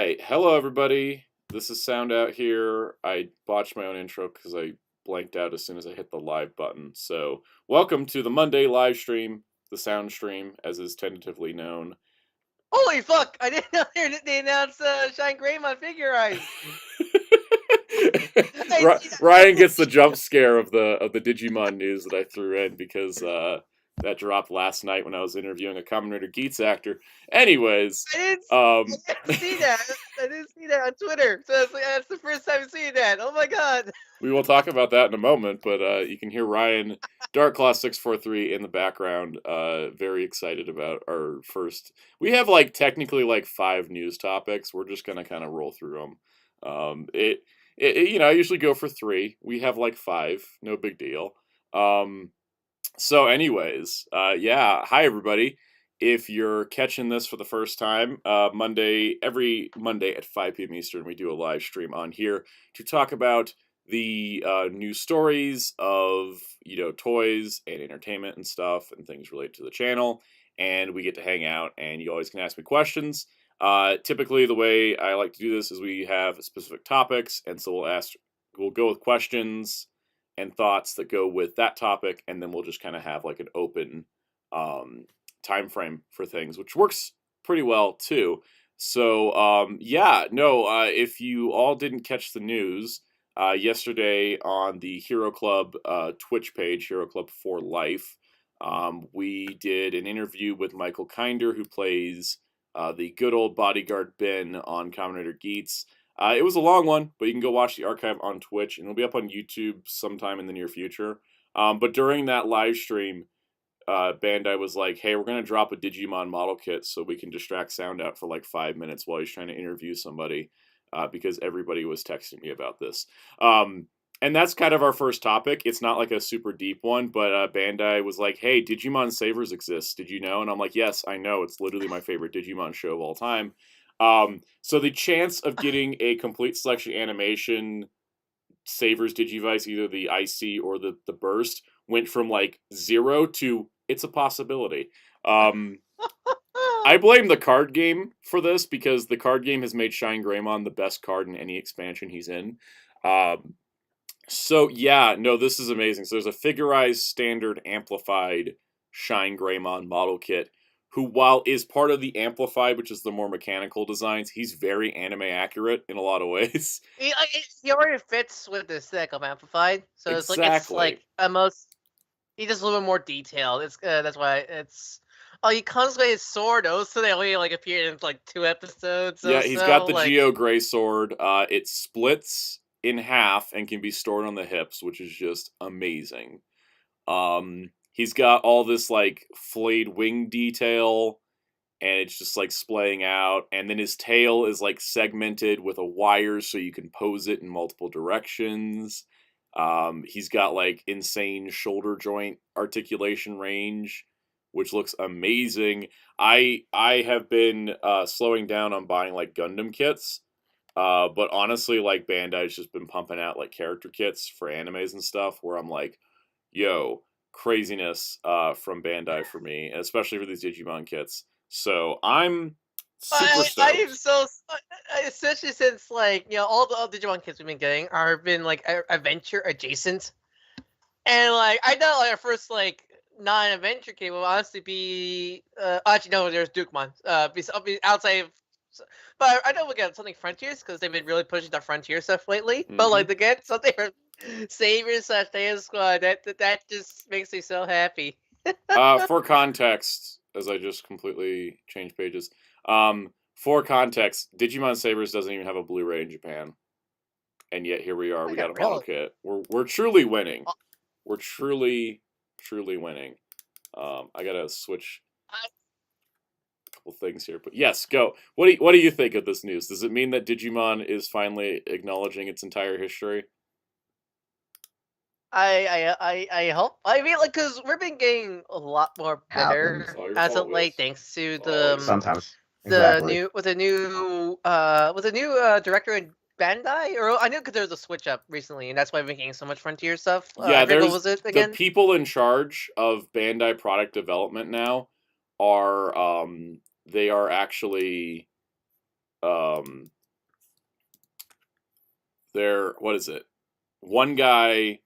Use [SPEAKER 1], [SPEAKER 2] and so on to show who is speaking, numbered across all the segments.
[SPEAKER 1] right. Hello, everybody. This is Soundout here. I botched my own intro because I blanked out as soon as I hit the live button. So, welcome to the Monday live stream, the Sound Stream, as is tentatively known.
[SPEAKER 2] Holy fuck! I didn't know they announced Shine Greymon Figure Eyes.
[SPEAKER 1] Ryan gets the jump scare of the Digimon news that I threw in because that dropped last night when I was interviewing a Kamen Rider Geats actor. Anyways,
[SPEAKER 2] I didn't see that. I didn't see that on Twitter. So that's the first time seeing that. Oh my god!
[SPEAKER 1] we will talk about that in a moment, but you can hear Ryan Darkclaw643 in the background, very excited about our first. We have technically 5 news topics. We're just gonna kind of roll through them. I usually go for 3. We have 5, no big deal. So, anyways, yeah, hi everybody. If you're catching this for the first time, every Monday at 5 p.m. Eastern, we do a live stream on here to talk about the news stories of toys and entertainment and stuff and things related to the channel. And we get to hang out, and you always can ask me questions. Typically, the way I like to do this is we have specific topics, and so we'll go with questions and thoughts that go with that topic, and then we'll just kind of have an open time frame for things, which works pretty well too. So if you all didn't catch the news yesterday on the Hero Club Twitch page, Hero Club for Life, we did an interview with Michael Kinder, who plays the good old bodyguard Ben on Kamen Rider Geats. It was a long one, but you can go watch the archive on Twitch, and it'll be up on YouTube sometime in the near future. But during that live stream, Bandai was like, hey, we're going to drop a Digimon model kit so we can distract Soundout for 5 minutes while he's trying to interview somebody, because everybody was texting me about this. And that's kind of our first topic. It's not a super deep one, but Bandai was like, hey, Digimon Savers exist. Did you know? And I'm like, yes, I know. It's literally my favorite Digimon show of all time. So the chance of getting a complete selection animation Savers Digivice, either the IC or the Burst, went from 0 to it's a possibility. I blame the card game for this because the card game has made Shine Greymon the best card in any expansion he's in. So yeah, no, this is amazing. So there's a figurized standard amplified Shine Greymon model kit, who, while is part of the Amplified, which is the more mechanical designs, he's very anime accurate in a lot of ways.
[SPEAKER 2] He already fits with the aesthetic of Amplified, so
[SPEAKER 1] Exactly.
[SPEAKER 2] he does a little bit more detail. That's why it's. Oh, he comes with his sword also. They only appeared in 2 episodes.
[SPEAKER 1] Yeah, he's got the Geo Gray sword. It splits in half and can be stored on the hips, which is just amazing. He's got all this flayed wing detail, and it's just splaying out, and then his tail is segmented with a wire so you can pose it in multiple directions. He's got insane shoulder joint articulation range, which looks amazing. I have been slowing down on buying Gundam kits, but honestly, Bandai's just been pumping out character kits for animes and stuff, where I'm like, yo, craziness from Bandai for me, and especially for these Digimon kits. So I'm super stoked.
[SPEAKER 2] I am so, especially since all the other Digimon kits we've been getting are been adventure adjacent, and I know our first non-adventure kit will honestly be actually no, there's Dukemon outside of. But I know we'll get something Frontiers because they've been really pushing the Frontier stuff lately. Mm-hmm. But to get something from Savers / Data Squad, that just makes me so happy.
[SPEAKER 1] For context, as I just completely changed pages, for context, Digimon Savers doesn't even have a Blu-ray in Japan, and yet here we are. We got a model kit. We're truly winning. We're truly winning. I gotta switch couple things here, but yes, go. What do you think of this news? Does it mean that Digimon is finally acknowledging its entire history?
[SPEAKER 2] I hope. I mean, because we've been getting a lot more better as of late, thanks to the
[SPEAKER 3] sometimes
[SPEAKER 2] the new director in Bandai. Or I knew because there was a switch up recently, and that's why we've been getting so much Frontier stuff.
[SPEAKER 1] Yeah,
[SPEAKER 2] what was it again?
[SPEAKER 1] The people in charge of Bandai product development now are they are actually They're what is it? One guy,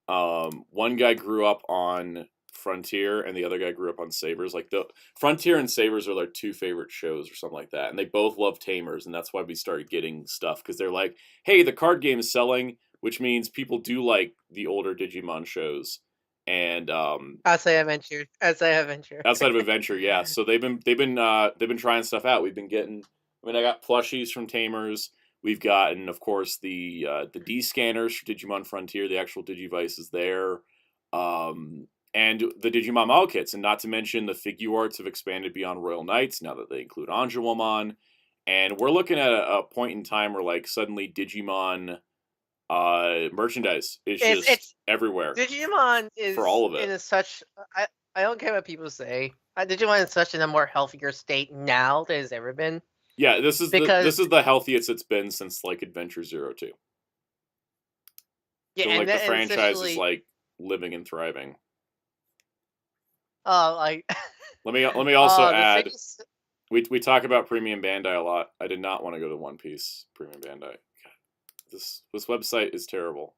[SPEAKER 1] one guy grew up on Frontier, and the other guy grew up on Sabers. Like the Frontier and Sabers are their two favorite shows, or something like that. And they both love Tamers, and that's why we started getting stuff because they're like, hey, the card game is selling, which means people do like the older Digimon shows. And
[SPEAKER 2] As I adventure.
[SPEAKER 1] outside of Adventure, yeah. So they've been trying stuff out. We've been getting. I mean, I got plushies from Tamers. We've gotten, of course, the D scanners for Digimon Frontier. The actual Digivice is there, and the Digimon model kits. And not to mention the figure arts have expanded beyond Royal Knights now that they include Anjouamon. And we're looking at a point in time where like suddenly Digimon merchandise is
[SPEAKER 2] It's
[SPEAKER 1] just everywhere
[SPEAKER 2] Digimon is
[SPEAKER 1] for all of
[SPEAKER 2] in
[SPEAKER 1] it.
[SPEAKER 2] a such. I don't care what people say. Digimon is such in a more healthier state now than it's ever been.
[SPEAKER 1] Yeah, this is
[SPEAKER 2] Because
[SPEAKER 1] the healthiest it's been since like Adventure Zero Two.
[SPEAKER 2] yeah,
[SPEAKER 1] So
[SPEAKER 2] and
[SPEAKER 1] like the
[SPEAKER 2] then and
[SPEAKER 1] franchise is
[SPEAKER 2] especially
[SPEAKER 1] like living and thriving.
[SPEAKER 2] like
[SPEAKER 1] Let me also
[SPEAKER 2] the
[SPEAKER 1] add
[SPEAKER 2] things.
[SPEAKER 1] we talk about Premium Bandai a lot. I did not want to go to One Piece Premium Bandai. God, this website is terrible.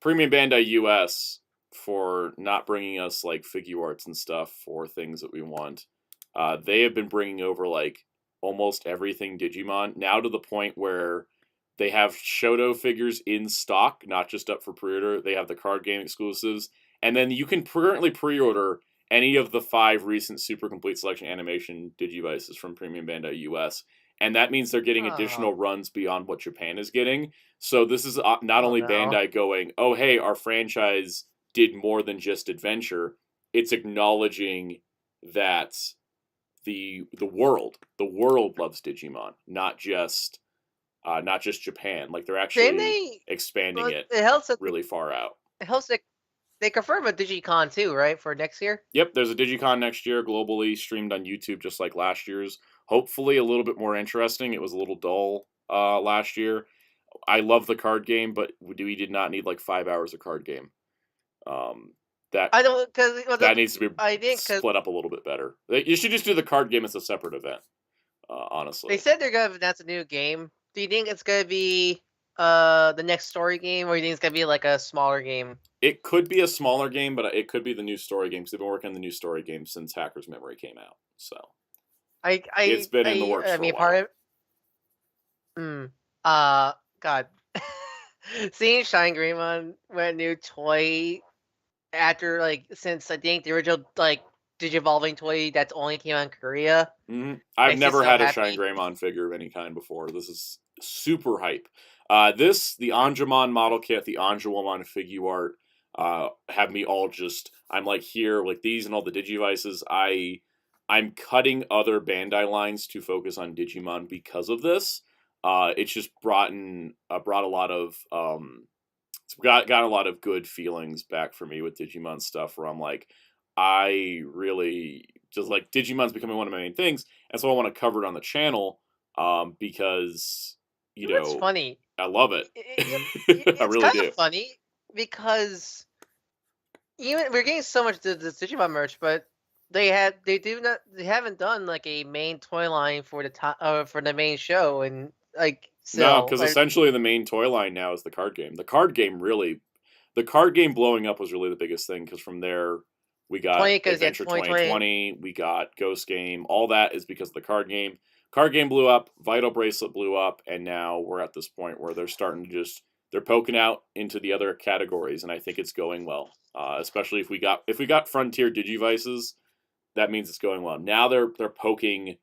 [SPEAKER 1] Premium Bandai US for not bringing us like figure arts and stuff for things that we want. They have been bringing over like almost everything Digimon now to the point where they have Shoto figures in stock, not just up for pre-order. They have the card game exclusives, and then you can currently pre-order any of the 5 recent Super Complete Selection animation Digivices from Premium Bandai US, and that means they're getting
[SPEAKER 2] Oh,
[SPEAKER 1] additional runs beyond what Japan is getting. So this is not
[SPEAKER 2] oh
[SPEAKER 1] only
[SPEAKER 2] no.
[SPEAKER 1] Bandai going, "Oh hey, our franchise did more than just adventure." It's acknowledging that the world loves Digimon, not just Japan. Like they're
[SPEAKER 2] Then
[SPEAKER 1] actually
[SPEAKER 2] they
[SPEAKER 1] expanding
[SPEAKER 2] well,
[SPEAKER 1] it
[SPEAKER 2] it helps that
[SPEAKER 1] really far out.
[SPEAKER 2] it helps that they confirm a DigiCon too, right, for next year.
[SPEAKER 1] Yep, there's a Digicon next year globally streamed on YouTube just like last year's. Hopefully a little bit more interesting. It was a little dull last year. I love the card game, but we did not need like 5 hours of card game. Um, that
[SPEAKER 2] I don't because well,
[SPEAKER 1] that needs to be
[SPEAKER 2] I think because
[SPEAKER 1] split up a little bit better. You should just do the card game as a separate event.
[SPEAKER 2] they
[SPEAKER 1] Honestly,
[SPEAKER 2] said they're gonna announce a new game. Do you think it's gonna be the next story game, or do you think it's gonna be like a smaller game?
[SPEAKER 1] it could be a smaller game, but it could be the new story game because they've been working on the new story game since Hacker's Memory came out. So it's been in the works
[SPEAKER 2] I
[SPEAKER 1] for a
[SPEAKER 2] mean, part
[SPEAKER 1] while.
[SPEAKER 2] of uh, God, seeing Shine Greymon with a new toy after like since I think the original like Digivolving toy that's only came out in Korea
[SPEAKER 1] I've
[SPEAKER 2] makes me
[SPEAKER 1] never
[SPEAKER 2] so
[SPEAKER 1] had a Shine
[SPEAKER 2] happy.
[SPEAKER 1] Greymon figure of any kind before. This is super hype. The Anjumon model kit, the Anjouamon figure art, have me all just. I'm like here, like these and all the Digivices. I'm cutting other Bandai lines to focus on Digimon because of this. It's just brought a lot of it's got a lot of good feelings back for me with Digimon stuff where I'm like, I really just like Digimon's becoming one of my main things, and so I want to cover it on the channel because you
[SPEAKER 2] You know what's
[SPEAKER 1] know
[SPEAKER 2] funny?
[SPEAKER 1] I love it. I
[SPEAKER 2] It's
[SPEAKER 1] really
[SPEAKER 2] kind of
[SPEAKER 1] do.
[SPEAKER 2] funny because even we're getting so much the Digimon merch, but they haven't done like a main toy line for the for the main show and like
[SPEAKER 1] No,
[SPEAKER 2] still
[SPEAKER 1] because
[SPEAKER 2] like
[SPEAKER 1] essentially the main toy line now is the card game. The card game blowing up was really the biggest thing because from there we got
[SPEAKER 2] 20 because yeah
[SPEAKER 1] Adventure
[SPEAKER 2] 2020.
[SPEAKER 1] 2020, we got Ghost Game. All that is because of the card game. Card game blew up, Vital Bracelet blew up, and now we're at this point where they're starting to just they're poking out into the other categories, and I think it's going well. Especially if we got Frontier Digivices, that means it's going well. Now they're poking.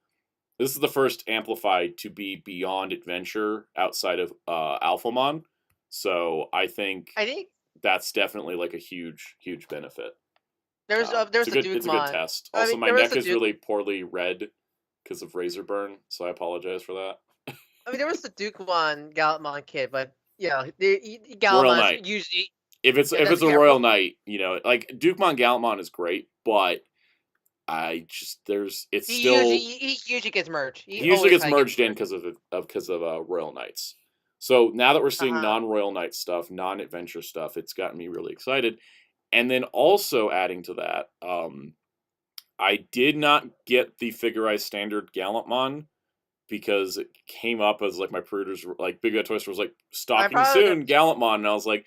[SPEAKER 1] This is the first Amplified to be beyond adventure outside of Alphamon, so I think
[SPEAKER 2] I think
[SPEAKER 1] that's definitely like a huge benefit. It's
[SPEAKER 2] there's
[SPEAKER 1] a
[SPEAKER 2] the
[SPEAKER 1] good
[SPEAKER 2] Dukemon.
[SPEAKER 1] test.
[SPEAKER 2] I
[SPEAKER 1] Also,
[SPEAKER 2] mean
[SPEAKER 1] my
[SPEAKER 2] there was
[SPEAKER 1] neck
[SPEAKER 2] the
[SPEAKER 1] is
[SPEAKER 2] Duke.
[SPEAKER 1] really poorly read because of razor burn, so I apologize for that.
[SPEAKER 2] I mean there was the Dukemon Gallantmon kit, but yeah,
[SPEAKER 1] Royal
[SPEAKER 2] Gallantmon's
[SPEAKER 1] Knight.
[SPEAKER 2] usually
[SPEAKER 1] If
[SPEAKER 2] does
[SPEAKER 1] it's a
[SPEAKER 2] yeah
[SPEAKER 1] Royal Knight, like Dukemon Gallantmon is great, but I just there's it's still
[SPEAKER 2] he usually gets merch. He
[SPEAKER 1] he usually
[SPEAKER 2] always
[SPEAKER 1] gets
[SPEAKER 2] kind of gets
[SPEAKER 1] merged in
[SPEAKER 2] merch.
[SPEAKER 1] because of Royal Knights. So now that we're
[SPEAKER 2] Uh
[SPEAKER 1] seeing
[SPEAKER 2] huh.
[SPEAKER 1] non-Royal Knight stuff, non-adventure stuff, it's gotten me really excited. And then also adding to that, I did not get the Figurized Standard Gallantmon because it came up as like my producer's like Big Bad Toy Store was like
[SPEAKER 2] I
[SPEAKER 1] stocking
[SPEAKER 2] probably
[SPEAKER 1] soon, Gallantmon, and I was like,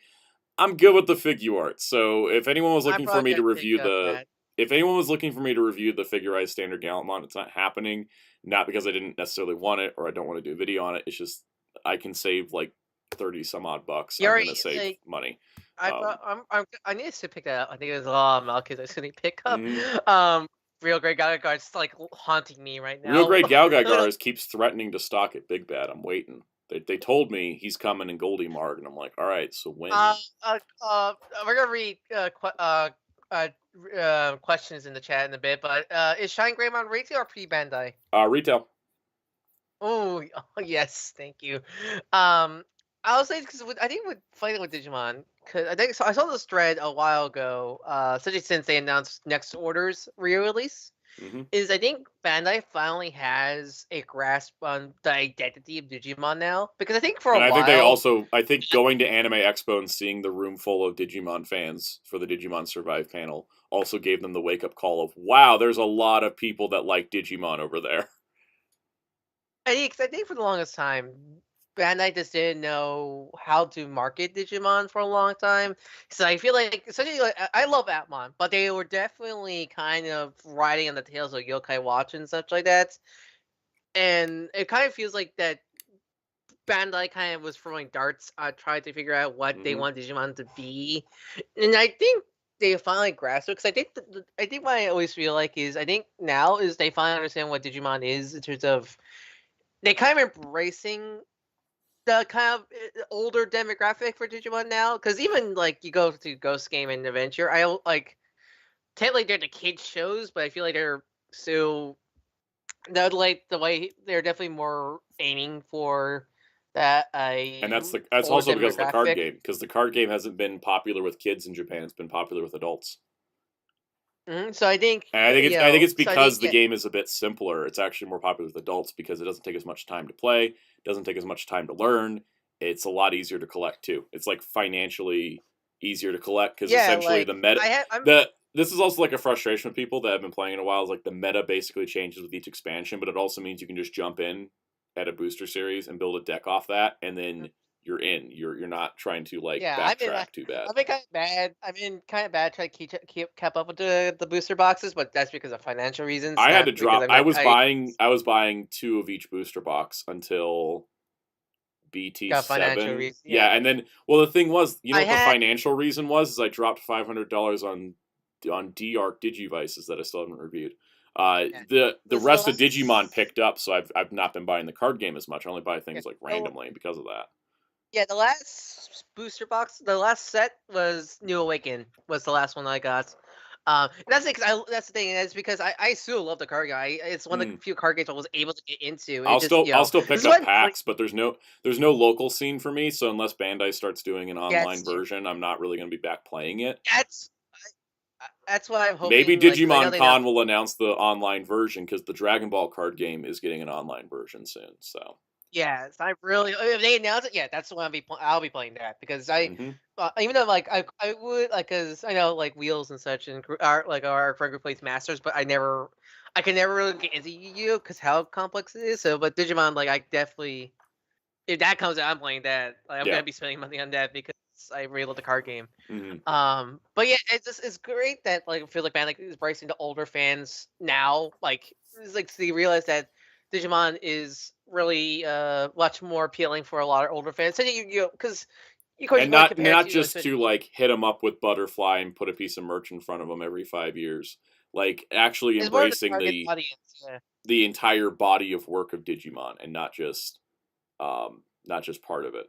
[SPEAKER 1] I'm good with the figure art. So if anyone was
[SPEAKER 2] I'm
[SPEAKER 1] looking for
[SPEAKER 2] probably
[SPEAKER 1] me to
[SPEAKER 2] gonna pick
[SPEAKER 1] review
[SPEAKER 2] up that.
[SPEAKER 1] if anyone was looking for me to review the figurized standard Gallantmon, it's not happening. Not because I didn't necessarily want it or I don't want to do a video on it. It's just I can save like 30 some odd bucks.
[SPEAKER 2] You
[SPEAKER 1] I'm
[SPEAKER 2] already
[SPEAKER 1] gonna save
[SPEAKER 2] like
[SPEAKER 1] money.
[SPEAKER 2] I need to pick that up. I think it was a lot of milk I was gonna pick up.
[SPEAKER 1] Mhm.
[SPEAKER 2] Real Great Galaga it's like haunting me right
[SPEAKER 1] Real
[SPEAKER 2] now.
[SPEAKER 1] Great Galgagars keeps threatening to stock at Big Bad. I'm waiting. They told me he's coming in Goldie Marg, and I'm like, all right, so when?
[SPEAKER 2] Uh, we're gonna read uh, questions in the chat in a bit, but is Shine Greymon retail or pre-Bandai?
[SPEAKER 1] Retail.
[SPEAKER 2] Oh, yes, thank you. Um, I'll say because I think with fighting with Digimon, cause I think so. I saw this thread a while ago. Especially since they announced next orders re-release.
[SPEAKER 1] Hmm.
[SPEAKER 2] Is I think Bandai finally has a grasp on the identity of Digimon now because I think for a
[SPEAKER 1] And I think they
[SPEAKER 2] while.
[SPEAKER 1] also, I think going to Anime Expo and seeing the room full of Digimon fans for the Digimon Survive panel also gave them the wake up call of, wow, there's a lot of people that like Digimon over there.
[SPEAKER 2] I think for the longest time, Bandai just didn't know how to market Digimon for a long time. So I feel like, especially like, I love Atmon, but they were definitely kind of riding on the tails of Yokai Watch and such like that. And it kind of feels like that Bandai kind of was throwing darts, trying to figure out what they
[SPEAKER 1] Hmm.
[SPEAKER 2] want Digimon to be. And I think they finally grasped it because I think I think what I always feel like is I think now is they finally understand what Digimon is in terms of they kind of embracing the kind of older demographic for Digimon now, because even like you go to Ghost Game and Adventure, I like technically they're the kids shows, but I feel like they're still like the way they're definitely more aiming for that
[SPEAKER 1] And
[SPEAKER 2] a
[SPEAKER 1] that's
[SPEAKER 2] older
[SPEAKER 1] also because of the card
[SPEAKER 2] demographic.
[SPEAKER 1] game, because the card game hasn't been popular with kids in Japan. It's been popular with adults.
[SPEAKER 2] So I think
[SPEAKER 1] And I think it's
[SPEAKER 2] so I think
[SPEAKER 1] because the game is a bit simpler. It's actually more popular with adults because it doesn't take as much time to play, doesn't take as much time to learn. It's a lot easier to collect too. It's like financially easier to collect because
[SPEAKER 2] yeah,
[SPEAKER 1] essentially
[SPEAKER 2] like
[SPEAKER 1] the meta
[SPEAKER 2] I'm
[SPEAKER 1] the this is also like a frustration with people that have been playing in a while is like the meta basically changes with each expansion, but it also means you can just jump in at a booster series and build a deck off that and then you're in. You're not trying to like
[SPEAKER 2] yeah,
[SPEAKER 1] backtrack too bad.
[SPEAKER 2] I've been kind of bad. I've been kind of bad trying to keep kept up with the booster boxes, but that's because of financial reasons,
[SPEAKER 1] I had to
[SPEAKER 2] not because
[SPEAKER 1] drop.
[SPEAKER 2] I'm not.
[SPEAKER 1] I was buying two of each booster box until BT
[SPEAKER 2] Got financial
[SPEAKER 1] 7.
[SPEAKER 2] reasons.
[SPEAKER 1] Yeah,
[SPEAKER 2] Yeah,
[SPEAKER 1] and then well the thing was, you know
[SPEAKER 2] I
[SPEAKER 1] what the
[SPEAKER 2] had.
[SPEAKER 1] financial reason was is I dropped $500 on D-Arc Digivices that I still haven't reviewed.
[SPEAKER 2] Yeah.
[SPEAKER 1] The
[SPEAKER 2] This is the
[SPEAKER 1] rest of Digimon
[SPEAKER 2] last.
[SPEAKER 1] picked up, so I've not been buying the card game as much. I only buy
[SPEAKER 2] Yeah.
[SPEAKER 1] things like
[SPEAKER 2] So,
[SPEAKER 1] randomly because of that.
[SPEAKER 2] yeah, the last booster box, the last set was New Awaken. Was the last one I got. And that's it. Cause that's the thing. That's because I still love the card game. It's one of the
[SPEAKER 1] Mm.
[SPEAKER 2] few card games I was able to get into. It just
[SPEAKER 1] I'll still
[SPEAKER 2] this
[SPEAKER 1] pick
[SPEAKER 2] is
[SPEAKER 1] up
[SPEAKER 2] when like
[SPEAKER 1] packs, but there's no local scene for me. So unless Bandai starts doing an
[SPEAKER 2] yeah,
[SPEAKER 1] online
[SPEAKER 2] it's,
[SPEAKER 1] version, I'm not really going to be back playing it.
[SPEAKER 2] that's that's what I'm
[SPEAKER 1] Maybe
[SPEAKER 2] hoping. Like, because I know
[SPEAKER 1] Digimon
[SPEAKER 2] they know.
[SPEAKER 1] Con will announce the online version because the Dragon Ball card game is getting an online version soon. So,
[SPEAKER 2] Yeah, so I really if they announce it, yeah, that's the one I'll be playing that because
[SPEAKER 1] hmm.
[SPEAKER 2] even though like I would like because I know like Wheels and such and our friend group plays Masters, but I can never really get into Yu-Gi-Oh because how complex it is. So, but Digimon, like I definitely if that comes out, I'm playing that. Like, I'm
[SPEAKER 1] Yeah.
[SPEAKER 2] gonna be spending money on that because I really love the card game.
[SPEAKER 1] Hmm.
[SPEAKER 2] But yeah, it's great that like I feel like Bandai is embracing the older fans now. Like it's like they realize that Digimon is really much more appealing for a lot of older fans. So because of course you
[SPEAKER 1] And
[SPEAKER 2] can only compare it
[SPEAKER 1] not
[SPEAKER 2] to
[SPEAKER 1] just to like hit them up with Butterfly and put a piece of merch in front of them every 5 years. Like actually
[SPEAKER 2] it's more of the
[SPEAKER 1] embracing
[SPEAKER 2] target audience. Yeah.
[SPEAKER 1] the entire body of work of Digimon and not just part of it,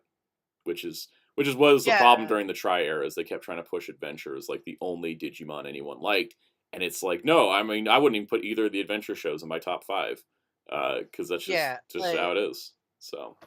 [SPEAKER 1] which is what was the problem
[SPEAKER 2] Yeah.
[SPEAKER 1] during the Tri era is they kept trying to push Adventure as like the only Digimon anyone liked, and it's like no, I mean I wouldn't even put either of the Adventure shows in my top five, because that's
[SPEAKER 2] Yeah.
[SPEAKER 1] just how it is. So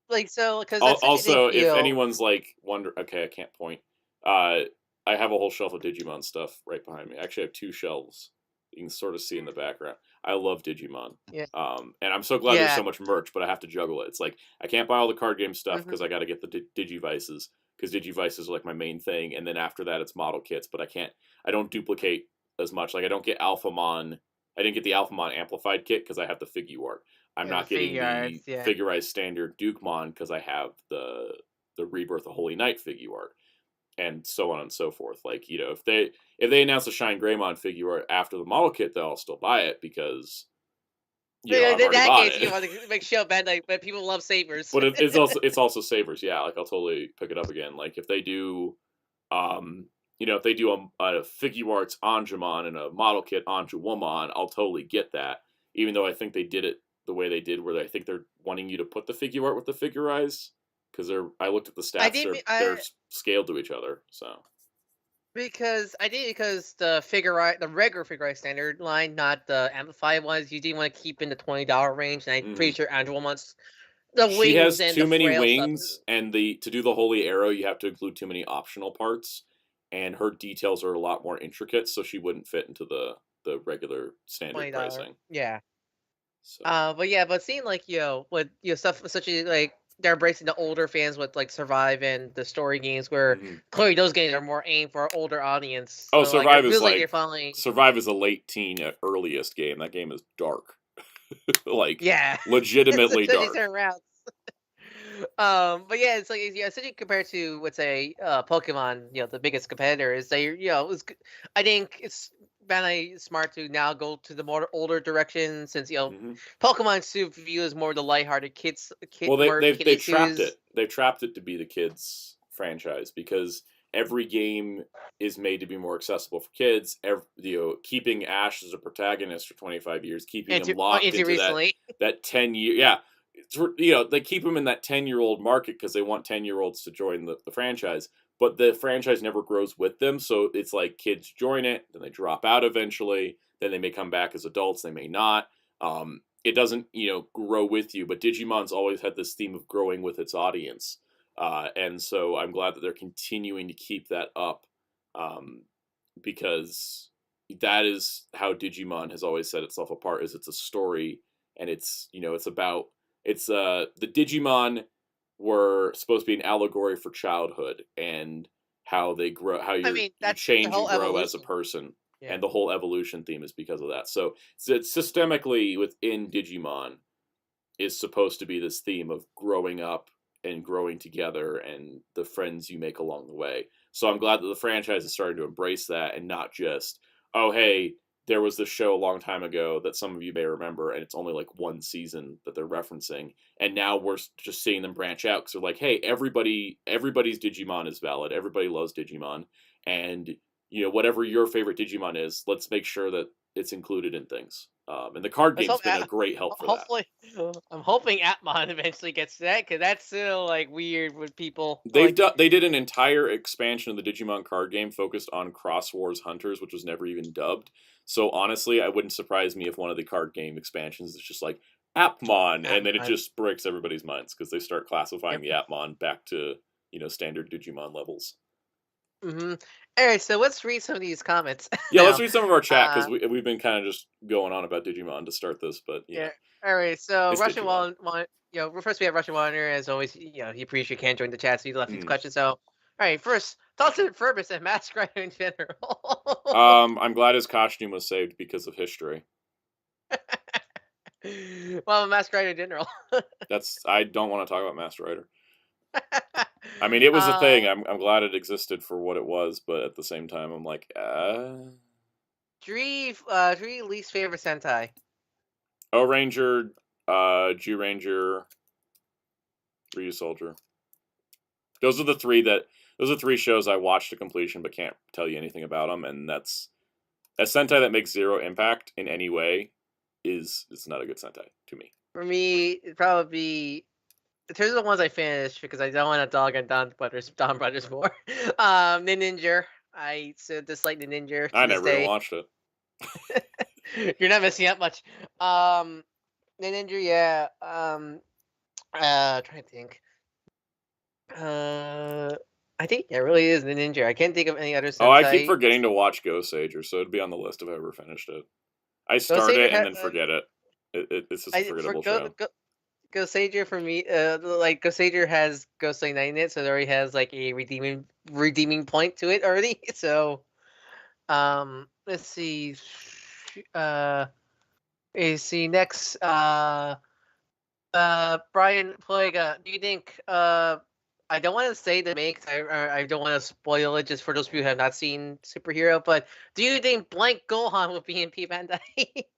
[SPEAKER 2] Like so because that's such a thing.
[SPEAKER 1] also if anyone's like wonder, okay, I can't point. I have a whole shelf of Digimon stuff right behind me. I actually have two shelves. You can sort of see in the background. I love Digimon.
[SPEAKER 2] Yeah.
[SPEAKER 1] And I'm so glad there's
[SPEAKER 2] Yeah.
[SPEAKER 1] so much merch, but I have to juggle it. It's like I can't buy all the card game stuff
[SPEAKER 2] Hmm.
[SPEAKER 1] because I got to get the Digivices because Digivices are like my main thing, and then after that it's model kits. But I don't duplicate as much. Like I don't get Alphamon I didn't get the Alphamon amplified kit because I have the Figuart. I'm
[SPEAKER 2] Yeah, the
[SPEAKER 1] not getting
[SPEAKER 2] figure
[SPEAKER 1] the
[SPEAKER 2] arts, yeah.
[SPEAKER 1] Figurized standard Dukemon because I have the Rebirth of Holy Knight Figuart, and so on and so forth. Like, you know, if they announce a Shine Greymon Figuart after the model kit, though, I'll still buy it because, you know,
[SPEAKER 2] Yeah,
[SPEAKER 1] I've
[SPEAKER 2] in
[SPEAKER 1] already
[SPEAKER 2] that
[SPEAKER 1] bought
[SPEAKER 2] case, you
[SPEAKER 1] it.
[SPEAKER 2] want to make show bad, like, but people love sabers.
[SPEAKER 1] But it's also Sabers, yeah. Like, I'll totally pick it up again. Like, if they do, you know, if they do a Figuarts Anjumon and a model kit Anjuwomon, I'll totally get that. Even though I think they did it the way they did, where I think they're wanting you to put the Figuart with the Figurize, because I looked at the
[SPEAKER 2] I
[SPEAKER 1] stats,
[SPEAKER 2] did.
[SPEAKER 1] they're scaled to each other. So
[SPEAKER 2] Because the regular figure art standard line, not the amplified ones, you didn't want to keep in the $20 range, and I'm pretty
[SPEAKER 1] mhm.
[SPEAKER 2] sure Angela wants the
[SPEAKER 1] She
[SPEAKER 2] wings
[SPEAKER 1] has
[SPEAKER 2] and the
[SPEAKER 1] too many
[SPEAKER 2] frail stuff.
[SPEAKER 1] wings, and to do the Holy Arrow, you have to include too many optional parts, and her details are a lot more intricate, so she wouldn't fit into the regular standard
[SPEAKER 2] $20,
[SPEAKER 1] pricing.
[SPEAKER 2] yeah.
[SPEAKER 1] So
[SPEAKER 2] But yeah, but seeing like with stuff such as like they're embracing the older fans with like Survive and the story games, where
[SPEAKER 1] mhm.
[SPEAKER 2] clearly those games are more aimed for an older audience.
[SPEAKER 1] Oh,
[SPEAKER 2] So like it feels like they're finally,
[SPEAKER 1] Survive is a late teen at earliest game. That game is dark, like
[SPEAKER 2] yeah,
[SPEAKER 1] legitimately
[SPEAKER 2] especially
[SPEAKER 1] dark.
[SPEAKER 2] certain routes. But yeah, it's like yeah, especially compared to let's say Pokemon, the biggest competitor is they it was I think it's very smart to now go to the more older direction since
[SPEAKER 1] Hmm.
[SPEAKER 2] Pokemon Soup view is more the lighthearted
[SPEAKER 1] Well,
[SPEAKER 2] more
[SPEAKER 1] they've
[SPEAKER 2] kiddie
[SPEAKER 1] trapped
[SPEAKER 2] shoes.
[SPEAKER 1] it. They've trapped it to be the kids franchise because every game is made to be more accessible for kids. Keeping Ash as a protagonist for 25 years, keeping him locked
[SPEAKER 2] Until
[SPEAKER 1] into
[SPEAKER 2] recently.
[SPEAKER 1] that 10 year, yeah. They keep him in that 10-year-old market because they want 10-year-olds to join the franchise, but the franchise never grows with them. So it's like kids join it, then they drop out eventually, then they may come back as adults, they may not. It doesn't, grow with you. But Digimon's always had this theme of growing with its audience, and so I'm glad that they're continuing to keep that up, um, because that is how Digimon has always set itself apart. Is it's a story, and it's about the Digimon were supposed to be an allegory for childhood and how they grow, how
[SPEAKER 2] I mean,
[SPEAKER 1] you
[SPEAKER 2] that's the
[SPEAKER 1] change and
[SPEAKER 2] whole
[SPEAKER 1] grow as a
[SPEAKER 2] evolution.
[SPEAKER 1] person,
[SPEAKER 2] Yeah.
[SPEAKER 1] and the whole evolution theme is because of that. So it's systemically within Digimon is supposed to be this theme of growing up and growing together and the friends you make along the way. So I'm glad that the franchise is starting to embrace that and not just, oh, hey, there was this show a long time ago that some of you may remember, and it's only like one season that they're referencing, and now we're just seeing them branch out because they're like, hey, everybody's Digimon is valid, everybody loves Digimon, and whatever your favorite Digimon is, let's make sure that it's included in things. And the card
[SPEAKER 2] Let's
[SPEAKER 1] game's
[SPEAKER 2] hope.
[SPEAKER 1] been a great help for that.
[SPEAKER 2] Hopefully, I'm hoping Atmon eventually gets to that because that's still like weird with people like.
[SPEAKER 1] They did an entire expansion of the Digimon card game focused on Cross Wars Hunters, which was never even dubbed. So honestly, I wouldn't surprise me if one of the card game expansions is just like Appmon, and then it
[SPEAKER 2] Atmon.
[SPEAKER 1] just breaks everybody's minds because they start classifying
[SPEAKER 2] Yep.
[SPEAKER 1] the Appmon back to standard Digimon levels.
[SPEAKER 2] Mm-hmm. All right, so let's read some of these comments
[SPEAKER 1] Yeah, let's
[SPEAKER 2] now.
[SPEAKER 1] read some of our chat because
[SPEAKER 2] Uh,
[SPEAKER 1] we've been kind of just going on about Digimon to start this, but
[SPEAKER 2] yeah. All right, so
[SPEAKER 1] it's
[SPEAKER 2] Russian
[SPEAKER 1] Digimon.
[SPEAKER 2] one, first we have Russian Wanderer as always. He appreciates you can't join the chat, so he left these
[SPEAKER 1] Mm.
[SPEAKER 2] questions. So, all right, first thoughts on Furbus and Mask Rider in general.
[SPEAKER 1] I'm glad his costume was saved because of history.
[SPEAKER 2] Well, Mask Rider in general.
[SPEAKER 1] I don't want to talk about Master Rider. I mean, it was a
[SPEAKER 2] uh,
[SPEAKER 1] thing. I'm glad it existed for what it was, but at the same time, I'm like,
[SPEAKER 2] three least favorite Sentai.
[SPEAKER 1] O Ranger, G Ranger, Ryu Soldier. Those are the three that. Those are three shows I watched to completion, but can't tell you anything about them. And that's a Sentai that makes zero impact in any way is not a good Sentai to me.
[SPEAKER 2] For me, it'd probably be. In terms of the ones I finished, because I don't want to dog on Don Brothers more. Ninja. I so dislike the Ninja to
[SPEAKER 1] I
[SPEAKER 2] this
[SPEAKER 1] never even
[SPEAKER 2] day.
[SPEAKER 1] watched it.
[SPEAKER 2] You're not missing out much. Ninja, yeah. Trying to think. I think it really is the Ninja. I can't think of any other
[SPEAKER 1] Oh, I keep
[SPEAKER 2] Sentai.
[SPEAKER 1] forgetting to watch Ghost Sager, so it'd be on the list if I ever finished it. I
[SPEAKER 2] Ghost
[SPEAKER 1] start
[SPEAKER 2] Sager
[SPEAKER 1] it and
[SPEAKER 2] had.
[SPEAKER 1] then forget it. It's just a
[SPEAKER 2] I for
[SPEAKER 1] forgettable show.
[SPEAKER 2] Ghost Sager for me. Like Ghost Sager has Ghost Like Night in it, so it already has like a redeeming point to it already. So, let's see. is the next Brian Plaga. Do you think I don't want to say the make. I don't want to spoil it just for those people who have not seen superhero. But do you think Blank Gohan will be in P Bandai?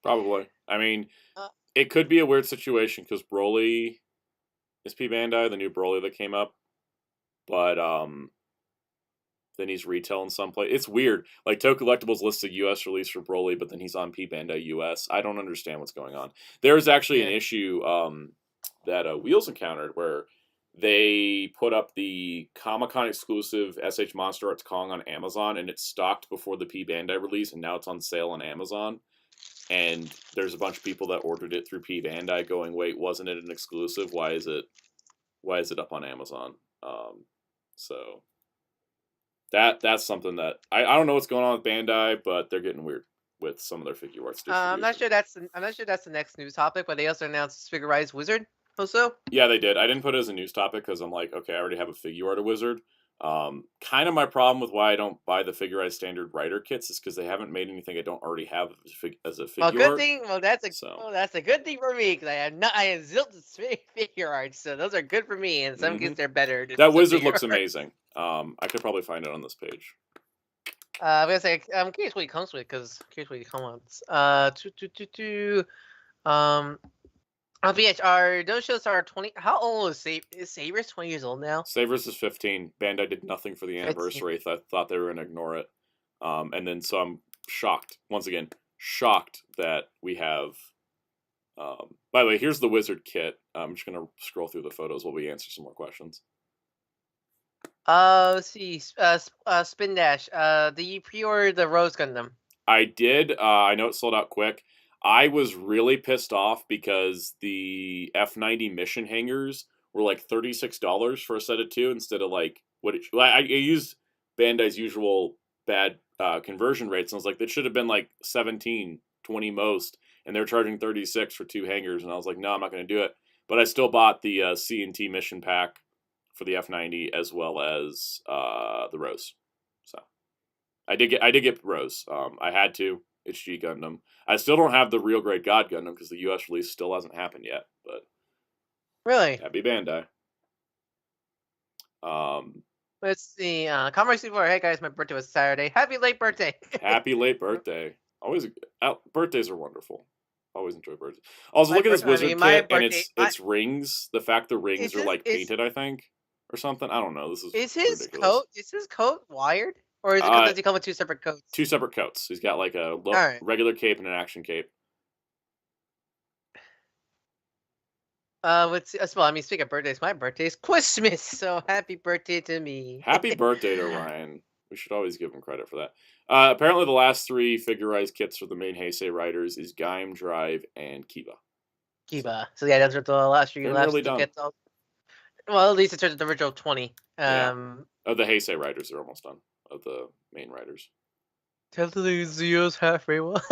[SPEAKER 1] Probably. I mean,
[SPEAKER 2] uh,
[SPEAKER 1] it could be a weird situation because Broly is P Bandai, the new Broly that came up, but then he's retail in some place. It's weird. Like Toe Collectibles lists a U.S. release for Broly, but then he's on P Bandai U.S. I don't understand what's going on. There was actually an
[SPEAKER 2] yeah.
[SPEAKER 1] issue that Wheels encountered where they put up the Comic Con exclusive SH Monster Arts Kong on Amazon, and it stocked before the P Bandai release, and now it's on sale on Amazon. And there's a bunch of people that ordered it through P Bandai, going, "Wait, wasn't it an exclusive? Why is it? Why is it up on Amazon?" So that's something that I don't know what's going on with Bandai, but they're getting weird with some of their figure arts
[SPEAKER 2] I'm not
[SPEAKER 1] distribution.
[SPEAKER 2] sure that's the next news topic, but they also announced Figure Rise Wizard also.
[SPEAKER 1] Yeah, they did. I didn't put it as a news topic because I'm like, okay, I already have a figure art wizard. Kind of my problem with why I don't buy the figure art standard writer kits is because they haven't made anything I don't already have as a
[SPEAKER 2] Well,
[SPEAKER 1] figure
[SPEAKER 2] good
[SPEAKER 1] art.
[SPEAKER 2] thing.
[SPEAKER 1] So
[SPEAKER 2] That's a good thing for me because I have Zilton's figure arts, so those are good for me. In some cases, they're better than
[SPEAKER 1] that
[SPEAKER 2] some
[SPEAKER 1] wizard
[SPEAKER 2] figure
[SPEAKER 1] looks
[SPEAKER 2] arts.
[SPEAKER 1] amazing. I could probably find it on this page.
[SPEAKER 2] I'm gonna say I'm curious what he comes with because curious what he comes. Um, on VHR, those shows are 20. How old is Is Saber's 20 years old now?
[SPEAKER 1] Savers is 15. Bandai did nothing for the
[SPEAKER 2] 15.
[SPEAKER 1] anniversary. Thought they were going to ignore it. And then so I'm shocked, once again, shocked that we have. By the way, here's the wizard kit. I'm just going to scroll through the photos while we answer some more questions.
[SPEAKER 2] Let's see. Spin Dash. Did you pre-order the Rose Gundam?
[SPEAKER 1] I did. I know it sold out quick. I was really pissed off because the F90 mission hangers were like $36 for a set of two instead of like what it. I used Bandai's usual bad conversion rates, and I was like, that should have been like 17, 20 most, and they're charging 36 for two hangers, and I was like, no, I'm not going to do it. But I still bought the C&T mission pack for the F90 as well as the Rose. So. I did get Rose. I had to. It's G Gundam. I still don't have the real Great God Gundam because the U.S. release still hasn't happened yet. But
[SPEAKER 2] Really?
[SPEAKER 1] happy Bandai. Um,
[SPEAKER 2] Let's see. Commerce 64. Hey guys, my birthday was Saturday. Happy late birthday.
[SPEAKER 1] happy late birthday. Always birthdays are wonderful. Always enjoy birthdays. Also,
[SPEAKER 2] My
[SPEAKER 1] look at this
[SPEAKER 2] birthday. I
[SPEAKER 1] wizard
[SPEAKER 2] mean, my
[SPEAKER 1] kit, and
[SPEAKER 2] birthday.
[SPEAKER 1] it's rings. The fact the rings
[SPEAKER 2] Is
[SPEAKER 1] are
[SPEAKER 2] this
[SPEAKER 1] like painted, I think, or something. I don't know. This is
[SPEAKER 2] his
[SPEAKER 1] ridiculous.
[SPEAKER 2] coat? Is his coat wired, or does he come with two separate coats?
[SPEAKER 1] Two separate coats. He's got like a
[SPEAKER 2] All right.
[SPEAKER 1] regular cape and an action cape.
[SPEAKER 2] Well, I mean, speaking of birthdays, my birthday is Christmas, so happy birthday to me.
[SPEAKER 1] Happy birthday to Ryan. We should always give him credit for that. Apparently, the last three figurized kits for the main Heisei riders is Gaim, Drive, and Kiba.
[SPEAKER 2] Kiba. So yeah, those are the last three
[SPEAKER 1] They're
[SPEAKER 2] left
[SPEAKER 1] nearly
[SPEAKER 2] to
[SPEAKER 1] done.
[SPEAKER 2] get. Well, at least in terms of the original 20.
[SPEAKER 1] Yeah. Of the Heisei riders, they're almost done. Of the main riders.
[SPEAKER 2] Totally Zio's halfway well.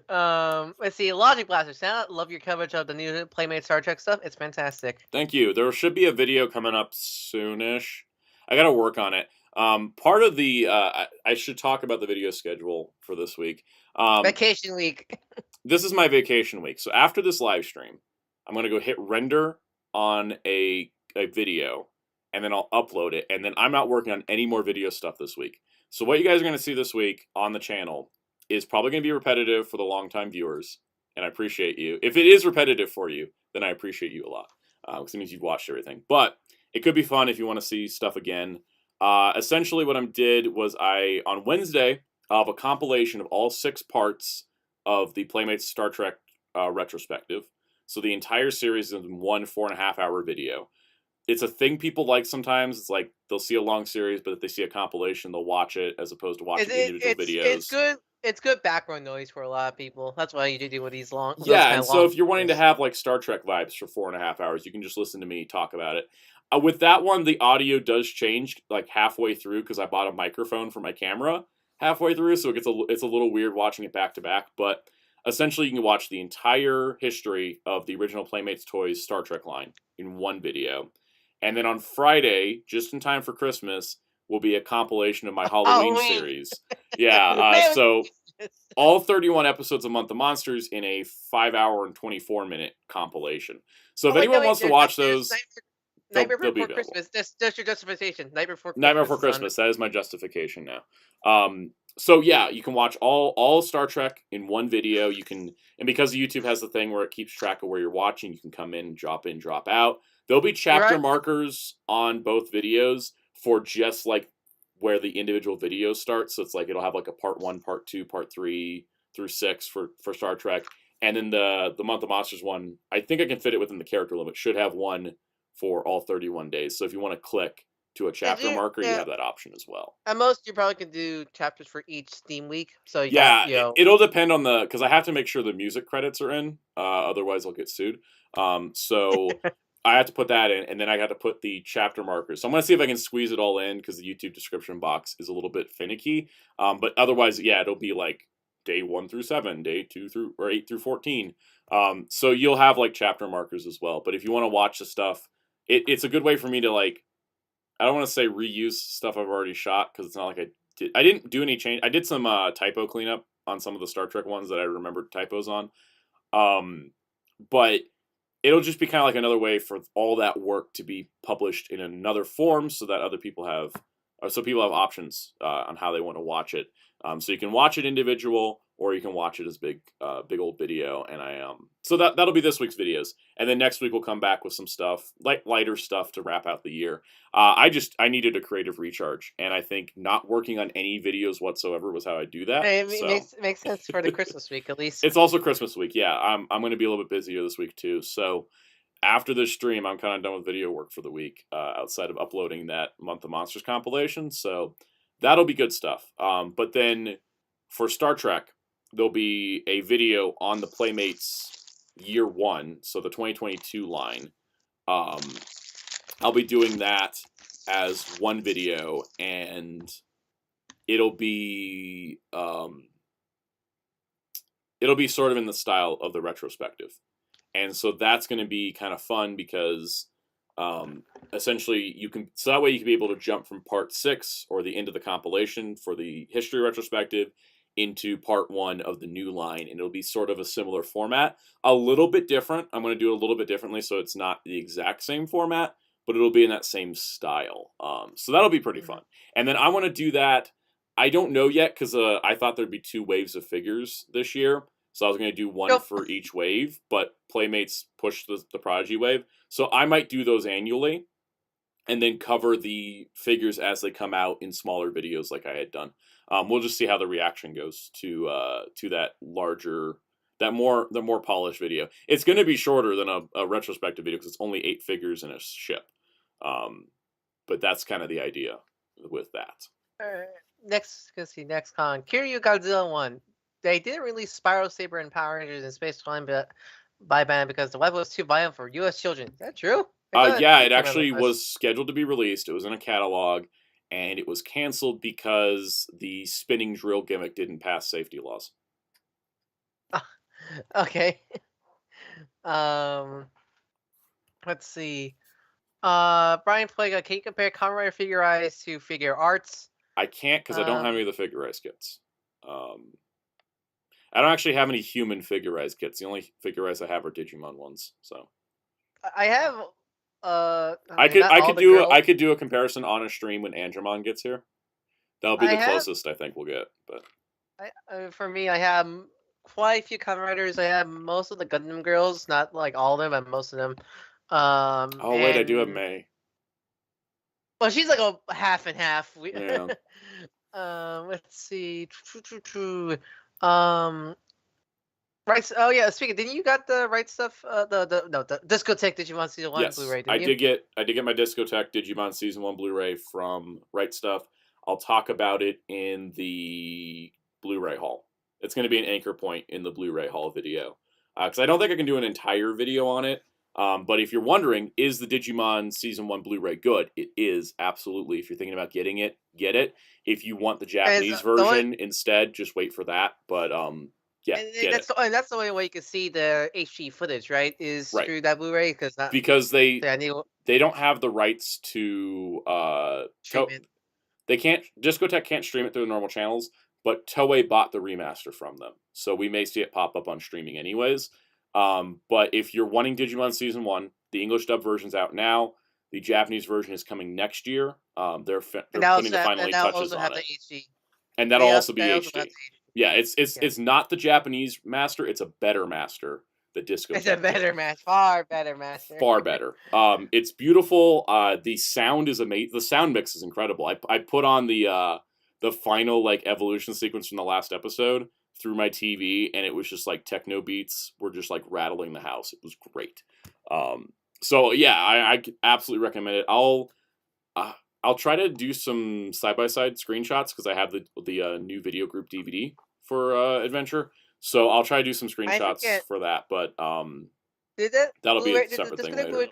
[SPEAKER 2] Let's see. Logic Blaster. Sound love your coverage of the new Playmate Star Trek stuff. It's fantastic.
[SPEAKER 1] Thank you. There should be a video coming up soonish. I got to work on it. Part of the I should talk about the video schedule for this week.
[SPEAKER 2] Vacation week.
[SPEAKER 1] This is my vacation week. So after this live stream, I'm gonna go hit render on a video, and then I'll upload it. And then I'm not working on any more video stuff this week. So what you guys are gonna see this week on the channel is probably gonna be repetitive for the longtime viewers, and I appreciate you. If it is repetitive for you, then I appreciate you a lot because it means you've watched everything. But it could be fun if you want to see stuff again. Essentially, what I did was on Wednesday I'll have a compilation of all 6 parts of the Playmates Star Trek retrospective. So the entire series is in one 4.5-hour video. It's a thing people like sometimes. It's like they'll see a long series, but if they see a compilation, they'll watch it as opposed to watching individual videos.
[SPEAKER 2] It's good. It's good background noise for a lot of people. That's why you do with these long.
[SPEAKER 1] Yeah, and so if you're wanting to have like Star Trek vibes for 4.5 hours, you can just listen to me talk about it. With that one, the audio does change like halfway through because I bought a microphone for my camera halfway through, so it's a little weird watching it back to back. But essentially, you can watch the entire history of the original Playmates Toys Star Trek line in one video, and then on Friday, just in time for Christmas, will be a compilation of my Halloween series. Yeah, so all 31 episodes of Month of Monsters in a 5 hour and 24-minute compilation. So if
[SPEAKER 2] Oh wait, no
[SPEAKER 1] anyone
[SPEAKER 2] wait,
[SPEAKER 1] wants to watch
[SPEAKER 2] there's
[SPEAKER 1] those,
[SPEAKER 2] Nightmare
[SPEAKER 1] they'll be
[SPEAKER 2] Before
[SPEAKER 1] available.
[SPEAKER 2] Christmas. That's your justification. Nightmare Before
[SPEAKER 1] Nightmare
[SPEAKER 2] Christmas
[SPEAKER 1] Before
[SPEAKER 2] is on.
[SPEAKER 1] Christmas. That is my justification now. So yeah, you can watch all Star Trek in one video. You can, and because YouTube has the thing where it keeps track of where you're watching, you can come in, drop out. There'll be chapter
[SPEAKER 2] Right.
[SPEAKER 1] markers on both videos for just like where the individual videos start. So it's like it'll have like a part 1, part 2, part 3 through 6 for Star Trek, and then the Month of Monsters one. I think I can fit it within the character limit. Should have one for all 31 days. So if you want to click to a
[SPEAKER 2] And
[SPEAKER 1] chapter marker, you
[SPEAKER 2] yeah,
[SPEAKER 1] have that option as well.
[SPEAKER 2] at most you probably can do chapters for each Steam week. So you got
[SPEAKER 1] Yeah, it'll depend on the, because I have to make sure the music credits are in, otherwise I'll get sued. So I have to put that in, and then I got to put the chapter markers. So I'm gonna see if I can squeeze it all in because the YouTube description box is a little bit finicky. But otherwise, yeah, it'll be like day 1 through 7, day 2 through or 8 through 14. So you'll have like chapter markers as well. But if you want to watch the stuff, it's a good way for me to like, I don't want to say reuse stuff I've already shot because it's not like I didn't do any change. I did some typo cleanup on some of the Star Trek ones that I remembered typos on. But it'll just be kind of like another way for all that work to be published in another form, so that other people have, so people have options on how they want to watch it. So you can watch it individual, or you can watch it as big old video. And so that'll be this week's videos, and then next week we'll come back with some stuff like lighter stuff to wrap out the year. I needed a creative recharge, and I think not working on any videos whatsoever was how I do that.
[SPEAKER 2] Hey, it
[SPEAKER 1] So
[SPEAKER 2] makes sense for the Christmas week at least.
[SPEAKER 1] it's also Christmas week. Yeah, I'm going to be a little bit busier this week too. So after this stream, I'm kind of done with video work for the week, outside of uploading that Month of Monsters compilation. So that'll be good stuff. But then for Star Trek, there'll be a video on the Playmates Year 1, so the 2022 line. I'll be doing that as one video, and it'll be sort of in the style of the retrospective. And so that's going to be kind of fun because essentially you can, so that way you can be able to jump from part 6 or the end of the compilation for the history retrospective into part 1 of the new line, and it'll be sort of a similar format, a little bit different. I'm going to do it a little bit differently, so it's not the exact same format, but it'll be in that same style. So that'll be pretty fun. And then I want to do that. I don't know yet because I thought there'd be 2 waves of figures this year. So I was going to do one
[SPEAKER 2] Nope.
[SPEAKER 1] for each wave, but Playmates pushed the Prodigy wave. So I might do those annually and then cover the figures as they come out in smaller videos like I had done. We'll just see how the reaction goes to that larger, the more polished video. It's going to be shorter than a retrospective video because it's only 8 figures in a ship. But that's kind of the idea with that.
[SPEAKER 2] Next con. Kiryu Godzilla 1. They didn't release Spiral Saber and Power Rangers in Space Flying by ban because the web was too violent for U.S. children. Is that true?
[SPEAKER 1] Yeah, it actually was scheduled to be released. It was in a catalog, and it was canceled because the spinning drill gimmick didn't pass safety laws.
[SPEAKER 2] Okay. Let's see. Brian Plaga, can you compare Kamen Rider Figure Eyes to Figure Arts?
[SPEAKER 1] I can't because I don't have any of the Figure Eyes kits. I don't actually have any human Figure Eyes kits. The only Figure Eyes I have are Digimon ones. So
[SPEAKER 2] I have.
[SPEAKER 1] I could do a comparison on a stream when Andromon gets here. That'll be the closest I think we'll get. But
[SPEAKER 2] for me, I have quite a few Kamen Riders. I have most of the Gundam girls, not like all of them, but most of them.
[SPEAKER 1] Wait, I do have May.
[SPEAKER 2] Well, she's like a half and half.
[SPEAKER 1] Yeah.
[SPEAKER 2] Let's see. Right. Oh yeah. Speaking, didn't you got the right stuff? The Discotheque Digimon Season 1
[SPEAKER 1] yes,
[SPEAKER 2] Blu-ray.
[SPEAKER 1] I did get my Discotheque Digimon Season 1 Blu-ray from Right Stuff. I'll talk about it in the Blu-ray haul. It's going to be an anchor point in the Blu-ray haul video because I don't think I can do an entire video on it. But if you're wondering, is the Digimon Season 1 Blu-ray good? It is, absolutely. If you're thinking about getting it, get it. If you want the Japanese version instead, just wait for that. But yeah,
[SPEAKER 2] and that's the only way you can see the HD footage, right? Is through that Blu-ray
[SPEAKER 1] because they don't have the rights to
[SPEAKER 2] stream it.
[SPEAKER 1] They can't. Discotheque can't stream it through the normal channels, but Toei bought the remaster from them, so we may see it pop up on streaming anyways. But if you're wanting Digimon Season 1, the English dub version's out now. The Japanese version is coming next year. They're
[SPEAKER 2] And
[SPEAKER 1] putting the final touches
[SPEAKER 2] also
[SPEAKER 1] on
[SPEAKER 2] have the
[SPEAKER 1] it,
[SPEAKER 2] HD.
[SPEAKER 1] and that'll also be
[SPEAKER 2] They also have
[SPEAKER 1] HD.
[SPEAKER 2] the HD.
[SPEAKER 1] Yeah,
[SPEAKER 2] Yeah.
[SPEAKER 1] it's not the Japanese master; it's a better master. The Discotech
[SPEAKER 2] It's a better match, far better master.
[SPEAKER 1] far better. It's beautiful. The sound is amazing. The sound mix is incredible. I put on the final like evolution sequence from the last episode through my TV, and it was just like techno beats were just like rattling the house. It was great. So yeah, I absolutely recommend it. I'll try to do some side by side screenshots because I have the new video group DVD for Adventure. So I'll try to do some screenshots for that, but
[SPEAKER 2] Did that
[SPEAKER 1] that'll be
[SPEAKER 2] Blu-ray,
[SPEAKER 1] a separate thing
[SPEAKER 2] Discotech
[SPEAKER 1] later.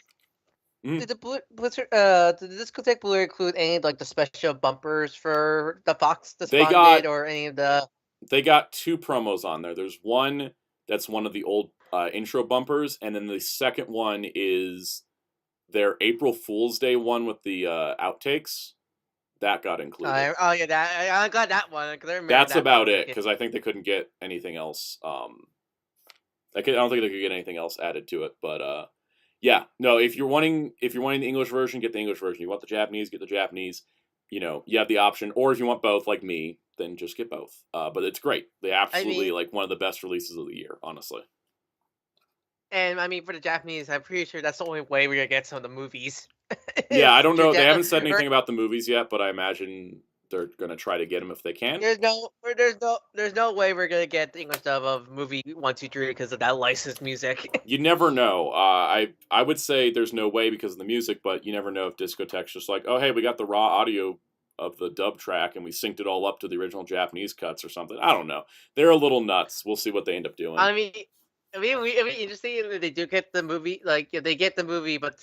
[SPEAKER 2] Did the did the Discotech Blu-ray include any like the special bumpers for the Fox the
[SPEAKER 1] They
[SPEAKER 2] Spawn
[SPEAKER 1] got
[SPEAKER 2] did, or any of the?
[SPEAKER 1] they got 2 promos on there. There's one that's one of the old intro bumpers, and then the second one is their April Fool's Day one with the outtakes. That got included.
[SPEAKER 2] Oh yeah, I got that one because I remember
[SPEAKER 1] That's
[SPEAKER 2] that
[SPEAKER 1] about
[SPEAKER 2] one.
[SPEAKER 1] it because I think they couldn't get anything else. I don't think they could get anything else added to it. But yeah, no. If you're wanting the English version, get the English version. You want the Japanese, get the Japanese. You have the option, or if you want both, like me, then just get both. But it's great. They absolutely like one of the best releases of the year, honestly.
[SPEAKER 2] And I mean, for the Japanese, I'm pretty sure that's the only way we're gonna get some of the movies.
[SPEAKER 1] Yeah, I don't know. They haven't said anything about the movies yet, but I imagine they're gonna try to get them if they can.
[SPEAKER 2] There's no way we're gonna get the English dub of movie 1, 2, 3 because of that licensed music.
[SPEAKER 1] You never know. I would say there's no way because of the music, but you never know if Discotech's just like, oh hey, we got the raw audio of the dub track and we synced it all up to the original Japanese cuts or something. I don't know. They're a little nuts. We'll see what they end up doing.
[SPEAKER 2] I mean, interesting if they do get the movie. Like, if they get the movie, but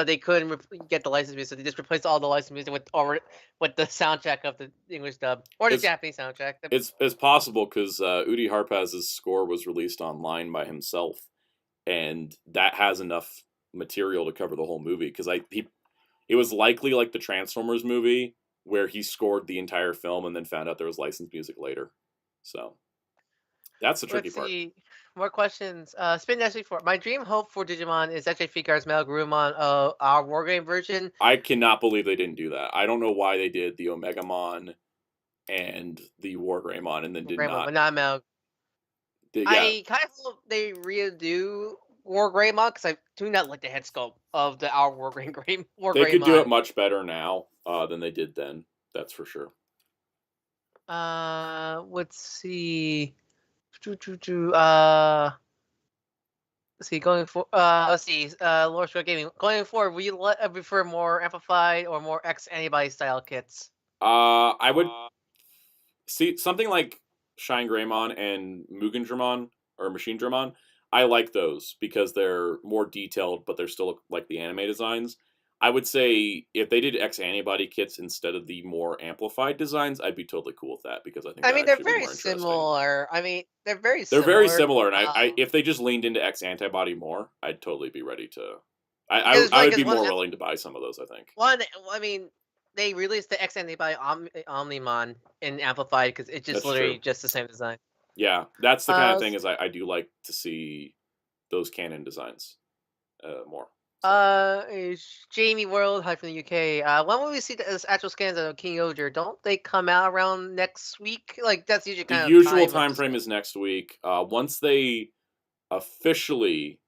[SPEAKER 2] they couldn't get the license music, so they just replaced all the license music with the soundtrack of the English dub or the Japanese soundtrack.
[SPEAKER 1] It's possible because Udi Harpaz's score was released online by himself, and that has enough material to cover the whole movie. Because it was likely like the Transformers movie where he scored the entire film and then found out there was licensed music later. So that's the tricky part.
[SPEAKER 2] More questions. Spin Dash 4. My dream hope for Digimon is actually Figuarts Metal Garurumon, our Wargame version.
[SPEAKER 1] I cannot believe they didn't do that. I don't know why they did the Omegamon and the Wargreymon and then did not.
[SPEAKER 2] But not Metal. I kind of hope they redo Wargreymon because I do not like the head sculpt of our Wargreymon.
[SPEAKER 1] They could do it much better now than they did then. That's for sure.
[SPEAKER 2] Let's see. Let's see. Lord Short Gaming. Going forward, will you prefer more amplified or more X antibody style kits?
[SPEAKER 1] I would see something like Shine Greymon and Mugendramon or Machine Dramon. I like those because they're more detailed, but they're still like the anime designs. I would say if they did X antibody kits instead of the more amplified designs, I'd be totally cool with that because I think
[SPEAKER 2] they're very similar. They're very
[SPEAKER 1] similar, and I if they just leaned into X antibody more, I'd totally be ready to. I would be more willing to buy some of those. I think.
[SPEAKER 2] They released the X antibody Omnimon in amplified because it's just literally just the same design.
[SPEAKER 1] Yeah, that's the kind of thing is I do like to see those canon designs more.
[SPEAKER 2] Jamie World, hi from the UK. When will we see the actual scans of King Oger? Don't they come out around next week? Like that's usually
[SPEAKER 1] the usual time frame is next week. Once they officially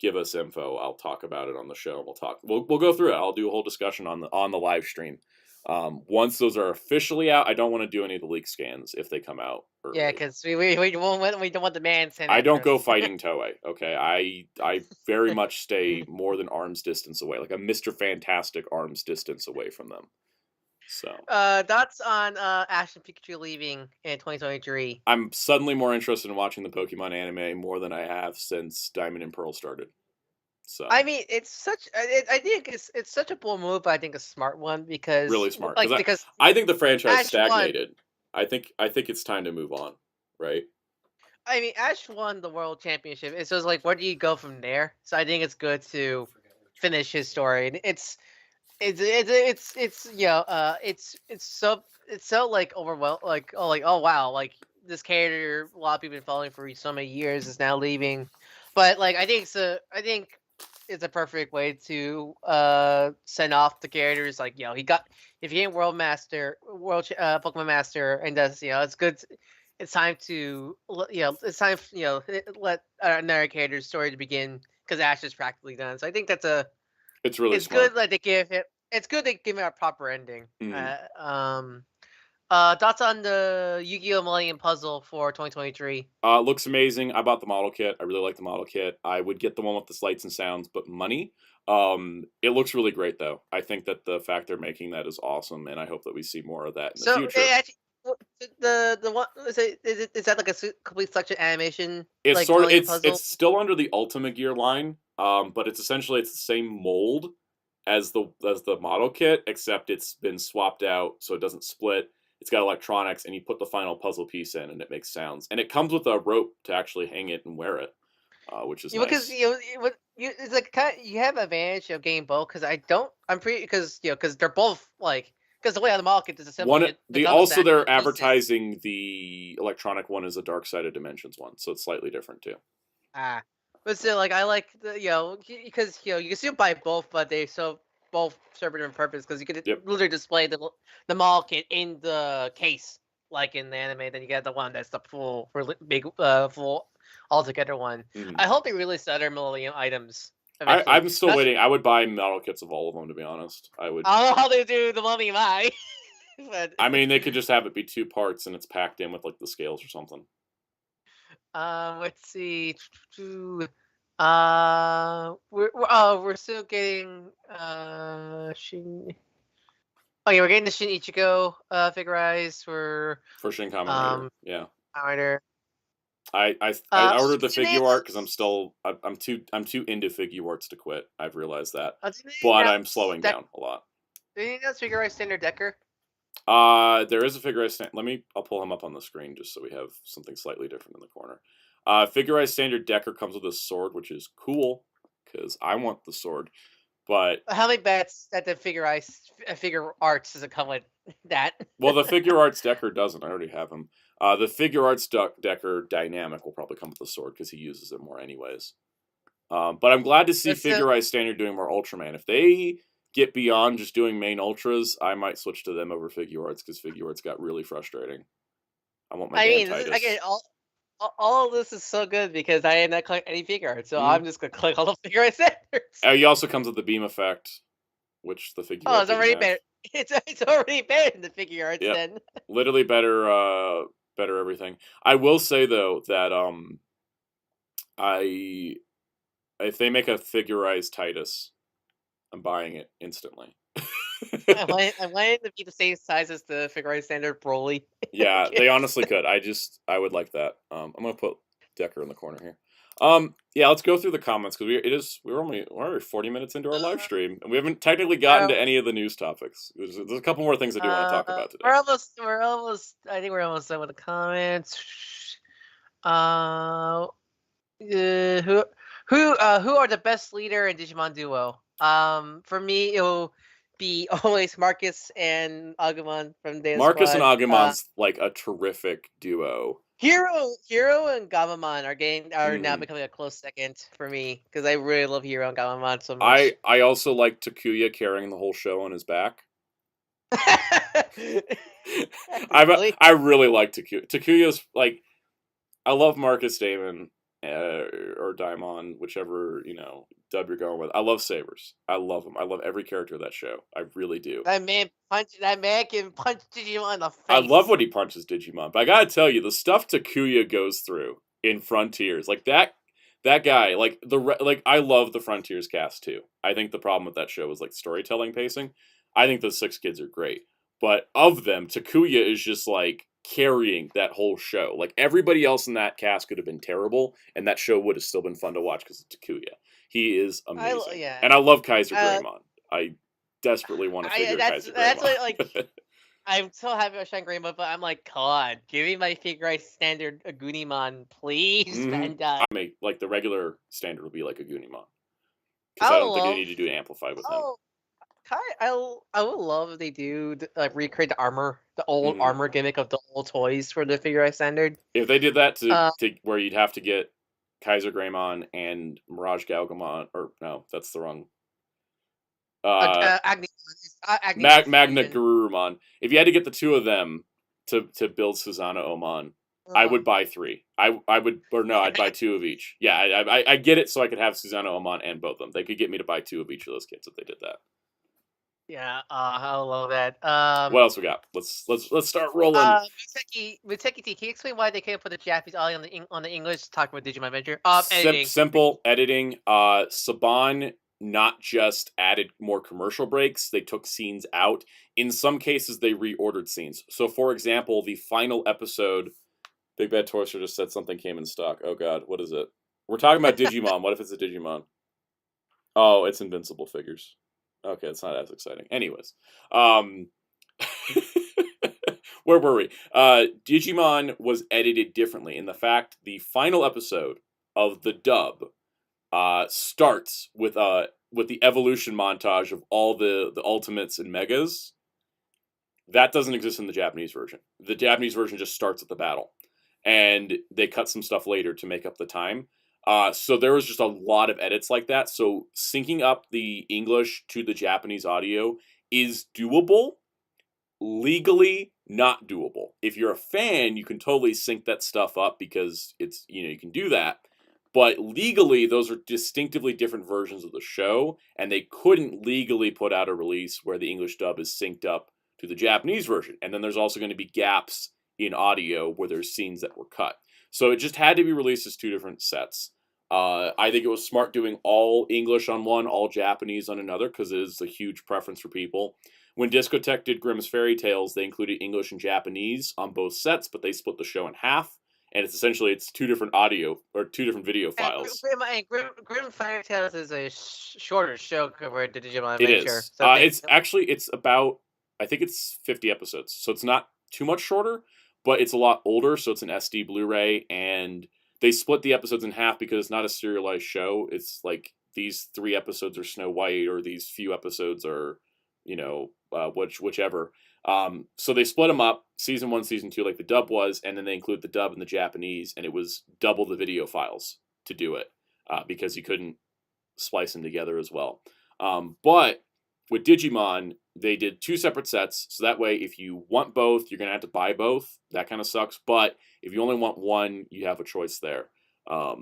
[SPEAKER 1] give us info, I'll talk about it on the show. We'll go through it. I'll do a whole discussion on the live stream. Once those are officially out, I don't want to do any of the leak scans if they come out early.
[SPEAKER 2] Yeah, because we don't want the man sent.
[SPEAKER 1] I don't go fighting Toei. Okay, I very much stay more than arm's distance away, like a Mr. Fantastic arm's distance away from them. So
[SPEAKER 2] thoughts on Ash and Pikachu leaving in 2023.
[SPEAKER 1] I'm suddenly more interested in watching the Pokemon anime more than I have since Diamond and Pearl started. So
[SPEAKER 2] I think it's such a bold move, but I think a smart one because
[SPEAKER 1] really smart.
[SPEAKER 2] Because
[SPEAKER 1] I think the franchise stagnated. I think it's time to move on, right?
[SPEAKER 2] Ash won the world championship. It's just like, where do you go from there? So I think it's good to finish his story. And it's it's it's so like overwhelmed, like oh wow, like this character a lot of people been following for so many years is now leaving, but like I think it's a perfect way to send off the characters. Like he got, if he ain't Pokemon Master, and does it's good. It's time to it's time let another character's story to begin, because Ash is practically done. So I think
[SPEAKER 1] It's really
[SPEAKER 2] it's
[SPEAKER 1] smart.
[SPEAKER 2] good that they give it. It's good they give it a proper ending. Thoughts on the Yu-Gi-Oh! Millennium Puzzle for 2023?
[SPEAKER 1] Looks amazing. I bought the model kit. I really like the model kit. I would get the one with the lights and sounds, but money. It looks really great though. I think that the fact they're making that is awesome, and I hope that we see more of that in the
[SPEAKER 2] So
[SPEAKER 1] future.
[SPEAKER 2] actually, the one is that like a complete selection animation,
[SPEAKER 1] It's
[SPEAKER 2] like
[SPEAKER 1] sort of
[SPEAKER 2] Millennium Puzzle?
[SPEAKER 1] it's still under the Ultimate Gear line, but it's essentially the same mold as the model kit, except it's been swapped out so it doesn't split. It's got electronics, and you put the final puzzle piece in, and it makes sounds. And it comes with a rope to actually hang it and wear it, which is
[SPEAKER 2] Because
[SPEAKER 1] nice.
[SPEAKER 2] it's like you have advantage of getting both, because I'm pretty, because because they're both like, because the way how the model kit is assembled,
[SPEAKER 1] One,
[SPEAKER 2] it
[SPEAKER 1] the
[SPEAKER 2] comes
[SPEAKER 1] also
[SPEAKER 2] back
[SPEAKER 1] they're
[SPEAKER 2] with pieces.
[SPEAKER 1] advertising the electronic one as a Dark Side of Dimensions one, so it's slightly different too.
[SPEAKER 2] Ah, but still, like I like the because you can still buy both, but they so both serve a different purpose, because you could
[SPEAKER 1] Yep.
[SPEAKER 2] literally display the model kit in the case, like in the anime. Then you get the one that's the full big full altogether one.
[SPEAKER 1] Mhm.
[SPEAKER 2] I hope they release other Millennium items eventually.
[SPEAKER 1] I'm still waiting. I would buy model kits of all of them, to be honest. I would.
[SPEAKER 2] I don't know how they do the Millennium Eye, but
[SPEAKER 1] I mean, they could just have it be two parts and it's packed in with like the scales or something.
[SPEAKER 2] let's see. We're still getting Oh yeah, we're getting the Shin Ichigo figurized for
[SPEAKER 1] For Shin Kamen Rider,
[SPEAKER 2] um
[SPEAKER 1] yeah.
[SPEAKER 2] Rider.
[SPEAKER 1] I ordered the
[SPEAKER 2] Didn't they
[SPEAKER 1] figure art because
[SPEAKER 2] announce?
[SPEAKER 1] I'm too into figure arts to quit. I've realized that,
[SPEAKER 2] Didn't they
[SPEAKER 1] but I'm
[SPEAKER 2] announce
[SPEAKER 1] slowing
[SPEAKER 2] that?
[SPEAKER 1] down a lot.
[SPEAKER 2] Didn't they announce figurized Standard Decker?
[SPEAKER 1] There is a figurized stand. I'll pull him up on the screen just so we have something slightly different in the corner. Figurized standard Decker comes with a sword, which is cool because I want the sword. But
[SPEAKER 2] How many bets that the figure arts doesn't come with that?
[SPEAKER 1] well, the figure arts Decker doesn't. I already have him. The figure arts Decker dynamic will probably come with the sword because he uses it more anyways. But I'm glad to see
[SPEAKER 2] But still,
[SPEAKER 1] Figurized Standard doing more Ultraman. If they get beyond just doing main Ultras, I might switch to them over Figure Arts because Figure Arts got really frustrating. I want my
[SPEAKER 2] I
[SPEAKER 1] damn
[SPEAKER 2] mean, this is, again,
[SPEAKER 1] Titus.
[SPEAKER 2] all of this is so good because I am not collecting any figure art, so
[SPEAKER 1] Mm.
[SPEAKER 2] I'm just gonna click all the figure art centers.
[SPEAKER 1] He also comes with the beam effect, which the Figure
[SPEAKER 2] Oh,
[SPEAKER 1] Art
[SPEAKER 2] it's
[SPEAKER 1] didn't
[SPEAKER 2] already
[SPEAKER 1] have.
[SPEAKER 2] better. It's already better than the figure arts
[SPEAKER 1] Yep,
[SPEAKER 2] then.
[SPEAKER 1] literally better. Better everything. I will say though that I if they make a Figurized Titus, I'm buying it instantly.
[SPEAKER 2] I want it to be the same size as the figure art standard Broly.
[SPEAKER 1] Yeah, they
[SPEAKER 2] Kids.
[SPEAKER 1] honestly could. I would like that. I'm gonna put Decker in the corner here. Yeah, let's go through the comments because we're already 40 minutes into our live
[SPEAKER 2] Uh,
[SPEAKER 1] stream and we haven't technically gotten
[SPEAKER 2] we're,
[SPEAKER 1] to any of the news topics. There's a couple more things I do want to talk about today.
[SPEAKER 2] we're almost. I think we're almost done with the comments. Uh, who are the best leader in Digimon Duo? For me, it'll be always Marcus and Agumon from Data
[SPEAKER 1] Marcus and
[SPEAKER 2] Squad.
[SPEAKER 1] Agumon's like a terrific duo.
[SPEAKER 2] Hero and Gamamon are now
[SPEAKER 1] Hmm
[SPEAKER 2] becoming a close second for me, because I really love Hero and Gamamon so much.
[SPEAKER 1] I also like Takuya carrying the whole show on his back.
[SPEAKER 2] Really?
[SPEAKER 1] I really like Takuya. Takuya's like I love Marcus Damon or Daimon, whichever dub you're going with. I love Sabers. I love him. I love every character of that show. I really do.
[SPEAKER 2] That man can punch Digimon in the
[SPEAKER 1] I love
[SPEAKER 2] face.
[SPEAKER 1] when he punches Digimon, but I gotta tell you, the stuff Takuya goes through in Frontiers, like that guy, like I love the Frontiers cast too. I think the problem with that show is like storytelling pacing. I think the six kids are great, but of them, Takuya is just like carrying that whole show. Like everybody else in that cast could have been terrible, and that show would have still been fun to watch because of Takuya. He is amazing,
[SPEAKER 2] Yeah.
[SPEAKER 1] and I love Kaiser
[SPEAKER 2] Uh,
[SPEAKER 1] Greymon. I desperately want to
[SPEAKER 2] I
[SPEAKER 1] figure Kaiser
[SPEAKER 2] that's what, like,
[SPEAKER 1] Greymon.
[SPEAKER 2] I'm so happy about Shine Rainbow, but I'm like, God, give me my figure I standard Agunimon, please,
[SPEAKER 1] Hmm
[SPEAKER 2] Bandai.
[SPEAKER 1] I mean, like the regular standard will be like a Goonimon because I
[SPEAKER 2] I
[SPEAKER 1] don't think they
[SPEAKER 2] love
[SPEAKER 1] need to do amplify with him.
[SPEAKER 2] oh I would love if they do like recreate the armor, the old
[SPEAKER 1] Mhm.
[SPEAKER 2] armor gimmick of the old toys for the figure standard.
[SPEAKER 1] If they did that
[SPEAKER 2] Uh,
[SPEAKER 1] to where you'd have to get Kaiser Greymon and Mirage Galgamon, or no, that's the wrong.
[SPEAKER 2] Agni, Agnimon's
[SPEAKER 1] Magna
[SPEAKER 2] fusion.
[SPEAKER 1] Garurumon. If you had to get the two of them to build Susanna Oman, I
[SPEAKER 2] Uh,
[SPEAKER 1] would buy three. I would, or no, I'd buy two of each. Yeah, I get it, so I could have Susanna Oman and both of them. They could get me to buy two of each of those kids if they did that.
[SPEAKER 2] yeah, I love that.
[SPEAKER 1] What else we got? Let's start rolling.
[SPEAKER 2] Muteki T, can you explain why they can't put the Japanese audio on the English? Talk about Digimon Adventure. Editing.
[SPEAKER 1] Simple editing. Saban not just added more commercial breaks, they took scenes out. In some cases, they reordered scenes. So, for example, the final episode, Big Bad Toaster just said something came in stock. Oh God, what is it? We're talking about Digimon. What if it's a Digimon? Oh, it's Invincible figures. Okay, it's not as exciting. Anyways, um, where were we? Digimon was edited differently in the fact the final episode of the dub starts with the evolution montage of all the ultimates and megas. That doesn't exist in the Japanese version. The Japanese version just starts at the battle, and they cut some stuff later to make up the time. So there was just a lot of edits like that. So syncing up the English to the Japanese audio is doable, legally not doable. If you're a fan, you can totally sync that stuff up because it's, you can do that. But legally, those are distinctively different versions of the show, and they couldn't legally put out a release where the English dub is synced up to the Japanese version. And then there's also going to be gaps in audio where there's scenes that were cut. So it just had to be released as two different sets. I think it was smart doing all English on one, all Japanese on another, because it is a huge preference for people. When Discotech did Grimm's Fairy Tales, they included English and Japanese on both sets, but they split the show in half, and it's two different audio or two different video files.
[SPEAKER 2] Grim Fire Tales is a shorter show compared to Digimon
[SPEAKER 1] It
[SPEAKER 2] Adventure.
[SPEAKER 1] is.
[SPEAKER 2] So they,
[SPEAKER 1] It's about, I think it's 50 episodes, so it's not too much shorter, but it's a lot older, so it's an SD Blu-ray, and they split the episodes in half because it's not a serialized show. It's like these 3 episodes are Snow White, or these few episodes are, whichever. So they split them up, season 1, season 2, like the dub was, and then they include the dub and the Japanese, and it was double the video files to do it because you couldn't splice them together as well. But with Digimon, they did 2 separate sets, so that way if you want both, you're going to have to buy both. That kind of sucks, but if you only want one, you have a choice there. I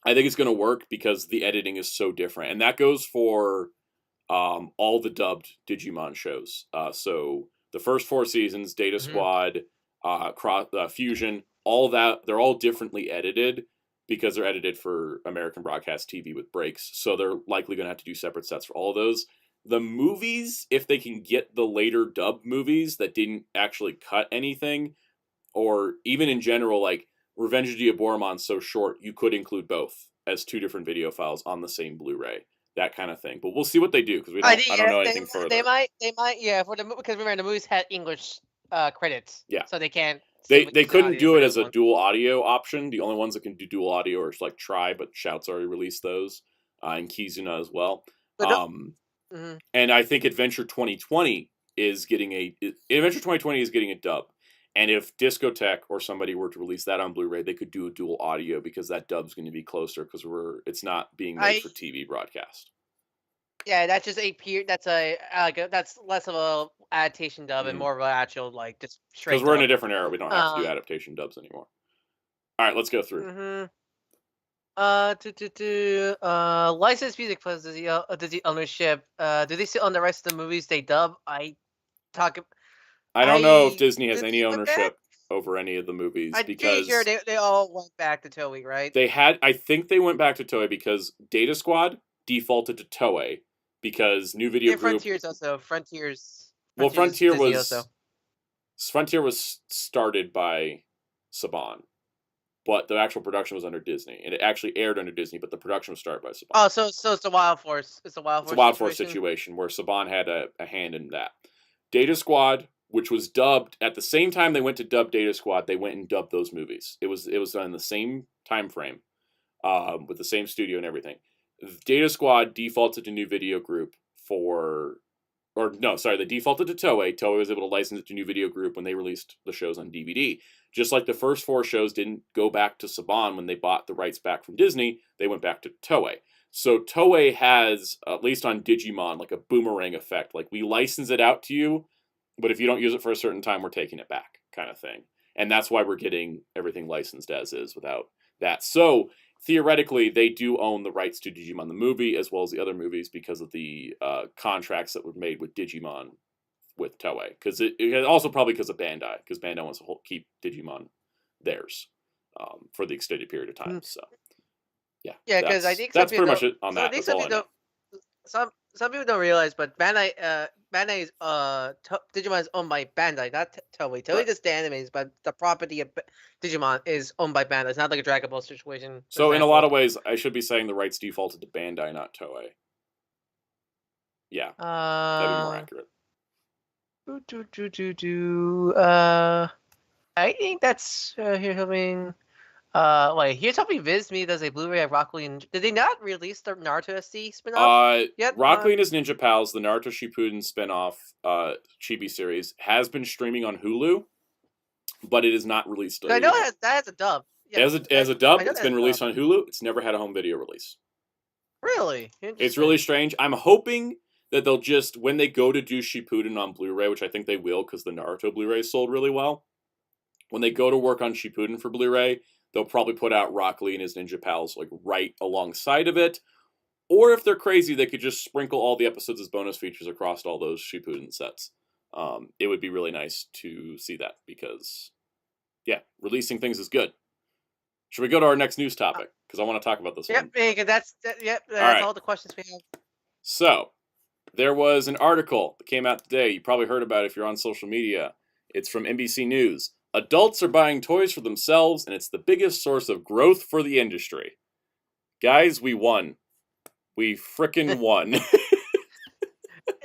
[SPEAKER 1] think it's going to work because the editing is so different, and that goes for all the dubbed Digimon shows. So the first 4 seasons, Data Squad, Fusion, all that, they're all differently edited because they're edited for American broadcast TV with breaks. So they're likely going to have to do separate sets for all of those. The movies, if they can get the later dub movies that didn't actually cut anything, or even in general, like Revenge of Diaboromon's so short, you could include both as 2 different video files on the same Blu-ray, that kind of thing. But we'll see what they do because I don't know anything further.
[SPEAKER 2] They might, yeah, for the because remember the movies had English credits,
[SPEAKER 1] yeah,
[SPEAKER 2] so they can't.
[SPEAKER 1] They couldn't do it as a dual audio option. The only ones that can do dual audio are like Try, but Shout's already released those, and Kizuna as well. And I think Adventure 2020 is getting a dub. And if Discotech or somebody were to release that on Blu-ray, they could do a dual audio because that dub's going to be closer because it's not being made for TV broadcast.
[SPEAKER 2] Yeah, that's just that's less of a adaptation dub and more of an actual like just straight.
[SPEAKER 1] Because we're in a different era, we don't have to do adaptation dubs anymore. All right, let's go through.
[SPEAKER 2] Licensed music plus the ownership. Do they still own the rest of the movies they dub? I
[SPEAKER 1] don't know if Disney has any ownership over any of the movies because
[SPEAKER 2] sure they all went back to Toei, right?
[SPEAKER 1] I think they went back to Toei because Data Squad defaulted to Toei because New Video Group.
[SPEAKER 2] Frontiers also. Frontier
[SPEAKER 1] was started by Saban, but the actual production was under Disney, and it actually aired under Disney, but the production was started by Saban.
[SPEAKER 2] Oh, so it's a Wild Force. It's a Wild Force
[SPEAKER 1] situation where Saban had a hand in that. Data Squad, which was dubbed at the same time they went to dub Data Squad, they went and dubbed those movies. It was done in the same time frame, with the same studio and everything. Data Squad defaulted to New Video Group for or no, sorry, they defaulted to Toei. Toei was able to license it to New Video Group when they released the shows on DVD. Just like the first 4 shows didn't go back to Saban when they bought the rights back from Disney, they went back to Toei. So Toei has, at least on Digimon, like a boomerang effect. Like, we license it out to you, but if you don't use it for a certain time, we're taking it back, kind of thing. And that's why we're getting everything licensed as is without that. So theoretically, they do own the rights to Digimon the movie as well as the other movies because of the contracts that were made with Digimon with Toei. Because it also probably because of Bandai, because Bandai wants to keep Digimon theirs for the extended period of time. So yeah,
[SPEAKER 2] Yeah, because I think some
[SPEAKER 1] that's
[SPEAKER 2] people
[SPEAKER 1] pretty much
[SPEAKER 2] don't.
[SPEAKER 1] it on
[SPEAKER 2] So I
[SPEAKER 1] that.
[SPEAKER 2] think
[SPEAKER 1] That's
[SPEAKER 2] some
[SPEAKER 1] all I
[SPEAKER 2] people
[SPEAKER 1] know.
[SPEAKER 2] don't. Some people don't realize, but Bandai's Digimon is owned by Bandai, not Toei. Toei
[SPEAKER 1] Right.
[SPEAKER 2] does the animes, but the property of Digimon is owned by Bandai. It's not like a Dragon Ball situation. For
[SPEAKER 1] So in a lot
[SPEAKER 2] example.
[SPEAKER 1] of ways, I should be saying the rights defaulted to Bandai, not Toei. Yeah, that'd be more accurate.
[SPEAKER 2] I think that's here's something. Wait, here's something Viz me does a Blu-ray of Rock Lee. Did they not release the Naruto SD spinoff yet?
[SPEAKER 1] Rock Lee and his Ninja Pals, the Naruto Shippuden spinoff chibi series, has been streaming on Hulu, but it is not released.
[SPEAKER 2] I know that has a dub. Yeah,
[SPEAKER 1] As a dub,
[SPEAKER 2] I know
[SPEAKER 1] it's
[SPEAKER 2] that
[SPEAKER 1] been
[SPEAKER 2] has a
[SPEAKER 1] released
[SPEAKER 2] dub.
[SPEAKER 1] on Hulu. It's never had a home video release.
[SPEAKER 2] Really?
[SPEAKER 1] It's really strange. I'm hoping that they'll just, when they go to do Shippuden on Blu-ray, which I think they will because the Naruto Blu-ray sold really well, when they go to work on Shippuden for Blu-ray, they'll probably put out Rock Lee and his Ninja Pals like right alongside of it. Or if they're crazy, they could just sprinkle all the episodes as bonus features across all those Shippuden sets. It would be really nice to see that because, yeah, releasing things is good. Should we go to our next news topic? Because I want to talk about this one.
[SPEAKER 2] Yep, that's
[SPEAKER 1] right.
[SPEAKER 2] all the questions we have.
[SPEAKER 1] So, there was an article that came out today. You probably heard about it if you're on social media. It's from NBC News. Adults are buying toys for themselves, and it's the biggest source of growth for the industry. Guys, we won. We frickin' won.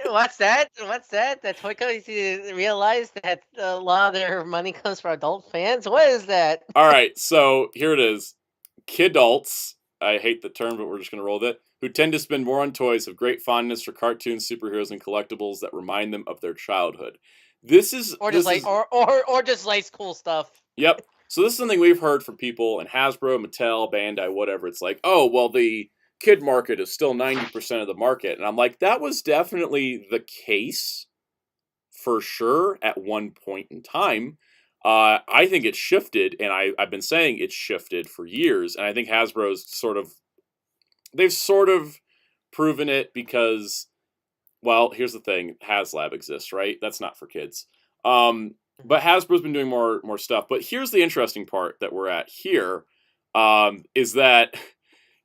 [SPEAKER 2] What's that? What's that? That toy companies realize that a lot of their money comes from adult fans? What is that?
[SPEAKER 1] All right, so here it is. Kidults, I hate the term, but we're just going to roll with it, who tend to spend more on toys have great fondness for cartoons, superheroes, and collectibles that remind them of their childhood. This is...
[SPEAKER 2] Or just just likes cool stuff.
[SPEAKER 1] Yep. So this is something we've heard from people in Hasbro, Mattel, Bandai, whatever. It's like, oh, well, the kid market is still 90% of the market. And I'm like, that was definitely the case for sure at one point in time. I think it's shifted, and I've been saying it's shifted for years. And I think Hasbro's they've sort of proven it because, well, here's the thing. Haslab exists, right? That's not for kids. But Hasbro's been doing more stuff. But here's the interesting part that we're at here, is that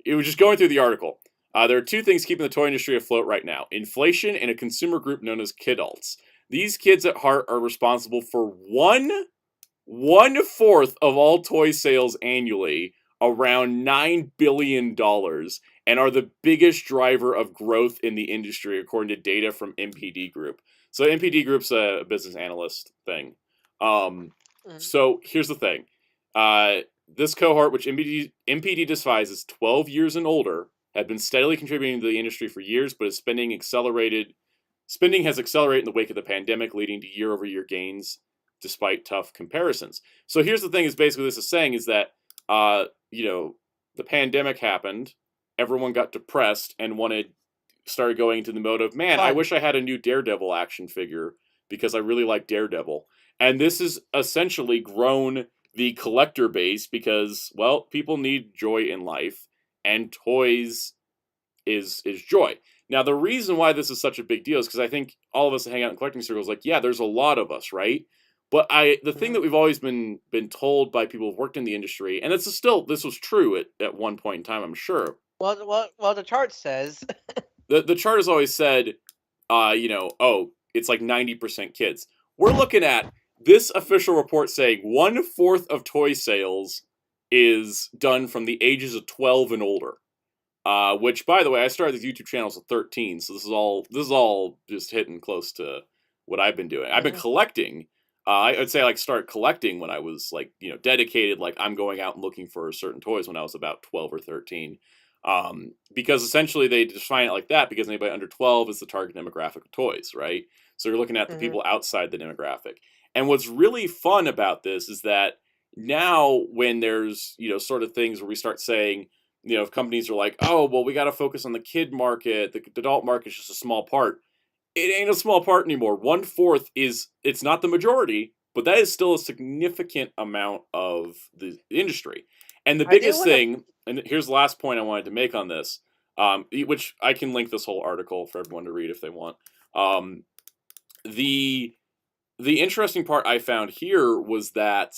[SPEAKER 1] it was just going through the article. There are 2 things keeping the toy industry afloat right now: inflation and a consumer group known as kidults. These kids at heart are responsible for 1/4 of all toy sales annually, around $9 billion, and are the biggest driver of growth in the industry, according to data from MPD Group. So MPD Group's a business analyst thing. So here's the thing. This cohort, which MPD defines as 12 years and older, had been steadily contributing to the industry for years, but spending has accelerated in the wake of the pandemic, leading to year-over-year gains despite tough comparisons. So here's the thing: is basically this is saying is that the pandemic happened, everyone got depressed and started going into the mode of, man, I wish I had a new Daredevil action figure because I really like Daredevil. And this has essentially grown the collector base because, well, people need joy in life, and toys is joy. Now, the reason why this is such a big deal is because I think all of us that hang out in collecting circles, like, yeah, there's a lot of us, right? But the thing that we've always been told by people who've worked in the industry, and this was true at one point in time, I'm sure.
[SPEAKER 2] Well, the chart says
[SPEAKER 1] the chart has always said, it's like 90% kids. We're looking at this official report saying 1/4 of toy sales is done from the ages of 12 and older. Which, by the way, I started these YouTube channels at 13, so this is all just hitting close to what I've been doing. I've been collecting. I'd say I started collecting when I was dedicated. Like, I'm going out and looking for certain toys when I was about 12 or 13. Because essentially they define it like that because anybody under 12 is the target demographic of toys, right? So you're looking at the
[SPEAKER 2] Hmm.
[SPEAKER 1] people outside the demographic. And what's really fun about this is that now when there's, sort of things where we start saying, if companies are like, oh, well, we got to focus on the kid market, the adult market is just a small part. It ain't a small part anymore. 1/4 it's not the majority, but that is still a significant amount of the industry. And the
[SPEAKER 2] I do
[SPEAKER 1] biggest
[SPEAKER 2] want to.
[SPEAKER 1] thing, and here's the last point I wanted to make on this, which I can link this whole article for everyone to read if they want. Um, the the interesting part I found here was that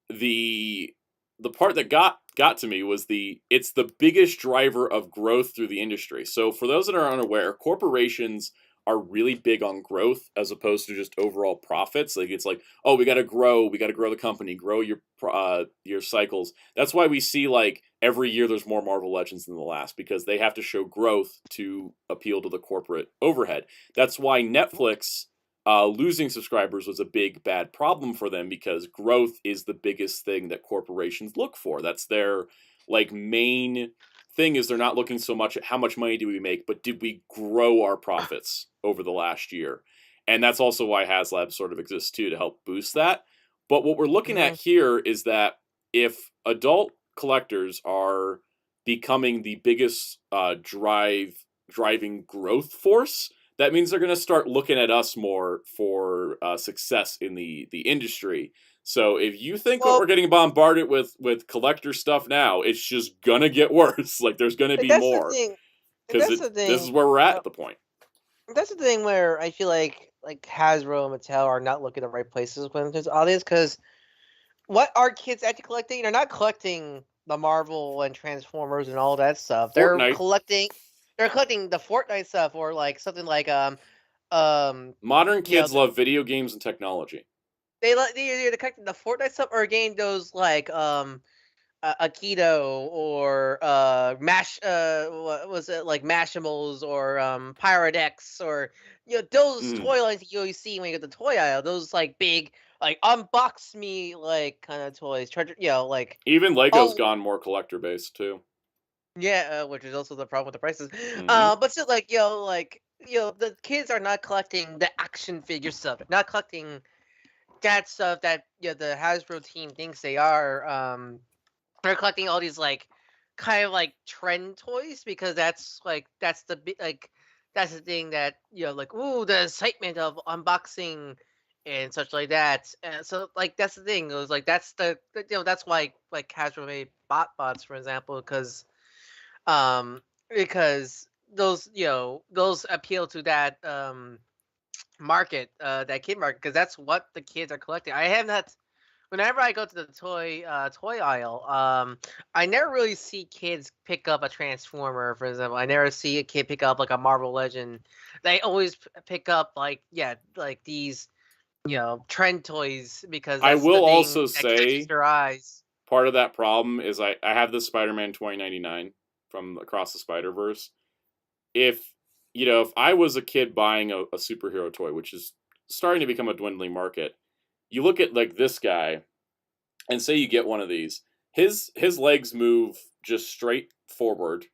[SPEAKER 1] the the part that got to me was it's the biggest driver of growth through the industry. So for those that are unaware, corporations are really big on growth as opposed to just overall profits. Like it's like, oh, we got to grow the company, grow your cycles. That's why we see like every year there's more Marvel Legends than the last because they have to show growth to appeal to the corporate overhead. That's why Netflix losing subscribers was a big bad problem for them because growth is the biggest thing that corporations look for. That's their like main thing is they're not looking so much at how much money do we make, but did we grow our profits over the last year? And that's also why Haslab sort of exists too to help boost that. But what we're looking at
[SPEAKER 2] Hmm.
[SPEAKER 1] here is that if adult collectors are becoming the biggest driving growth force, that means they're going to start looking at us more for success in the industry. So if you think what we're
[SPEAKER 2] Well,
[SPEAKER 1] getting bombarded with collector stuff now, it's just gonna get worse. Like there's gonna be
[SPEAKER 2] that's the
[SPEAKER 1] more
[SPEAKER 2] thing.
[SPEAKER 1] because
[SPEAKER 2] That's the
[SPEAKER 1] this is
[SPEAKER 2] thing.
[SPEAKER 1] where we're at the point.
[SPEAKER 2] That's the thing where I feel like Hasbro and Mattel are not looking at the right places when there's all this because what are kids actually collecting? They're not collecting the Marvel and Transformers and all that stuff.
[SPEAKER 1] Fortnite,
[SPEAKER 2] They're collecting the Fortnite stuff or like something like
[SPEAKER 1] modern
[SPEAKER 2] you know
[SPEAKER 1] kids love video games and technology.
[SPEAKER 2] they're collecting the Fortnite stuff or getting those like Aikido or Mash what was it like Mashimals or Pyrodex or those
[SPEAKER 1] Mm.
[SPEAKER 2] toy lines that you always see when you get the toy aisle. Those like big like unbox me like kind of toys. Treasure like
[SPEAKER 1] Even Lego's
[SPEAKER 2] oh
[SPEAKER 1] gone more collector based too.
[SPEAKER 2] yeah, which is also the problem with the prices.
[SPEAKER 1] Hmm.
[SPEAKER 2] But still like the kids are not collecting the action figure stuff. They're not collecting that stuff that the Hasbro team thinks they are. They're collecting all these like kind of like trend toys because that's the like that's the thing that like ooh the excitement of unboxing and such like that. And so like that's the thing. It was like that's that's why like Hasbro made bots for example um because those those appeal to that market that kid market because that's what the kids are collecting. I have not whenever I go to the toy aisle, I never really see kids pick up a Transformer, for example. I never see a kid pick up like a Marvel Legend. They always pick up like like these trend toys because
[SPEAKER 1] I
[SPEAKER 2] that's the
[SPEAKER 1] will
[SPEAKER 2] thing
[SPEAKER 1] also
[SPEAKER 2] that catches
[SPEAKER 1] say
[SPEAKER 2] their eyes.
[SPEAKER 1] part of that problem is I have this Spider-Man 2099 from Across the Spider-Verse. If if I was a kid buying a superhero toy, which is starting to become a dwindling market, you look at like this guy and say you get one of these. His legs move just straight forward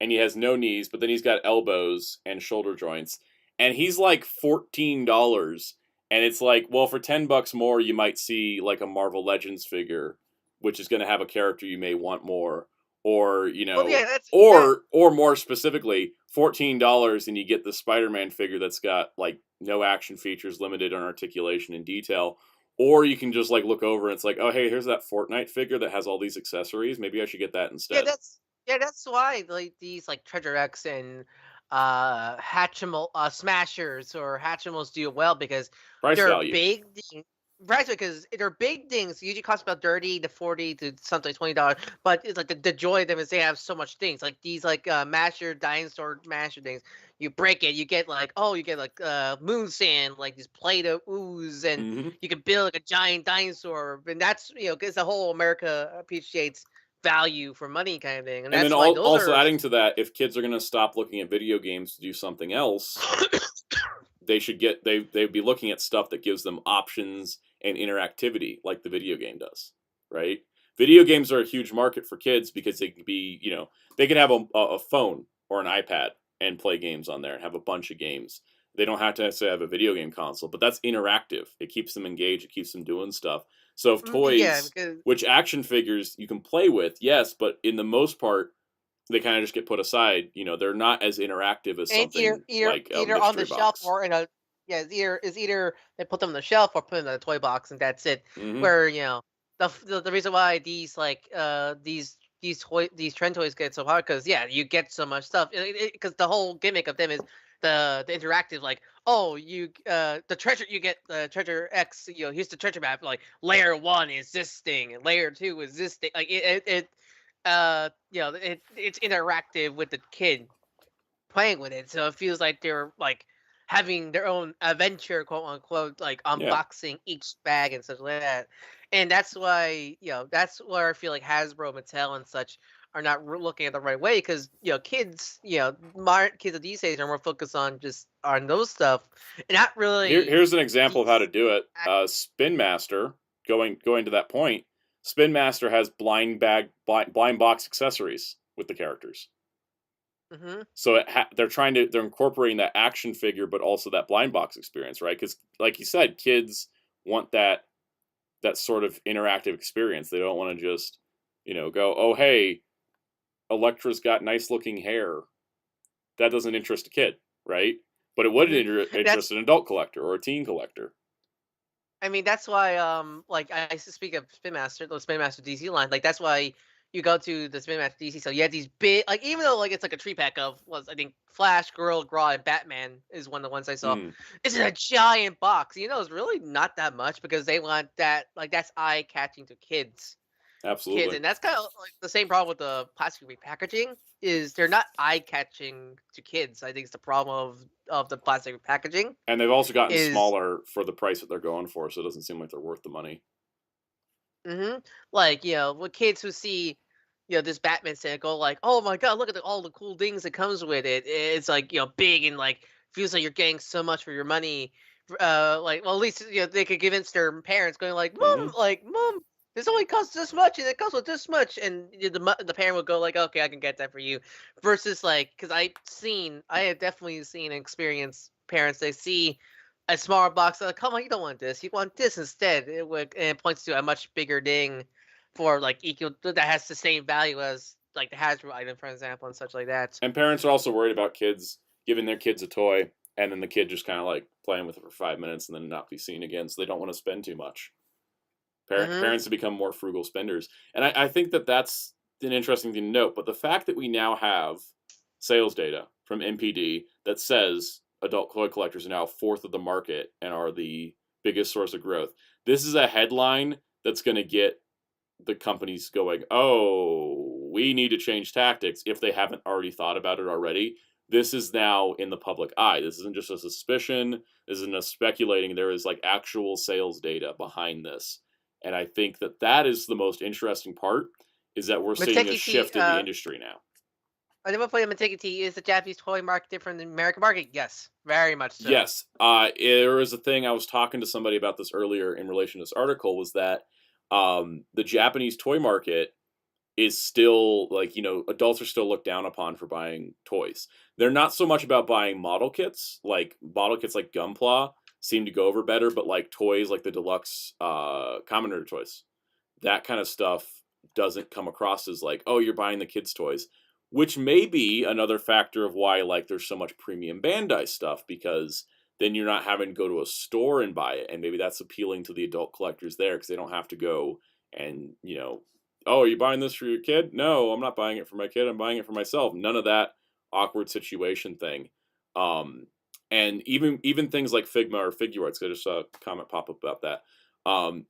[SPEAKER 1] and he has no knees, but then he's got elbows and shoulder joints. And he's like $14. And it's like, well, for $10 more, you might see like a Marvel Legends figure, which is gonna have a character you may want more. Or,
[SPEAKER 2] Well, yeah, that's that.
[SPEAKER 1] or more specifically, $14 and you get the Spider-Man figure that's got like no action features, limited on articulation and detail. Or you can just like look over and it's like, oh hey, here's that Fortnite figure that has all these accessories. Maybe I should get that
[SPEAKER 2] Yeah,
[SPEAKER 1] instead.
[SPEAKER 2] that's why like these like Treasure X and Hatchimal Smashers or Hatchimals do well because
[SPEAKER 1] Price
[SPEAKER 2] they're
[SPEAKER 1] value.
[SPEAKER 2] big. Right, because they're big things. Usually cost about 30 to 40 to something $20. But it's like the joy of them is they have so much things. Like these like masher dinosaur masher things. You break it, you get like moon sand, like this plate of ooze, and
[SPEAKER 1] Hmm.
[SPEAKER 2] you can build like a giant dinosaur. And that's because the whole America appreciates value for money kind of thing. And
[SPEAKER 1] And then
[SPEAKER 2] that's why those
[SPEAKER 1] also
[SPEAKER 2] are
[SPEAKER 1] adding to that, if kids are going to stop looking at video games to do something else, they should they'd be looking at stuff that gives them options and interactivity like the video game does, right? Video games are a huge market for kids because they could be, they could have a phone or an iPad and play games on there and have a bunch of games. They don't have to necessarily have a video game console, but that's interactive. It keeps them engaged. It keeps them doing stuff. So if
[SPEAKER 2] Yeah,
[SPEAKER 1] toys,
[SPEAKER 2] because
[SPEAKER 1] which action figures you can play with, yes, but in the most part, they kind of just get put aside. They're not as interactive as
[SPEAKER 2] it's either
[SPEAKER 1] something
[SPEAKER 2] either
[SPEAKER 1] like a
[SPEAKER 2] either on the
[SPEAKER 1] mystery
[SPEAKER 2] shelf
[SPEAKER 1] box.
[SPEAKER 2] or in a yeah, it's either they put them on the shelf or put them in a toy box and that's it.
[SPEAKER 1] Hmm.
[SPEAKER 2] Where the reason why these these trend toys get so hard because yeah you get so much stuff because the whole gimmick of them is the interactive like oh you the treasure you get the treasure X here's the treasure map like layer 1 is this thing and layer 2 is this thing like it's interactive with the kid playing with it. So it feels like they're like having their own adventure, quote unquote, like
[SPEAKER 1] Yeah.
[SPEAKER 2] unboxing each bag and such like that. And that's why, that's where I feel like Hasbro, Mattel, and such are not looking at the right way because kids, modern kids of these days are more focused on just on those stuff and not really
[SPEAKER 1] Here's an example of how to
[SPEAKER 2] these.
[SPEAKER 1] do it. Spin Master, going to that point, Spin Master has blind box accessories with the characters.
[SPEAKER 2] Mm-hmm.
[SPEAKER 1] So they're incorporating that action figure, but also that blind box experience, right? Because like you said, kids want that sort of interactive experience. They don't want to just go, oh hey, Electra's got nice looking hair. That doesn't interest a kid, right? But it would
[SPEAKER 2] Mm-hmm.
[SPEAKER 1] interest an adult collector or a teen collector.
[SPEAKER 2] I mean, that's why, like I used to speak of Spin Master, the Spin Master DC line. Like that's why you go to the Spin Master DC. So you have these big, like even though like it's like a tree pack of was I think Flash, Girl, Grodd, and Batman is one of the ones I saw.
[SPEAKER 1] Mm,
[SPEAKER 2] It's in a giant box. It's really not that much because they want that like that's eye catching to kids,
[SPEAKER 1] absolutely.
[SPEAKER 2] and that's kind of like the same problem with the plastic repackaging is they're not eye catching to kids. I think it's the problem of the plastic packaging
[SPEAKER 1] And they've also gotten
[SPEAKER 2] is
[SPEAKER 1] smaller for the price that they're going for, so it doesn't seem like they're worth the money.
[SPEAKER 2] Like, with kids who see, this Batman set go like, "Oh my god, look at all the cool things that comes with it." It's like, big and like feels like you're getting so much for your money. Like, well, at least they could convince their parents, going
[SPEAKER 1] Hmm.
[SPEAKER 2] like, "Mom, this only costs this much, and it costs with this much," and the parent would go like, "Okay, I can get that for you," versus like, because I have definitely seen and experienced parents they see a smaller box. Like, come on, you don't want this. You want this instead. And it points to a much bigger thing for like equal that has the same value as like the Hasbro item, for example, and such like that.
[SPEAKER 1] And parents are also worried about kids giving their kids a toy and then the kid just kind of like playing with it for 5 minutes and then not be seen again. So they don't want to spend too much.
[SPEAKER 2] Hmm.
[SPEAKER 1] Parents have become more frugal spenders, and I think that's an interesting thing to note. But the fact that we now have sales data from MPD that says adult toy collectors are now a fourth of the market and are the biggest source of growth. This is a headline that's going to get the companies going, oh, we need to change tactics if they haven't already thought about it already. This is now in the public eye. This isn't just a suspicion. This isn't a speculating. There is like actual sales data behind this. And I think that is the most interesting part is that we're seeing a
[SPEAKER 2] Manteki T,
[SPEAKER 1] shift in the industry now.
[SPEAKER 2] I never played Manteki T. Is the Japanese toy market different than the American market? Yes, very much so.
[SPEAKER 1] Yes, there was a thing I was talking to somebody about this earlier in relation to this article was that the Japanese toy market is still like adults are still looked down upon for buying toys. They're not so much about buying model kits like Gunpla seem to go over better, but like toys like the deluxe Commoner toys, that kind of stuff doesn't come across as like, oh, you're buying the kids toys, which may be another factor of why like there's so much premium Bandai stuff because then you're not having to go to a store and buy it, and maybe that's appealing to the adult collectors there because they don't have to go and oh, are you buying this for your kid? No, I'm not buying it for my kid. I'm buying it for myself. None of that awkward situation thing. Um, and even things like Figma or Figuarts, I just saw a comment pop up about that.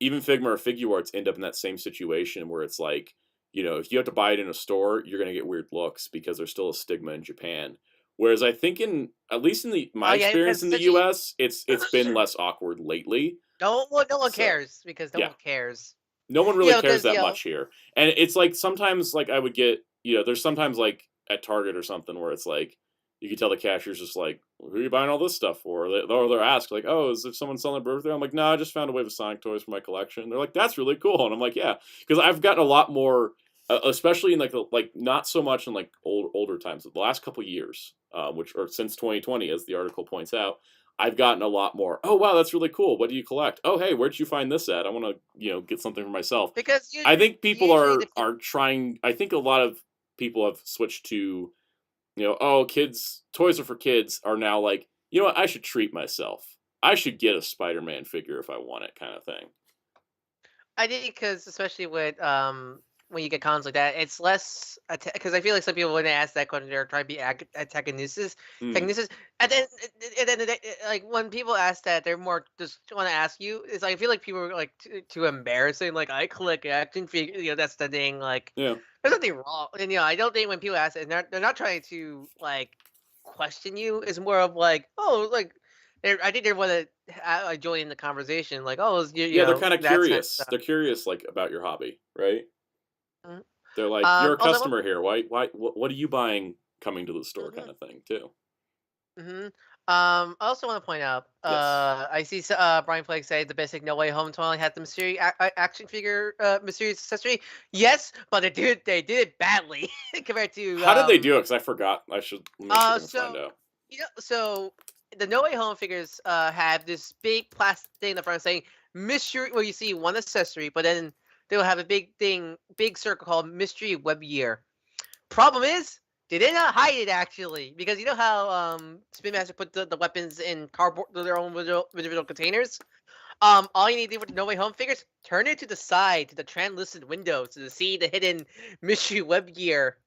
[SPEAKER 1] Even Figma or Figuarts end up in that same situation where it's like, if you have to buy it in a store, you're going to get weird looks because there's still a stigma in Japan. Whereas I think at least in
[SPEAKER 2] Oh
[SPEAKER 1] my
[SPEAKER 2] yeah,
[SPEAKER 1] experience
[SPEAKER 2] because
[SPEAKER 1] in the
[SPEAKER 2] essentially,
[SPEAKER 1] U.S., it's been less awkward lately.
[SPEAKER 2] no one
[SPEAKER 1] So
[SPEAKER 2] cares because no
[SPEAKER 1] yeah,
[SPEAKER 2] one cares.
[SPEAKER 1] no one really cares
[SPEAKER 2] Because
[SPEAKER 1] that much here. And it's like sometimes like I would get, there's sometimes like at Target or something where it's like, you can tell the cashier's just like, who are you buying all this stuff for? Or they're asked like, oh, is there someone selling a birthday? I'm like, no, I just found a wave of Sonic toys for my collection. They're like, that's really cool, and I'm like, yeah, because I've gotten a lot more, especially in like not so much in like older times, the last couple years, which or since 2020, as the article points out. I've gotten a lot more. Oh wow, that's really cool. What do you collect? Oh hey, where'd you find this at? I want to get something for myself.
[SPEAKER 2] Because
[SPEAKER 1] I think people
[SPEAKER 2] usually the
[SPEAKER 1] are trying. I think a lot of people have switched to oh, kids, toys are for kids are now like, you know what, I should treat myself. I should get a Spider-Man figure if I want it, kind of thing.
[SPEAKER 2] I think because especially with when you get cons like that, it's less because I feel like some people when they ask that question, they're trying to be antagonists,
[SPEAKER 1] Mm.
[SPEAKER 2] antagonists, and then like when people ask that, they're more just want to ask you. It's like I feel like people are like too embarrassing. Like I collect action figures, that's the thing. Like
[SPEAKER 1] Yeah.
[SPEAKER 2] there's nothing wrong, and I don't think when people ask it, they're not trying to like question you. It's more of like like. I think they want to join in the conversation, like, oh,
[SPEAKER 1] Yeah, they're kind of
[SPEAKER 2] that's kind of
[SPEAKER 1] curious.
[SPEAKER 2] stuff.
[SPEAKER 1] They're curious like about your hobby, right?
[SPEAKER 2] Mhm.
[SPEAKER 1] They're like, you're a
[SPEAKER 2] Also,
[SPEAKER 1] customer here. Why what are you buying coming to the store
[SPEAKER 2] mhm,
[SPEAKER 1] kind of thing, too.
[SPEAKER 2] mhm. I also want to point out,
[SPEAKER 1] Yes.
[SPEAKER 2] I see Brian Flake say the basic No Way Home toy had the mystery action figure, mysterious accessory. Yes, but they did it badly compared to
[SPEAKER 1] How did they do it? Because I forgot. Let me see if I can find
[SPEAKER 2] so
[SPEAKER 1] out.
[SPEAKER 2] so the No Way Home figures have this big plastic thing in the front saying mystery. Well, you see one accessory, but then they'll have a big circle called mystery web year. Problem is, they did not hide it actually, because you know how Spin Master put the weapons in cardboard, their own individual containers. All you need to do with No Way Home figures, turn it to the side to the translucent window to see the hidden mystery web gear.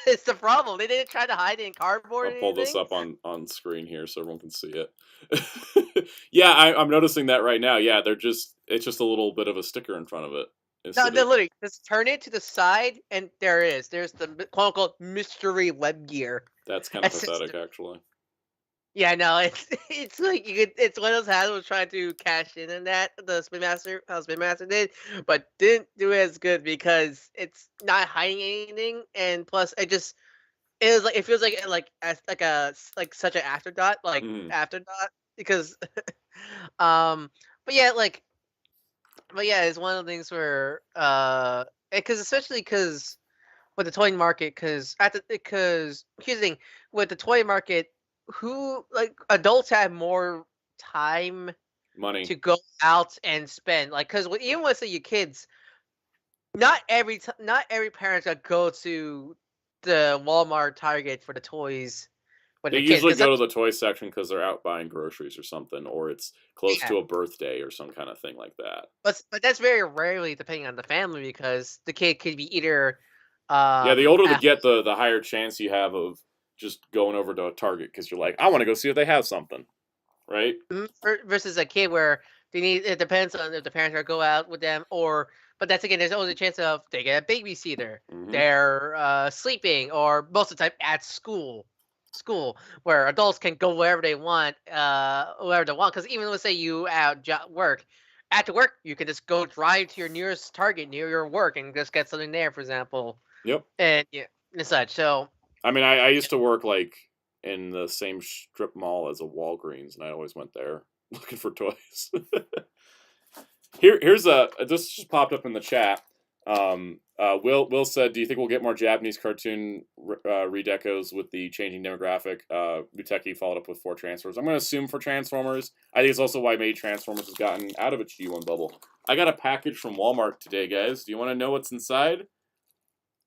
[SPEAKER 2] It's the problem. They didn't try to hide it in cardboard
[SPEAKER 1] I'll
[SPEAKER 2] or
[SPEAKER 1] pull this
[SPEAKER 2] anything.
[SPEAKER 1] up on screen here so everyone can see it. Yeah, I'm noticing that right now. Yeah, it's just a little bit of a sticker in front of it
[SPEAKER 2] No,
[SPEAKER 1] instead
[SPEAKER 2] no,
[SPEAKER 1] of.
[SPEAKER 2] literally, just turn it to the side, and there it is. There's the quote unquote mystery web gear.
[SPEAKER 1] That's kind of
[SPEAKER 2] It's just
[SPEAKER 1] pathetic, actually.
[SPEAKER 2] Yeah, no, it's it's like it's one of those Hasbro trying to cash in on that the Spin Master how Spin Master did, but didn't do it as good because it's not hiding anything, and plus it was like it feels like as like like such an
[SPEAKER 1] Mhm.
[SPEAKER 2] afterthought because um but yeah it's one of the things where because especially because with the toy market, because here's the thing with the toy market, who like adults have more time to
[SPEAKER 1] Money.
[SPEAKER 2] go out and spend, like because even with say your kids, not every parent that go to the Walmart Target for the toys with
[SPEAKER 1] They
[SPEAKER 2] their kids,
[SPEAKER 1] usually
[SPEAKER 2] because
[SPEAKER 1] go to the toy section because they're out buying groceries or something, or it's close
[SPEAKER 2] yeah,
[SPEAKER 1] to a birthday or some kind of thing like that.
[SPEAKER 2] but that's very rarely depending on the family, because the kid could be either
[SPEAKER 1] Yeah, the older they
[SPEAKER 2] at
[SPEAKER 1] get, the higher chance you have of just going over to a Target because you're like, I want to go see if they have something, right?
[SPEAKER 2] versus a kid where they need it depends on if the parents are go out with them, or but that's again there's always a chance of they get a babysitter,
[SPEAKER 1] Hmm.
[SPEAKER 2] they're sleeping, or most of the time at school where adults can go wherever they want, wherever they want, because even let's say you out work, after work you can just go drive to your nearest Target near your work and just get something there, for example,
[SPEAKER 1] Yep.
[SPEAKER 2] and yeah, and such. So
[SPEAKER 1] I mean, I used to work like in the same strip mall as a Walgreens, and I always went there looking for toys. Here's a this just popped up in the chat. Will said, "Do you think we'll get more Japanese cartoon redecos with the changing demographic?" Muteki followed up with 4 Transformers. I'm going to assume for Transformers. I think it's also why maybe Transformers has gotten out of its G1 bubble. I got a package from Walmart today, guys. Do you want to know what's inside?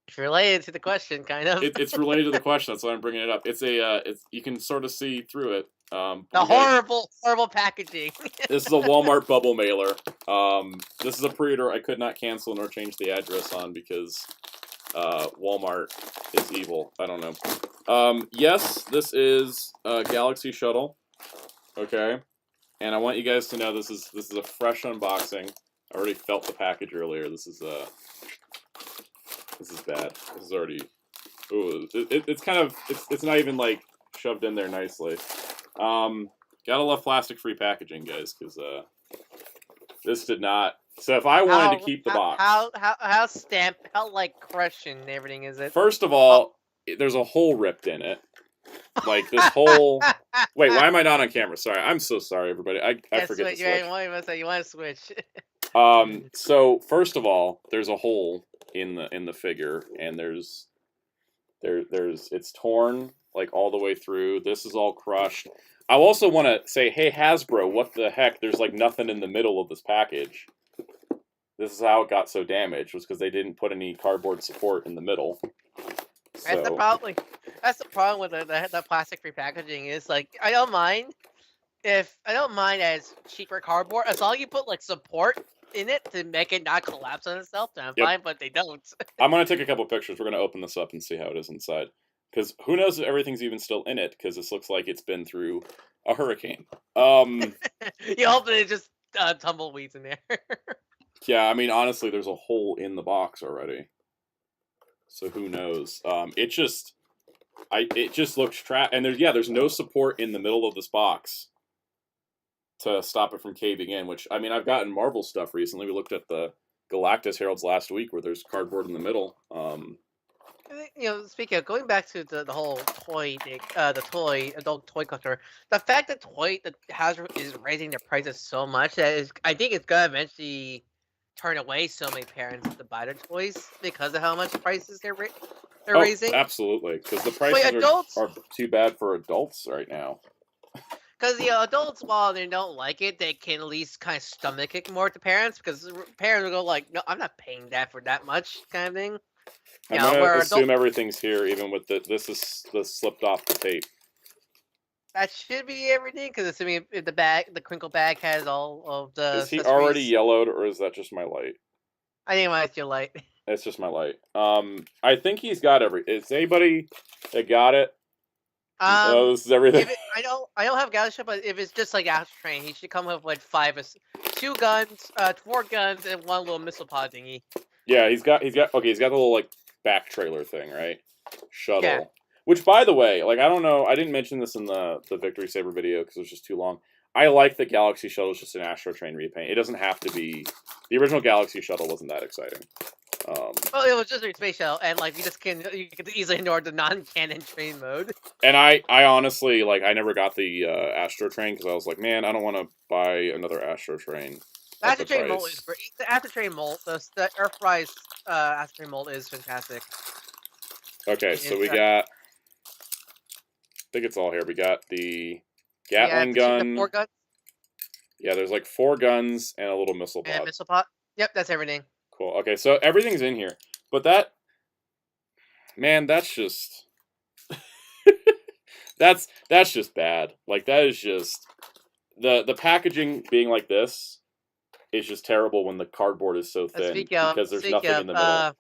[SPEAKER 2] it's related to the question, kind of.
[SPEAKER 1] It's related to the question. That's why I'm bringing it up. It's a it's you can sort of see through it. But
[SPEAKER 2] The
[SPEAKER 1] we got it.
[SPEAKER 2] horrible packaging.
[SPEAKER 1] This is a Walmart bubble mailer. This is a pre-order I could not cancel nor change the address on because Walmart is evil. I don't know. Yes, this is a Galaxy Shuttle. Okay, and I want you guys to know this is a fresh unboxing. I already felt the package earlier. This is bad. This is already. Ooh, it's kind of it's not even like shoved in there nicely. Gotta love plastic-free packaging, guys, because this did not. So if I wanted to
[SPEAKER 2] How
[SPEAKER 1] keep the box,
[SPEAKER 2] how stamped, how like crushed and everything is it?
[SPEAKER 1] first of
[SPEAKER 2] Oh,
[SPEAKER 1] all, there's a hole ripped in it. Like this whole. Wait, why am I not on camera? Sorry, I'm so sorry, everybody. I
[SPEAKER 2] Yes,
[SPEAKER 1] forget to
[SPEAKER 2] switch.
[SPEAKER 1] switch.
[SPEAKER 2] You want to switch?
[SPEAKER 1] So first of all, there's a hole in the figure, and there's it's torn like all the way through. This is all crushed. I also want to say, hey Hasbro, what the heck? There's like nothing in the middle of this package. This is how it got so damaged, was because they didn't put any cardboard support in the middle.
[SPEAKER 2] That's the
[SPEAKER 1] So
[SPEAKER 2] problem. That's the problem with the plastic free packaging. Is like I don't mind as cheaper cardboard as long as you put like support in it to make it not collapse on itself. Then I'm
[SPEAKER 1] yep,
[SPEAKER 2] fine, but they don't.
[SPEAKER 1] I'm gonna take a couple pictures. We're gonna open this up and see how it is inside. Because who knows if everything's even still in it? Because this looks like it's been through a hurricane.
[SPEAKER 2] You hope that it just tumbleweeds in there.
[SPEAKER 1] Yeah, I mean, honestly, there's a hole in the box already. So who knows? It just looks trapped, and there's no support in the middle of this box to stop it from caving in. Which, I mean, I've gotten Marvel stuff recently. We looked at the Galactus Heralds last week, where there's cardboard in the middle.
[SPEAKER 2] Speaking of going back to the whole toy thing, the adult toy collector, the fact that Hasbro is raising their prices so much I think it's gonna eventually turn away so many parents to buy their toys because of how much prices they're raising.
[SPEAKER 1] Absolutely, because the prices are too bad for adults right now.
[SPEAKER 2] Because adults, while they don't like it, they can at least kind of stomach it more to parents, because parents will go like, "No, I'm not paying that for that much," kind of thing.
[SPEAKER 1] I'm gonna assume everything's here, even with this is the slipped off the tape.
[SPEAKER 2] That should be everything, because assuming if the crinkle bag has all of the.
[SPEAKER 1] Is he already yellowed, or is that just my light?
[SPEAKER 2] I think mine's your light.
[SPEAKER 1] It's just my light. I think he's got Is anybody that got it? This is everything.
[SPEAKER 2] I don't have Galaxy, but if it's just like Astro Train, he should come with like 2 guns, 4 guns, and 1 little missile pod thingy.
[SPEAKER 1] Yeah, he's got the little like back trailer thing, right? Shuttle.
[SPEAKER 2] Yeah.
[SPEAKER 1] Which, by the way, like, I don't know, I didn't mention this in the Victory Saber video because it was just too long. I like that Galaxy Shuttle is just an Astro Train repaint. It doesn't have to be. The original Galaxy Shuttle wasn't that exciting.
[SPEAKER 2] Well, it was just a space shuttle, and like you could easily ignore the non-canon train mode.
[SPEAKER 1] And I honestly, like, I never got the Astro Train because I was like, man, I don't want to buy another Astro Train.
[SPEAKER 2] The Astro Train mold is great. The Astro Train mold, the Earthrise Astro Train mold is fantastic.
[SPEAKER 1] Okay, so we got. I think it's all here. We got the Gatling gun.
[SPEAKER 2] The 4 guns.
[SPEAKER 1] Yeah, there's like 4 guns and a little missile pod.
[SPEAKER 2] And missile pod. Yep, that's everything.
[SPEAKER 1] Cool. Okay, so everything's in here, but that's just that's just bad. Like, that is just the packaging being like this is just terrible when the cardboard is so thin because there's nothing in the middle.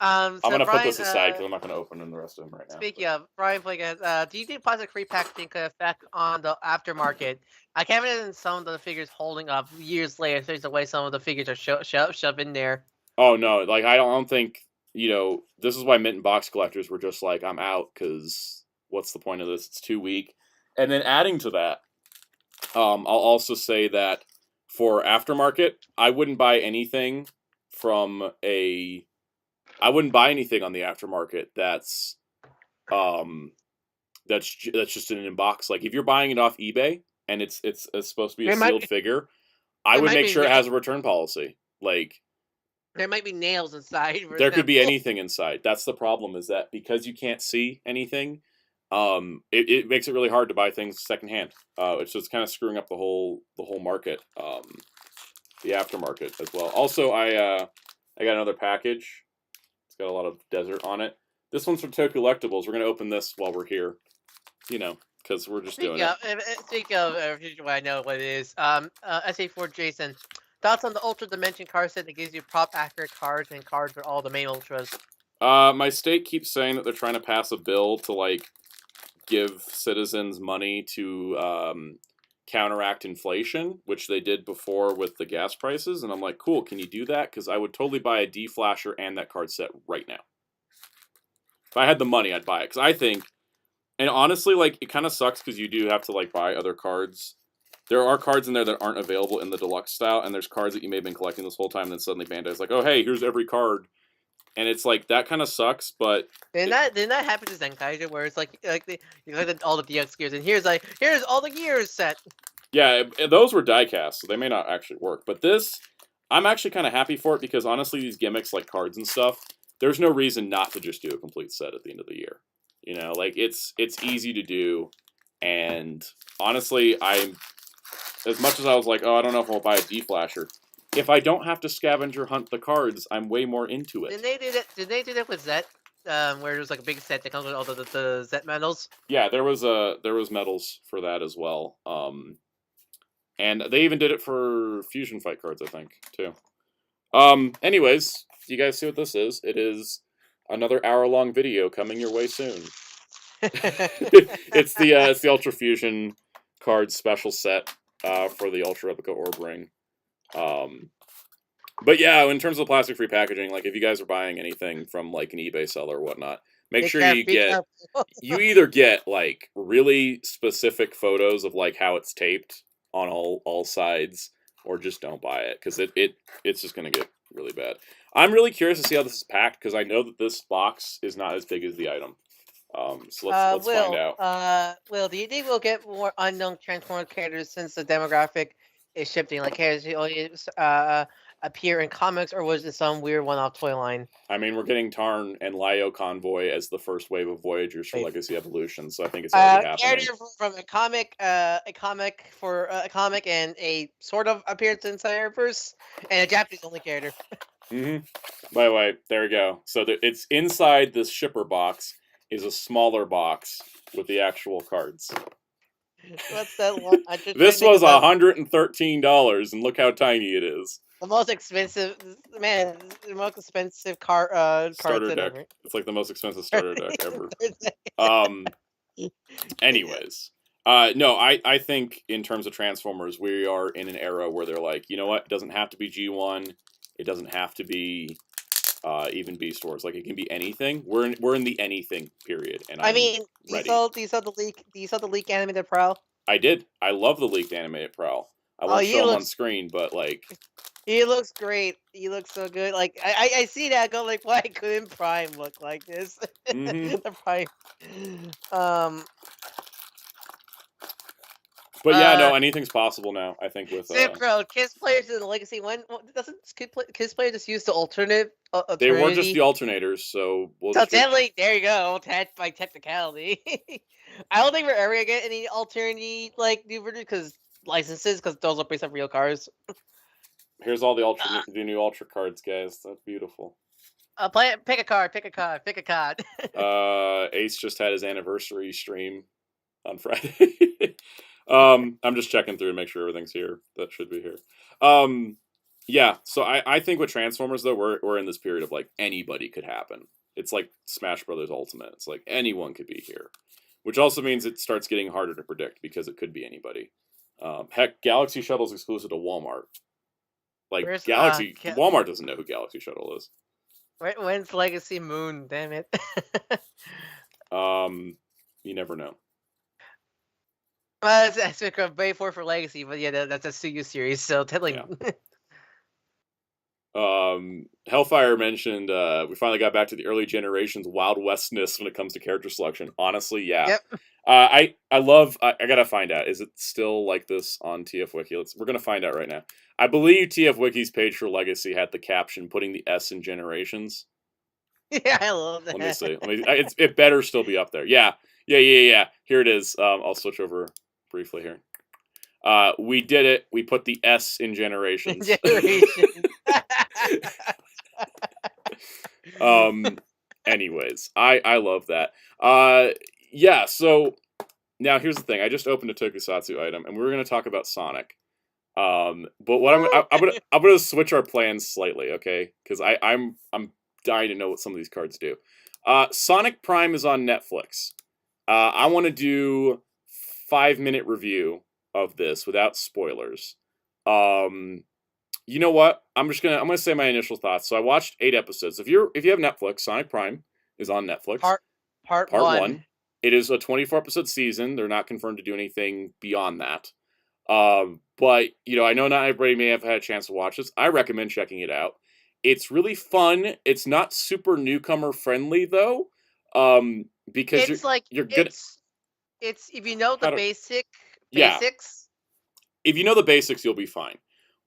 [SPEAKER 1] I'm gonna put this aside because I'm not gonna open the rest of them right now.
[SPEAKER 2] Speaking of, Brian Plagas, do you think plastic-free packaging could affect on the aftermarket? I can't imagine some of the figures holding up years later, especially the way some of the figures are shoved in there.
[SPEAKER 1] Oh no! Like, I don't think, this is why mint and box collectors were just like, I'm out, because what's the point of this? It's too weak. And then adding to that, I'll also say that for aftermarket, I wouldn't buy anything I wouldn't buy anything on the aftermarket that's just in a box. Like, if you're buying it off eBay and it's supposed to be a sealed figure, I would make sure it has a return policy. Like,
[SPEAKER 2] there might be nails inside.
[SPEAKER 1] There could be anything inside. That's the problem, is that because you can't see anything, it makes it really hard to buy things secondhand. It's just kind of screwing up the whole market, the aftermarket as well. Also, I got another package. It's got a lot of desert on it. This one's from Tokyo Collectibles. We're going to open this while we're here, because we're just doing it.
[SPEAKER 2] Speaking of, I know what it is. SA4 Jason, thoughts on the Ultra Dimension card set that gives you prop accurate cards and cards for all the main Ultras?
[SPEAKER 1] My state keeps saying that they're trying to pass a bill to, like, give citizens money to counteract inflation, which they did before with the gas prices, and I'm like, cool, can you do that? Because I would totally buy a D-Flasher and that card set right now. If I had the money, I'd buy it, because I think, and honestly, like, it kind of sucks because you do have to, like, buy other cards. There are cards in there that aren't available in the deluxe style, and there's cards that you may have been collecting this whole time, and then suddenly Bandai's like, oh, hey, here's every card and it's like that kind of sucks. But
[SPEAKER 2] Didn't that happen to Zenkaiser where it's like all the DX gears and here's all the gears set.
[SPEAKER 1] yeah, those were die-cast, so they may not actually work. But this, I'm actually kind of happy for it because honestly, these gimmicks like cards and stuff, there's no reason not to just do a complete set at the end of the year. You know, like it's easy to do, and honestly, I'm as much as I was like, oh, I don't know if I'll buy a D-Flasher. If I don't have to scavenger hunt the cards, I'm way more into it.
[SPEAKER 2] Did they do that? Did they do that with Zet? Where there's like a big set that comes with all the Zet medals.
[SPEAKER 1] Yeah, there was medals for that as well. And they even did it for Fusion Fight cards, I think, too. Anyways, do you guys see what this is? It is another hour-long video coming your way soon. It's the Ultra Fusion cards special set for the Ultra Epica Orb Ring. But yeah, in terms of plastic-free packaging, like if you guys are buying anything from like an eBay seller or whatnot, make sure you get you either get like really specific photos of like how it's taped on all sides, or just don't buy it because it's just gonna get really bad. I'm really curious to see how this is packed because I know that this box is not as big as the item. So let's find out.
[SPEAKER 2] Will, do you think we'll get more unknown Transformers characters since the demographic is shifting? Like characters who only appear in comics, or was it some weird one-off toy line?
[SPEAKER 1] I mean, we're getting Tarn and Lyo Convoy as the first wave of Voyagers for Legacy Evolution, so I think it's already happening.
[SPEAKER 2] Character from a comic and a sort of appearance in Cyberverse, and a Japanese-only character.
[SPEAKER 1] By the way, there we go. So it's inside this shipper box is a smaller box with the actual cards.
[SPEAKER 2] What's that one?
[SPEAKER 1] This was $113, and look how tiny it is.
[SPEAKER 2] The most expensive, man. The most expensive
[SPEAKER 1] starter deck. Ever. It's like the most expensive starter deck ever. Anyways, no, I think in terms of Transformers, we are in an era where they're like, you know what? It doesn't have to be G1. It doesn't have to be even Beast Wars. Like it can be anything. We're in the anything period. And
[SPEAKER 2] I mean, you saw the leak animated Prowl?
[SPEAKER 1] I did. I love the leaked animated Prowl. I won't show him on screen, but like
[SPEAKER 2] he looks great. He looks so good. Like I see that go like, why couldn't Prime look like this? The Prime.
[SPEAKER 1] But yeah, no, anything's possible now. I think with
[SPEAKER 2] Synchro, Kiss players in the Legacy. When doesn't Kiss players just use the alternate?
[SPEAKER 1] They were just the alternators, so
[SPEAKER 2] technically, there you go. By technicality, I don't think we're ever gonna get any alternate like new versions because licenses, because those are based on real cars.
[SPEAKER 1] Here's all the new Ultra cards, guys. That's beautiful.
[SPEAKER 2] Pick a card.
[SPEAKER 1] Ace just had his anniversary stream on Friday. I'm just checking through to make sure everything's here. That should be here. Yeah, so I think with Transformers though, we're in this period of like anybody could happen. It's like Smash Brothers Ultimate. It's like anyone could be here, which also means it starts getting harder to predict because it could be anybody. Heck, Galaxy Shuttle's exclusive to Walmart. Like Walmart doesn't know who Galaxy Shuttle is.
[SPEAKER 2] When's Legacy Moon? Damn it.
[SPEAKER 1] You never know.
[SPEAKER 2] That's Bay 4 for Legacy, but yeah, that's a Suyu series, so technically.
[SPEAKER 1] Yeah. Hellfire mentioned we finally got back to the early generations Wild Westness when it comes to character selection. Honestly, yeah.
[SPEAKER 2] Yep.
[SPEAKER 1] I gotta find out. Is it still like this on TF Wiki? We're gonna find out right now. I believe TF Wiki's page for Legacy had the caption putting the S in generations.
[SPEAKER 2] Yeah, I love that.
[SPEAKER 1] Let me see. It better still be up there. Yeah. Here it is. I'll switch over briefly here. We did it. We put the S in generations. Anyways, I love that. Yeah, so now here's the thing. I just opened a Tokusatsu item, and we were going to talk about Sonic. But what I'm gonna switch our plans slightly, okay? Because I'm dying to know what some of these cards do. Sonic Prime is on Netflix. I want to do 5-minute review of this without spoilers. You know what? I'm gonna say my initial thoughts. So I watched 8 episodes. If you have Netflix, Sonic Prime is on Netflix.
[SPEAKER 2] Part 1.
[SPEAKER 1] It is a 24-episode season. They're not confirmed to do anything beyond that. But I know not everybody may have had a chance to watch this. I recommend checking it out. It's really fun. It's not super newcomer friendly though, because
[SPEAKER 2] It's like
[SPEAKER 1] you're good.
[SPEAKER 2] it's if you know the
[SPEAKER 1] How to yeah.
[SPEAKER 2] basics.
[SPEAKER 1] If you know the basics, you'll be fine.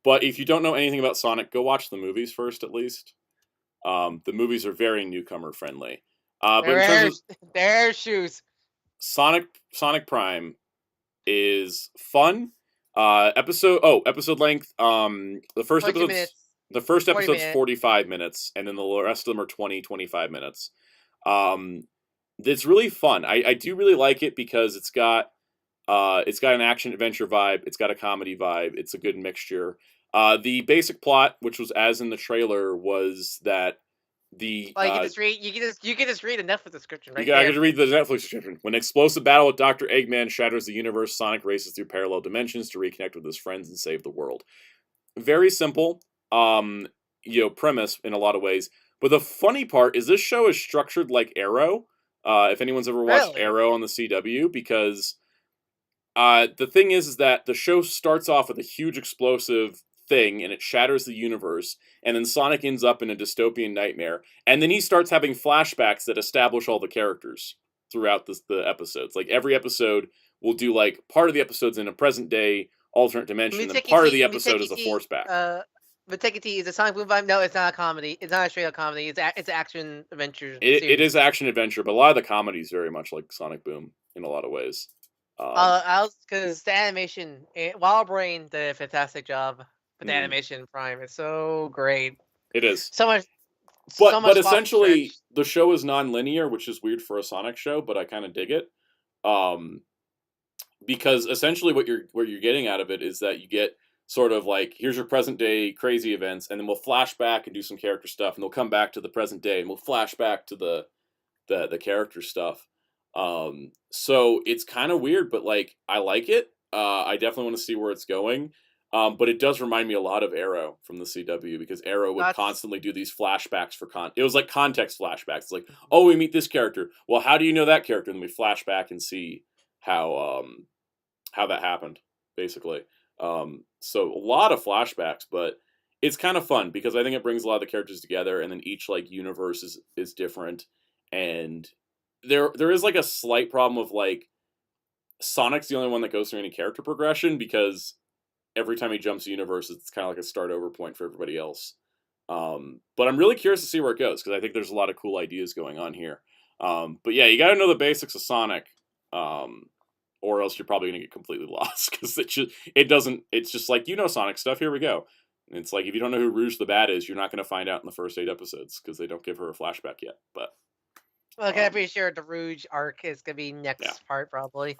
[SPEAKER 1] But if you don't know anything about Sonic, go watch the movies first at least. The movies are very newcomer friendly. But in terms of
[SPEAKER 2] Their shoes.
[SPEAKER 1] Sonic Prime is fun. Episode length.
[SPEAKER 2] Twenty minutes.
[SPEAKER 1] The first
[SPEAKER 2] 40
[SPEAKER 1] episode's
[SPEAKER 2] minutes.
[SPEAKER 1] 45 minutes, and then the rest of them are 25 minutes. Um, it's really fun. I do really like it because it's got an action adventure vibe. It's got a comedy vibe. It's a good mixture. The basic plot, which was as in the trailer, was that the
[SPEAKER 2] Well, you can just read. You can just read the Netflix description right
[SPEAKER 1] I
[SPEAKER 2] there.
[SPEAKER 1] could read the Netflix description. When an explosive battle with Dr. Eggman shatters the universe, Sonic races through parallel dimensions to reconnect with his friends and save the world. Very simple, premise in a lot of ways. But the funny part is this show is structured like Arrow. If anyone's ever watched
[SPEAKER 2] Really?
[SPEAKER 1] Arrow on the CW, because the thing is that the show starts off with a huge explosive thing and it shatters the universe, and then Sonic ends up in a dystopian nightmare, and then he starts having flashbacks that establish all the characters throughout the episodes. Like every episode will do like part of the episode's in a present day alternate dimension, and part of the episode is a force back.
[SPEAKER 2] But take it to is a Sonic Boom Vibe? No, it's not a comedy. It's not a straight up comedy. It's action adventure.
[SPEAKER 1] It is action adventure, but a lot of the comedy is very much like Sonic Boom in a lot of ways.
[SPEAKER 2] Because the animation, Wild Brain did a fantastic job with the animation in Prime. It's so great.
[SPEAKER 1] It is
[SPEAKER 2] so much.
[SPEAKER 1] But essentially, the show is non-linear, which is weird for a Sonic show, but I kind of dig it. Because essentially what you're getting out of it is that you get sort of like, here's your present day crazy events, and then we'll flash back and do some character stuff, and they'll come back to the present day, and we'll flash back to the character stuff. So it's kind of weird, but like I like it. I definitely want to see where it's going. But it does remind me a lot of Arrow from the CW, because Arrow would constantly do these flashbacks it was like context flashbacks. It's like, oh, we meet this character. Well, how do you know that character? And then we flash back and see how that happened, basically. So a lot of flashbacks, but it's kind of fun because I think it brings a lot of the characters together, and then each like universe is different, and there is like a slight problem of like Sonic's the only one that goes through any character progression, because every time he jumps a universe, it's kind of like a start over point for everybody else. But I'm really curious to see where it goes, because I think there's a lot of cool ideas going on here. But yeah, you got to know the basics of Sonic, or else you're probably going to get completely lost, because it's just like, Sonic stuff, here we go. And it's like, if you don't know who Rouge the Bat is, you're not going to find out in the first 8 episodes, because they don't give her a flashback yet. But
[SPEAKER 2] I'm pretty sure the Rouge arc is going to be next part, probably.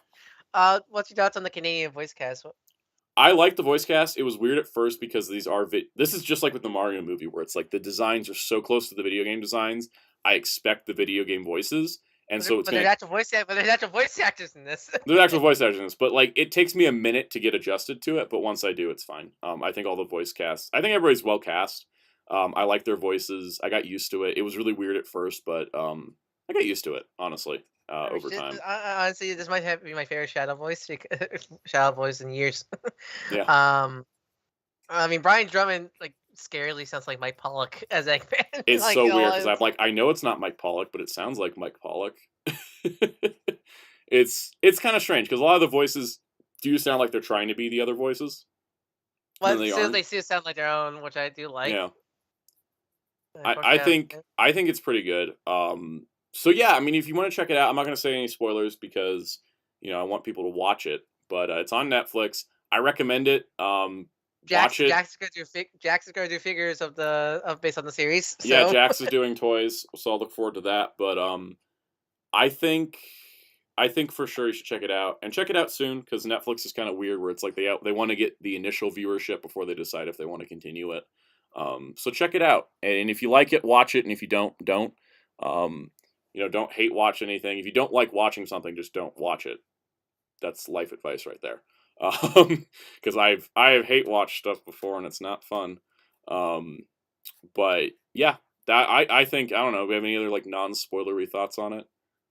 [SPEAKER 2] What's your thoughts on the Canadian voice cast?
[SPEAKER 1] I like the voice cast. It was weird at first because this is just like with the Mario movie, where it's like the designs are so close to the video game designs. I expect the video game voices, and so it's
[SPEAKER 2] there's actual voice actors in this.
[SPEAKER 1] There's actual voice actors in this, but like it takes me a minute to get adjusted to it. But once I do, it's fine. I think all the voice casts. I think everybody's well cast. I like their voices. I got used to it. It was really weird at first, but I got used to it, honestly. Over time.
[SPEAKER 2] Honestly, this might be my favorite Shadow voice. Shadow voice in years.
[SPEAKER 1] Yeah.
[SPEAKER 2] I mean, Brian Drummond like scarily sounds like Mike Pollock as Eggman.
[SPEAKER 1] It's like, so weird because I'm like, I know it's not Mike Pollock, but it sounds like Mike Pollock. It's kind of strange because a lot of the voices do sound like they're trying to be the other voices.
[SPEAKER 2] But they still sound like their own, which I do like.
[SPEAKER 1] Yeah. I think it's pretty good. So yeah, I mean, if you want to check it out, I'm not going to say any spoilers because I want people to watch it. But it's on Netflix. I recommend it. Watch it.
[SPEAKER 2] Jax is going to do figures based on the series. So.
[SPEAKER 1] Yeah, Jax is doing toys, so I'll look forward to that. But I think for sure you should check it out, and check it out soon, because Netflix is kind of weird, where it's like they want to get the initial viewership before they decide if they want to continue it. So check it out, and if you like it, watch it, and if you don't. Don't hate watch anything. If you don't like watching something, just don't watch it. That's life advice right there. Because I have hate watched stuff before and it's not fun. But yeah, that I think, I don't know. Do we have any other like non-spoilery thoughts on it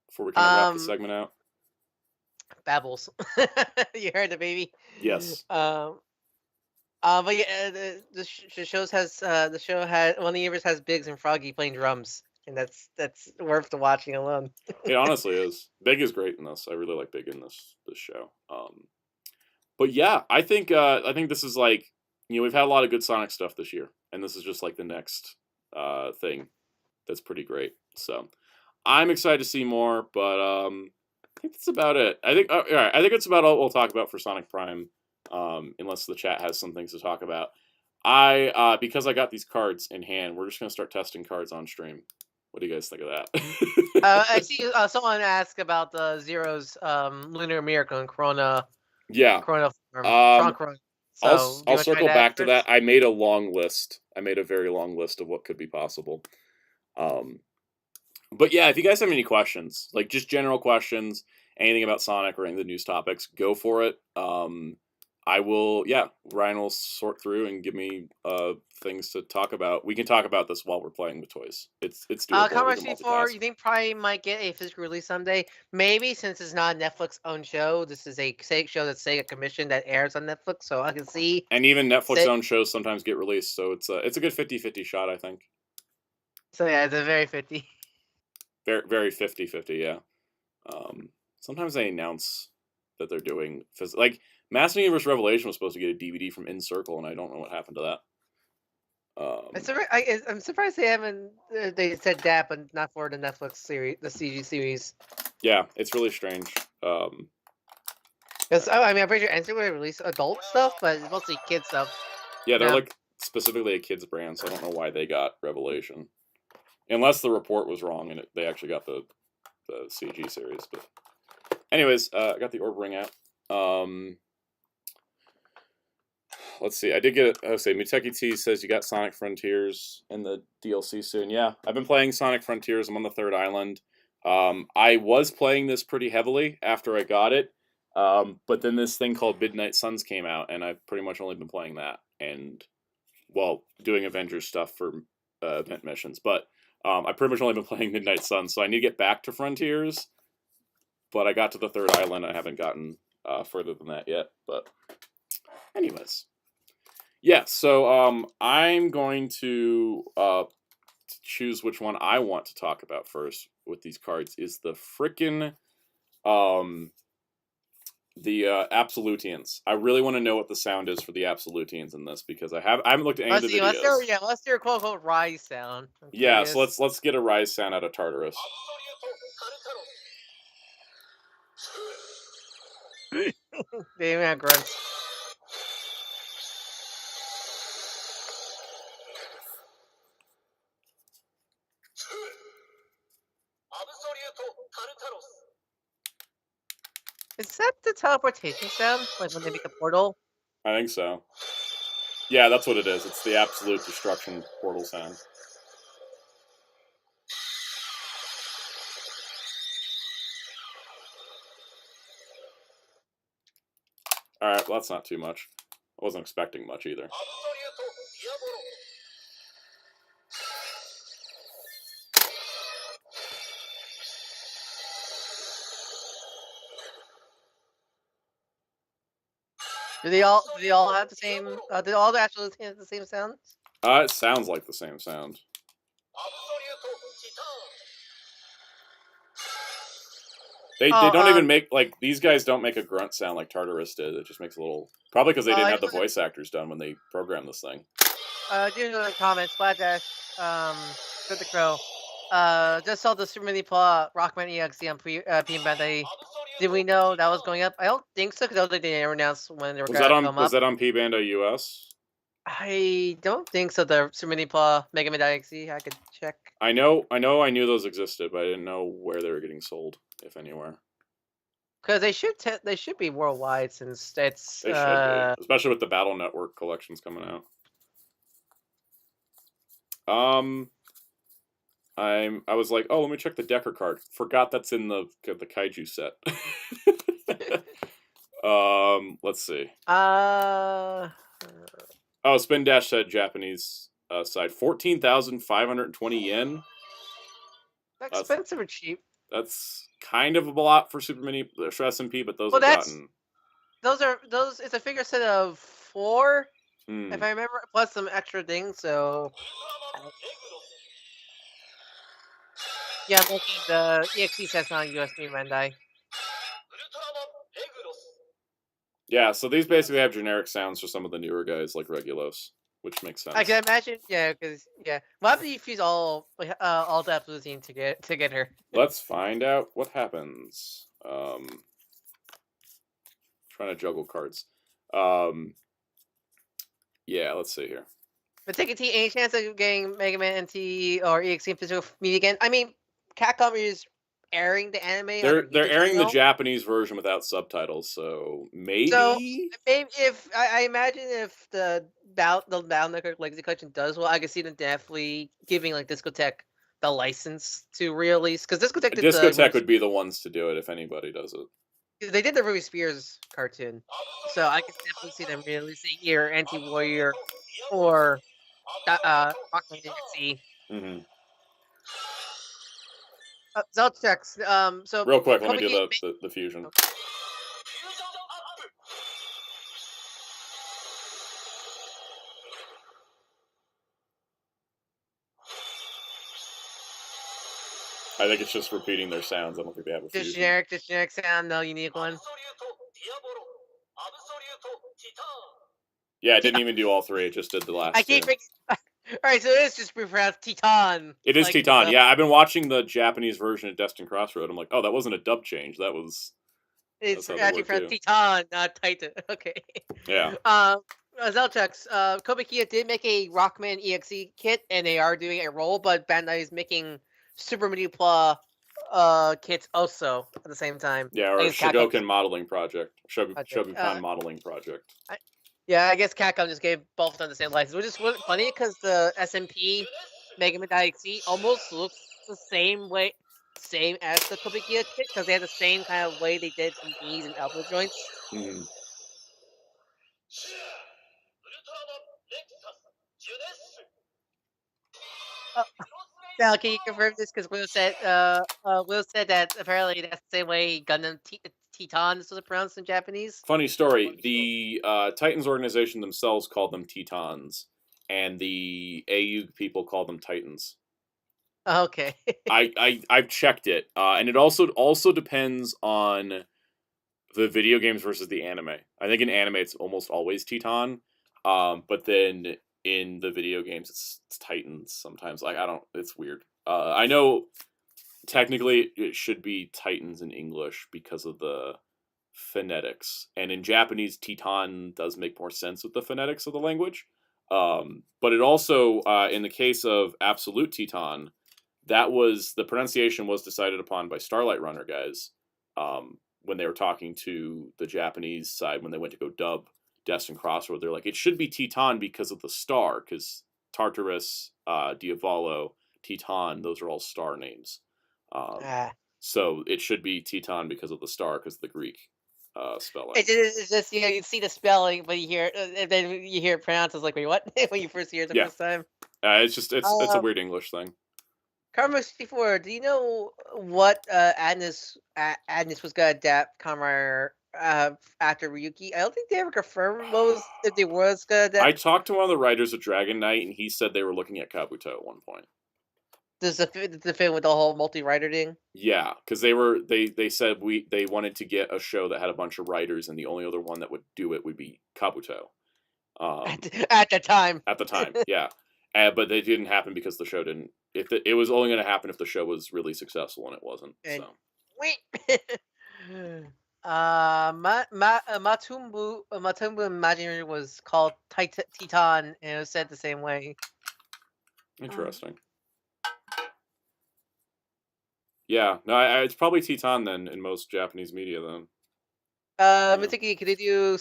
[SPEAKER 1] before we kind of wrap the segment out?
[SPEAKER 2] Babbles. You heard the baby.
[SPEAKER 1] Yes.
[SPEAKER 2] But yeah, the shows has the show had one of the universe has Biggs and Froggy playing drums, and that's worth the watching alone.
[SPEAKER 1] It honestly is. Big is great in this. I really like Big in this show. But yeah, I think this is like, we've had a lot of good Sonic stuff this year, and this is just like the next thing that's pretty great. So I'm excited to see more, but I think that's about it. I think all right, I think it's about all we'll talk about for Sonic Prime, unless the chat has some things to talk about. Because I got these cards in hand, we're just gonna start testing cards on stream. What do you guys think of
[SPEAKER 2] I
[SPEAKER 1] that?
[SPEAKER 2] see someone asked about the Zero's Lunar Miracle and
[SPEAKER 1] Yeah.
[SPEAKER 2] Corona form,
[SPEAKER 1] Um,
[SPEAKER 2] Tron Corona.
[SPEAKER 1] I'll
[SPEAKER 2] So do you
[SPEAKER 1] I'll
[SPEAKER 2] want to try
[SPEAKER 1] circle
[SPEAKER 2] that
[SPEAKER 1] back to that.
[SPEAKER 2] first?
[SPEAKER 1] I made a long list. I made a very long list of what could be possible. Um, but yeah, if you guys have any questions, like just general questions, anything about Sonic or any of the news topics, go for it. I will. Yeah, Ryan will sort through and give me things to talk about. We can talk about this while we're playing with toys. It's doable. We can
[SPEAKER 2] Conversation before,
[SPEAKER 1] multitask.
[SPEAKER 2] you think Prime might get a physical release someday? Maybe, since it's not a Netflix owned show. This is a Sega show that's Sega commissioned that airs on Netflix, so I can see.
[SPEAKER 1] And even Netflix
[SPEAKER 2] Say,
[SPEAKER 1] owned shows sometimes get released, so it's a good 50-50 shot, I think.
[SPEAKER 2] so yeah, it's a very 50.
[SPEAKER 1] Very very 50-50, yeah. Sometimes they announce that they're doing like Master Universe Revelation was supposed to get a DVD from In Circle, and I don't know what happened to that.
[SPEAKER 2] I'm surprised they haven't. They said that, but not for the Netflix series, the CG series.
[SPEAKER 1] Yeah, it's really strange.
[SPEAKER 2] Because I mean, I'm pretty sure Enter would release adult stuff, but it's mostly kid stuff.
[SPEAKER 1] Yeah, they're
[SPEAKER 2] Yeah.
[SPEAKER 1] like specifically a kids brand, so I don't know why they got Revelation, unless the report was wrong and they actually got the CG series. But anyways, I got the orb ring out. Let's see. I did get. I would say Muteki T says you got Sonic Frontiers in the DLC soon. Yeah, I've been playing Sonic Frontiers. I'm on the third island. I was playing this pretty heavily after I got it, but then this thing called Midnight Suns came out, and I've pretty much only been playing that and doing Avengers stuff for event missions. But I've pretty much only been playing Midnight Suns, so I need to get back to Frontiers. But I got to the third island. I haven't gotten further than that yet. But anyways. Yeah, so I'm going to choose which one I want to talk about first with these cards. Is the frickin' the Absolutians. I really want to know what the sound is for the Absolutians in this because I haven't looked at any of the videos.
[SPEAKER 2] Let's hear quote unquote rise sound. I'm
[SPEAKER 1] Yeah, so
[SPEAKER 2] curious.
[SPEAKER 1] let's get a rise sound out of Tartarus.
[SPEAKER 2] They even have grunts. Is that the teleportation sound? Like when they make a portal?
[SPEAKER 1] I think so. Yeah, that's what it is. It's the absolute destruction portal sound. Alright, well, that's not too much. I wasn't expecting much either.
[SPEAKER 2] Do they all have the same? Do all the actually have the same sounds?
[SPEAKER 1] It sounds like the same sound. They don't even make, like, these guys don't make a grunt sound like Tartarus did. It just makes a little, probably because they didn't have the voice actors done when they programmed this thing.
[SPEAKER 2] Doing the comments, Splash Good the Crow. Just saw the Super Mini Paw Rockman EXE on PM Bandai. Did we know that was going up? I don't think so, because I don't think they ever announced when they were going to come up.
[SPEAKER 1] Was that on P Bandai US?
[SPEAKER 2] I don't think so. The Super Mini Paw Mega Man EXE. I could check.
[SPEAKER 1] I knew those existed, but I didn't know where they were getting sold, if anywhere.
[SPEAKER 2] Because they should be worldwide, since it's
[SPEAKER 1] they should be, especially with the Battle Network collections coming out. I was like, oh, let me check the Decker card. Forgot that's in the Kaiju set. Let's see. Oh, Spin Dash said Japanese side 14,520 yen.
[SPEAKER 2] That's expensive or cheap?
[SPEAKER 1] That's kind of a lot for Super Mini SMP, but those are gotten.
[SPEAKER 2] Those. It's a figure set of 4. if
[SPEAKER 1] Hmm.
[SPEAKER 2] I remember, plus some extra things. So uh, yeah, I'm looking the EXE says on USB Bandai.
[SPEAKER 1] Yeah, so these basically have generic sounds for some of the newer guys like Regulos, which makes
[SPEAKER 2] I
[SPEAKER 1] sense.
[SPEAKER 2] can imagine, yeah, because yeah. What happens if you fuse all the episodes to get together?
[SPEAKER 1] Let's find out what happens. Trying to juggle cards. Um, yeah, let's see here.
[SPEAKER 2] But take it, any chance of getting Mega Man NT or EXE in physical media again? I mean, Capcom is airing the anime on their
[SPEAKER 1] They're
[SPEAKER 2] YouTube
[SPEAKER 1] airing the
[SPEAKER 2] channel.
[SPEAKER 1] Japanese version without subtitles, so
[SPEAKER 2] So
[SPEAKER 1] maybe.
[SPEAKER 2] maybe if I imagine if the Boundnecker Legacy Collection does well, I could see them definitely giving like Discotek the license to release because Discotek did the
[SPEAKER 1] Discotek would be the ones to do it if anybody does it.
[SPEAKER 2] they did the Ruby Spears cartoon, so I could definitely see them releasing either Anti Warrior or Rockman EXE.
[SPEAKER 1] Hmm.
[SPEAKER 2] Zelcheks. So
[SPEAKER 1] Real quick, let me do
[SPEAKER 2] Kobiki.
[SPEAKER 1] the fusion. I think it's just repeating their sounds. I don't think they have a fusion.
[SPEAKER 2] Just generic sound, no unique one.
[SPEAKER 1] Yeah, it didn't even do all three. It just did the
[SPEAKER 2] I
[SPEAKER 1] last two.
[SPEAKER 2] keep thinking. All right, so it is just pronounced Titan.
[SPEAKER 1] It is
[SPEAKER 2] Like
[SPEAKER 1] Titan. Yeah, I've been watching the Japanese version of Destined Crossroad. I'm like, oh, that wasn't a dub change. That's
[SPEAKER 2] it's
[SPEAKER 1] how they
[SPEAKER 2] actually
[SPEAKER 1] were
[SPEAKER 2] pronounced
[SPEAKER 1] too.
[SPEAKER 2] Titan, not Titan. Okay.
[SPEAKER 1] Yeah.
[SPEAKER 2] Zelcheks, Kobe did make a Rockman EXE kit, and they are doing a roll, but Bandai is making Super Manipula kits also at the same time.
[SPEAKER 1] Yeah,
[SPEAKER 2] I
[SPEAKER 1] or
[SPEAKER 2] guess Capcom
[SPEAKER 1] Shogoken modeling project.
[SPEAKER 2] project.
[SPEAKER 1] Shogokan modeling project.
[SPEAKER 2] Yeah, I guess Capcom just gave both of them the same license, which is funny because the SMP Mega Man XE almost looks the same as the Kobikia kit because they had the same kind of way they did the knees and elbow joints.
[SPEAKER 1] Mm-hmm.
[SPEAKER 2] Uh, Now, can you confirm this? Because Will said that apparently that's the same way Gundam Titans was pronounced in Japanese.
[SPEAKER 1] Funny story. The Titans organization themselves called them Tetons, and the AU people call them Titans.
[SPEAKER 2] Okay.
[SPEAKER 1] I've checked it, and it also depends on the video games versus the anime. I think in anime it's almost always Teton, but then in the video games it's Titans sometimes. Like I don't, it's weird. I know technically it should be Titans in English because of the phonetics, and in Japanese Teton does make more sense with the phonetics of the language. But it also, in the case of Absolute Teton, that was the pronunciation was decided upon by Starlight Runner guys when they were talking to the Japanese side when they went to go dub Destined Crossroad. They're like, it should be Teton because of the star, because Tartarus, Diavolo, Teton, those are all star names.
[SPEAKER 2] Ah.
[SPEAKER 1] So it should be Teton because of the star, because of the Greek spelling.
[SPEAKER 2] It's just you see the spelling, but you hear and then you hear it pronounced as like wait what when you first hear it the first time.
[SPEAKER 1] It's a weird English thing.
[SPEAKER 2] Karma 64, do you know what Agnes was gonna adapt Kamar after Ryuki? I don't think they ever confirmed if they was gonna adapt.
[SPEAKER 1] I talked to one of the writers of Dragon Knight, and he said they were looking at Kabuto at one point.
[SPEAKER 2] Does the film with the whole multi-writer thing?
[SPEAKER 1] Yeah, because they said they wanted to get a show that had a bunch of writers, and the only other one that would do it would be Kabuto.
[SPEAKER 2] At the time.
[SPEAKER 1] At the time, yeah. But it didn't happen because the show didn't. It was only going to happen if the show was really successful, and it wasn't.
[SPEAKER 2] And
[SPEAKER 1] So
[SPEAKER 2] wait. Matumbu Imaginary was called Titan, and it was said the same way.
[SPEAKER 1] interesting. Yeah, no, it's probably Teton then in most Japanese media then.
[SPEAKER 2] I'm thinking, could they do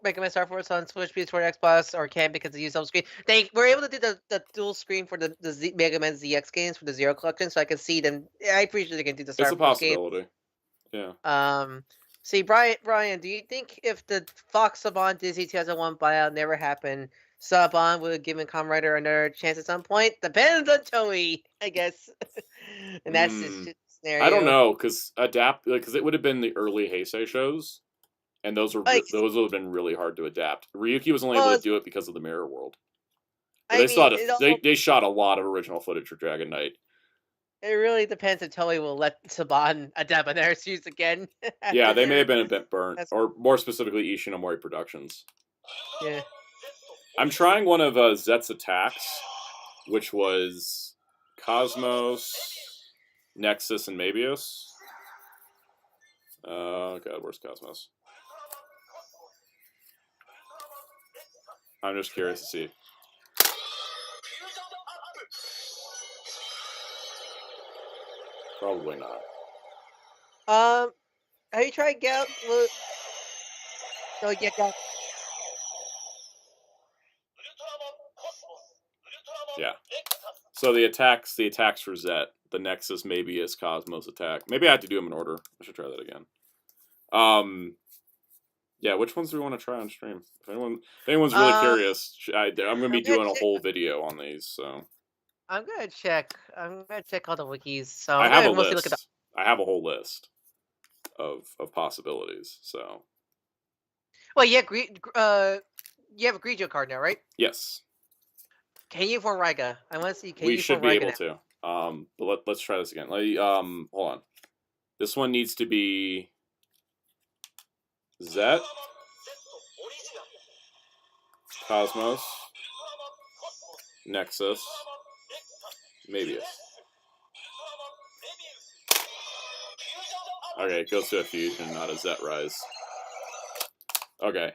[SPEAKER 2] Mega Man Star Force on Switch, PS4, Xbox, or can because they use double screen? They were able to do the dual screen for the Mega Man ZX games for the Zero Collection, so I can see them. I appreciate they can do the Star
[SPEAKER 1] It's a
[SPEAKER 2] Force game.
[SPEAKER 1] possibility. Yeah.
[SPEAKER 2] See, Brian, do you think if the Fox Saban Disney 2001 buyout never happened, Saban would have given Kamen Rider another chance at some point? Depends on Toei, I guess. And that's just scenario.
[SPEAKER 1] I don't know because it would have been the early Heisei shows, And those
[SPEAKER 2] Like,
[SPEAKER 1] those would have been really hard to adapt. Ryuki was only able
[SPEAKER 2] well,
[SPEAKER 1] to do it because of the Mirror World. But
[SPEAKER 2] I mean,
[SPEAKER 1] they shot a lot of original footage for Dragon Knight.
[SPEAKER 2] it really depends if Toei will let Saban adapt on their series again
[SPEAKER 1] Yeah,
[SPEAKER 2] after
[SPEAKER 1] they may
[SPEAKER 2] their.
[SPEAKER 1] have been a bit burnt,
[SPEAKER 2] That's,
[SPEAKER 1] or more specifically, Ishinomori Productions.
[SPEAKER 2] yeah.
[SPEAKER 1] I'm trying one of Zet's attacks, which was Cosmos, Nexus, and Mabius. Oh god, where's Cosmos? I'm just curious to see. Probably not.
[SPEAKER 2] Have you tried Gal? Well, no, yeah, Gal.
[SPEAKER 1] Yeah. So the attacks for Zet, the Nexus, Mabius, Cosmos attack. Maybe I have to do them in order. I should try that again. Yeah, which ones do we want to try on stream? If anyone's really curious, I'm going to be doing a whole video on these. So
[SPEAKER 2] I'm gonna check. I'm gonna check all the wikis. So
[SPEAKER 1] I
[SPEAKER 2] I'm
[SPEAKER 1] have a
[SPEAKER 2] gonna mostly look at the.
[SPEAKER 1] list. I have a whole list of possibilities. So
[SPEAKER 2] Well, yeah, you have a Grigio card now, right?
[SPEAKER 1] yes,
[SPEAKER 2] Can you form Riga? I want to see. Can
[SPEAKER 1] we
[SPEAKER 2] you
[SPEAKER 1] should
[SPEAKER 2] form
[SPEAKER 1] be
[SPEAKER 2] Riga
[SPEAKER 1] able
[SPEAKER 2] now?
[SPEAKER 1] to. But let's try this again. Hold on. This one needs to be Zet, Cosmos, Nexus, Mabius. Okay, it goes to a fusion, not a Zet rise. Okay.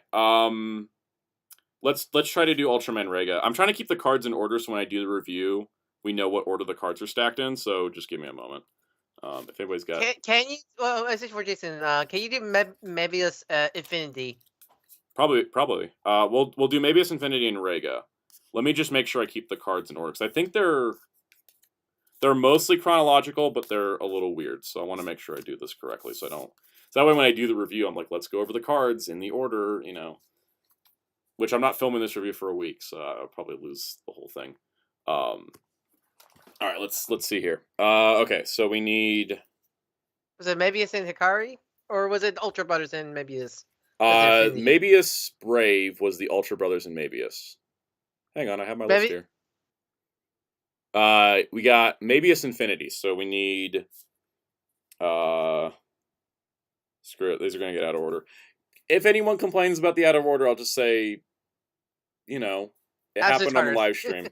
[SPEAKER 1] Let's try to do Ultraman Rega. I'm trying to keep the cards in order so when I do the review, we know what order the cards are stacked in. So just give me a moment. If anybody's got.
[SPEAKER 2] Can you? Well, this is for Jason. Can you do Mebius Infinity?
[SPEAKER 1] Probably. We'll do Mabius Infinity and Rega. Let me just make sure I keep the cards in order because I think they're mostly chronological, but they're a little weird. So I want to make sure I do this correctly, so I don't. So that way, when I do the review, I'm like, let's go over the cards in the order, Which I'm not filming this review for a week, so I'll probably lose the whole thing. All right, let's see here. Okay, so we need.
[SPEAKER 2] Was it Mebius and Hikari, or was it Ultra Brothers and Mebius?
[SPEAKER 1] Mabius Brave was the Ultra Brothers and Mabius. Hang on, I have my list here. We got Mabius Infinity, so we need. Screw it, these are gonna get out of order. If anyone complains about the out of order, I'll just say, it happened on the live stream.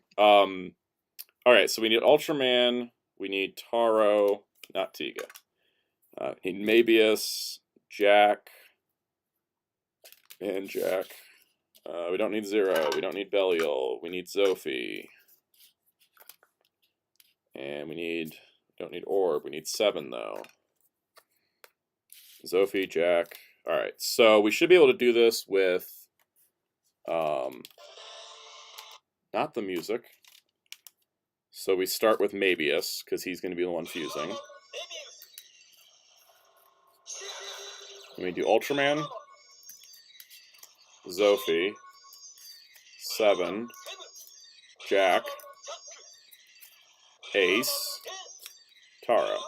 [SPEAKER 1] All right, so we need Ultraman, we need Taro, not Tiga. We need Mabius, Jack, and Jack. We don't need Zero, we don't need Belial, we need Zophie. And don't need Orb, we need 7 though. Zophie, Jack. Alright, so we should be able to do this with, not the music. So we start with Mabius, because he's going to be the one fusing. And we do Ultraman, Zophie, 7, Jack, Ace, Taro.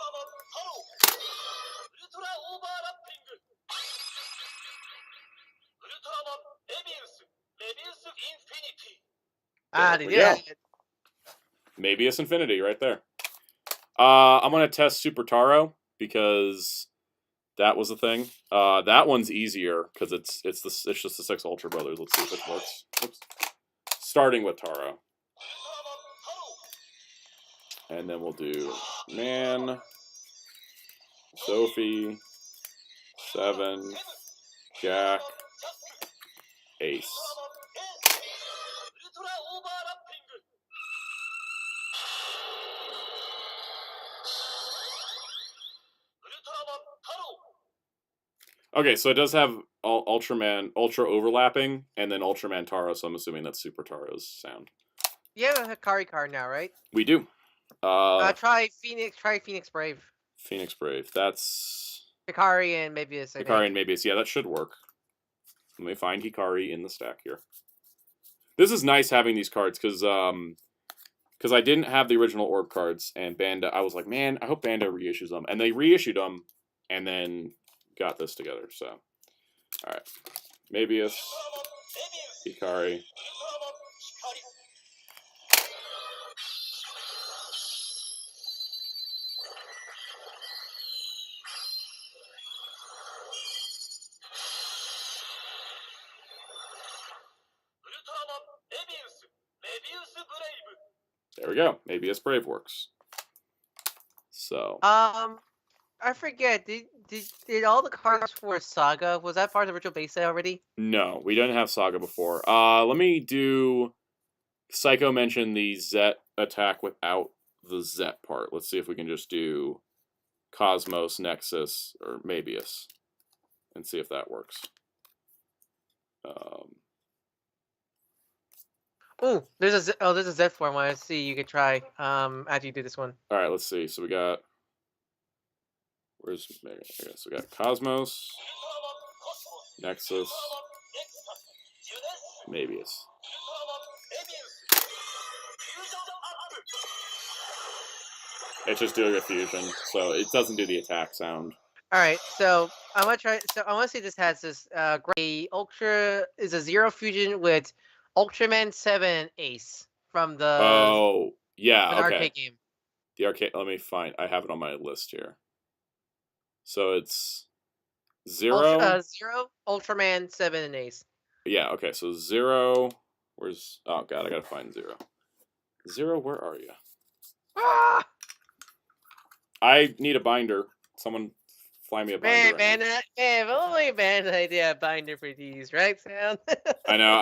[SPEAKER 2] There we go.
[SPEAKER 1] Mabius Infinity right there. I'm gonna test Super Taro because that was the thing. That one's easier because it's just the 6 Ultra Brothers. Let's see if it works. Oops. Starting with Taro, and then we'll do Man, Sophie, 7, Jack, Ace. Okay, so it does have Ultraman, Ultra overlapping, and then Ultraman Taro, so I'm assuming that's Super Taro's sound.
[SPEAKER 2] You have a Hikari card now, right?
[SPEAKER 1] We do.
[SPEAKER 2] Try Phoenix Brave.
[SPEAKER 1] Phoenix Brave. That's
[SPEAKER 2] Hikari and Mabius.
[SPEAKER 1] Hikari and Mabius. Yeah, that should work. Let me find Hikari in the stack here. This is nice having these cards because I didn't have the original Orb cards, and Banda. I was like, man, I hope Banda reissues them, and they reissued them, and then got this together. So All right. Mabius. Ikari. There we go. Mabius Brave works. So.
[SPEAKER 2] I forget. Did all the cards for Saga, was that part of the original base set already?
[SPEAKER 1] No, we didn't have Saga before. Let me do. Psycho mentioned the Zet attack without the Zet part. Let's see if we can just do Cosmos, Nexus, or Mabius, and see if that works.
[SPEAKER 2] Ooh, there's a Z form. I want to see. You could try. After you do this one.
[SPEAKER 1] All right, let's see. So we got. Where's Mega? Okay, so we got Cosmos, Nexus, Mabius. It's just doing a fusion, so it doesn't do the attack sound.
[SPEAKER 2] All right, so I want to try. So I want to see this has this gray Ultra is a Zero fusion with Ultraman 7 Ace from the
[SPEAKER 1] Oh yeah,
[SPEAKER 2] an
[SPEAKER 1] okay.
[SPEAKER 2] arcade game.
[SPEAKER 1] The arcade. Let me find. I have it on my list here. So it's Zero.
[SPEAKER 2] Zero Ultraman 7 and Ace.
[SPEAKER 1] Yeah. Okay. So Zero. Where's? Oh God, I gotta find Zero. Zero, where are you?
[SPEAKER 2] Ah!
[SPEAKER 1] I need a binder. Someone fly me a binder.
[SPEAKER 2] Man, if only man idea a binder for these, right, Sam?
[SPEAKER 1] I know.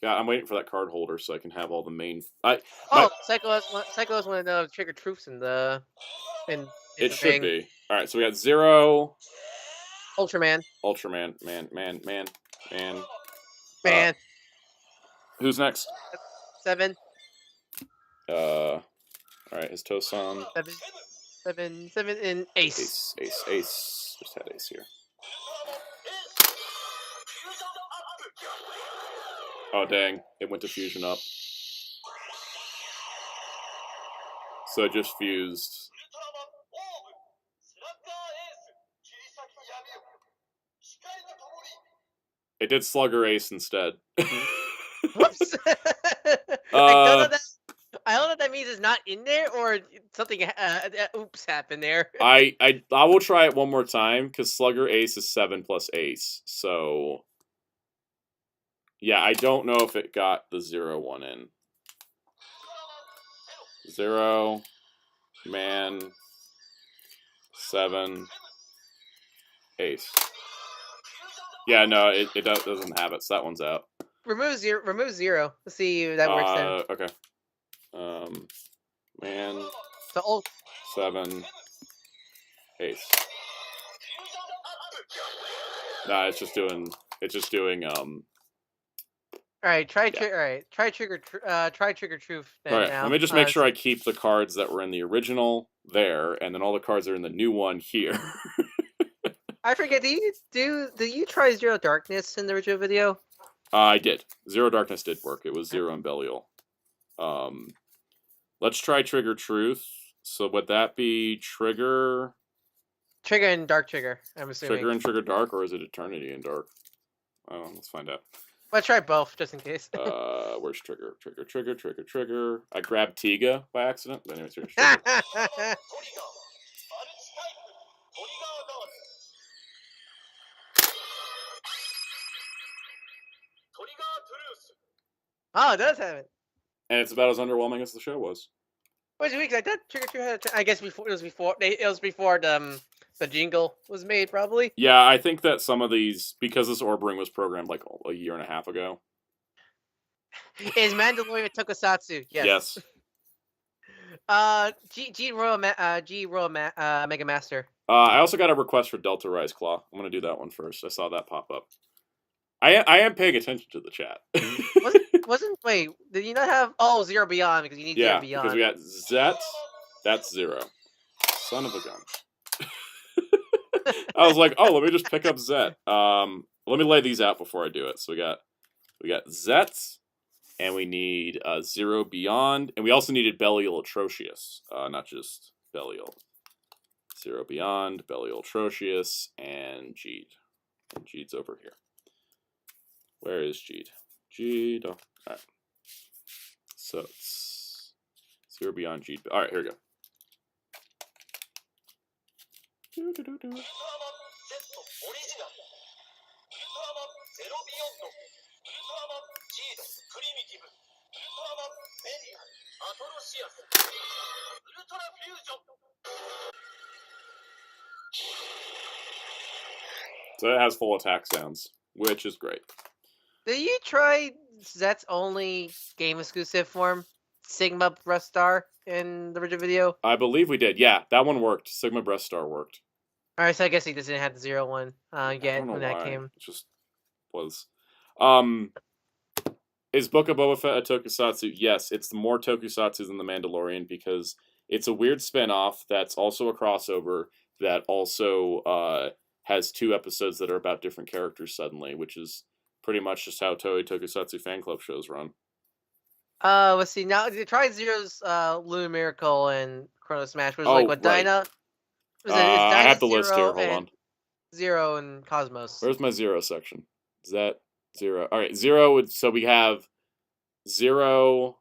[SPEAKER 1] God, I'm waiting for that card holder so I can have all the main.
[SPEAKER 2] Psychos want to know if Trigger Truth's in the
[SPEAKER 1] It
[SPEAKER 2] the
[SPEAKER 1] should
[SPEAKER 2] thing.
[SPEAKER 1] be. All right. So we got Zero.
[SPEAKER 2] Ultraman. Man.
[SPEAKER 1] Who's next?
[SPEAKER 2] 7.
[SPEAKER 1] All right. His Tosan.
[SPEAKER 2] 7 in Ace.
[SPEAKER 1] Ace. Just had Ace here. Oh dang! It went to fusion up. So it just fused. It did Slugger Ace instead.
[SPEAKER 2] Whoops! I don't know if that means it's not in there or something. Oops, happened there.
[SPEAKER 1] I will try it one more time because Slugger Ace is 7 plus Ace. So yeah, I don't know if it got the 0-1 in. 0 man 7 Ace. Yeah, no, it doesn't have it, so that one's out.
[SPEAKER 2] Remove 0. Let's see if that works then.
[SPEAKER 1] Okay. Man.
[SPEAKER 2] So
[SPEAKER 1] 7 Ace. Nah, it's just doing.
[SPEAKER 2] All right, try Trigger Truth. Then
[SPEAKER 1] all right,
[SPEAKER 2] now.
[SPEAKER 1] let me just make sure I keep the cards that were in the original there, and then all the cards that are in the new one here.
[SPEAKER 2] I forget. Did you try Zero Darkness in the original video?
[SPEAKER 1] I did. Zero Darkness did work. It was Zero and Belial. Let's try Trigger Truth. So would that be Trigger?
[SPEAKER 2] Trigger and Dark Trigger. I'm assuming.
[SPEAKER 1] Trigger and Trigger Dark, or is it Eternity and Dark? Let's find out.
[SPEAKER 2] Let's try both just in case.
[SPEAKER 1] Where's Trigger? Trigger. I grabbed Tiga by accident. But anyways, here's Trigger.
[SPEAKER 2] Oh, it does have it.
[SPEAKER 1] And it's about as underwhelming as the show was.
[SPEAKER 2] Which week? I thought Trigger Truth had. I guess it was before the jingle was made, probably.
[SPEAKER 1] Yeah, I think that some of these, because this Orb Ring was programmed like a year and a half ago.
[SPEAKER 2] Is Mandalorian Tokusatsu? Yes. G Royal Mega Master.
[SPEAKER 1] I also got a request for Delta Rise Claw. I'm gonna do that one first. I saw that pop up. I am paying attention to the chat.
[SPEAKER 2] Wait, did you not have Zero Beyond because you need Zero Beyond?
[SPEAKER 1] Yeah, because we got Zet. That's 0. Son of a gun. I was like, let me just pick up Zet. Let me lay these out before I do it. So we got Zet, and we need 0 Beyond, and we also needed Belial Atrocious, not just Belial. 0 Beyond, Belial Atrocious, and Jeed. And Jeed's over here. Where is Jeed? Jeed. Oh, all right. So it's Zero Beyond Jeed. All right, here we go. So it has full attack sounds, which is great.
[SPEAKER 2] Did you try Zet's only game exclusive form, Sigma Breast Star, in the original video?
[SPEAKER 1] I believe we did. Yeah, that one worked. Sigma Breast Star worked.
[SPEAKER 2] Alright, so I guess he just didn't have the 0-1 yet when that came.
[SPEAKER 1] It just was. Is Book of Boba Fett a tokusatsu? Yes, it's more tokusatsu than The Mandalorian because it's a weird spin-off that's also a crossover that also has 2 episodes that are about different characters suddenly, which is pretty much just how Toei Tokusatsu fan club shows run.
[SPEAKER 2] Let's see. Now, you tried Zero's Lunar Miracle and Chrono Smash, which is like what
[SPEAKER 1] right.
[SPEAKER 2] Dyna.
[SPEAKER 1] It's Dyna I have the list here. Hold on.
[SPEAKER 2] Zero and Cosmos.
[SPEAKER 1] Where's my Zero section? Is that Zero? All right, Zero. So we have Zero.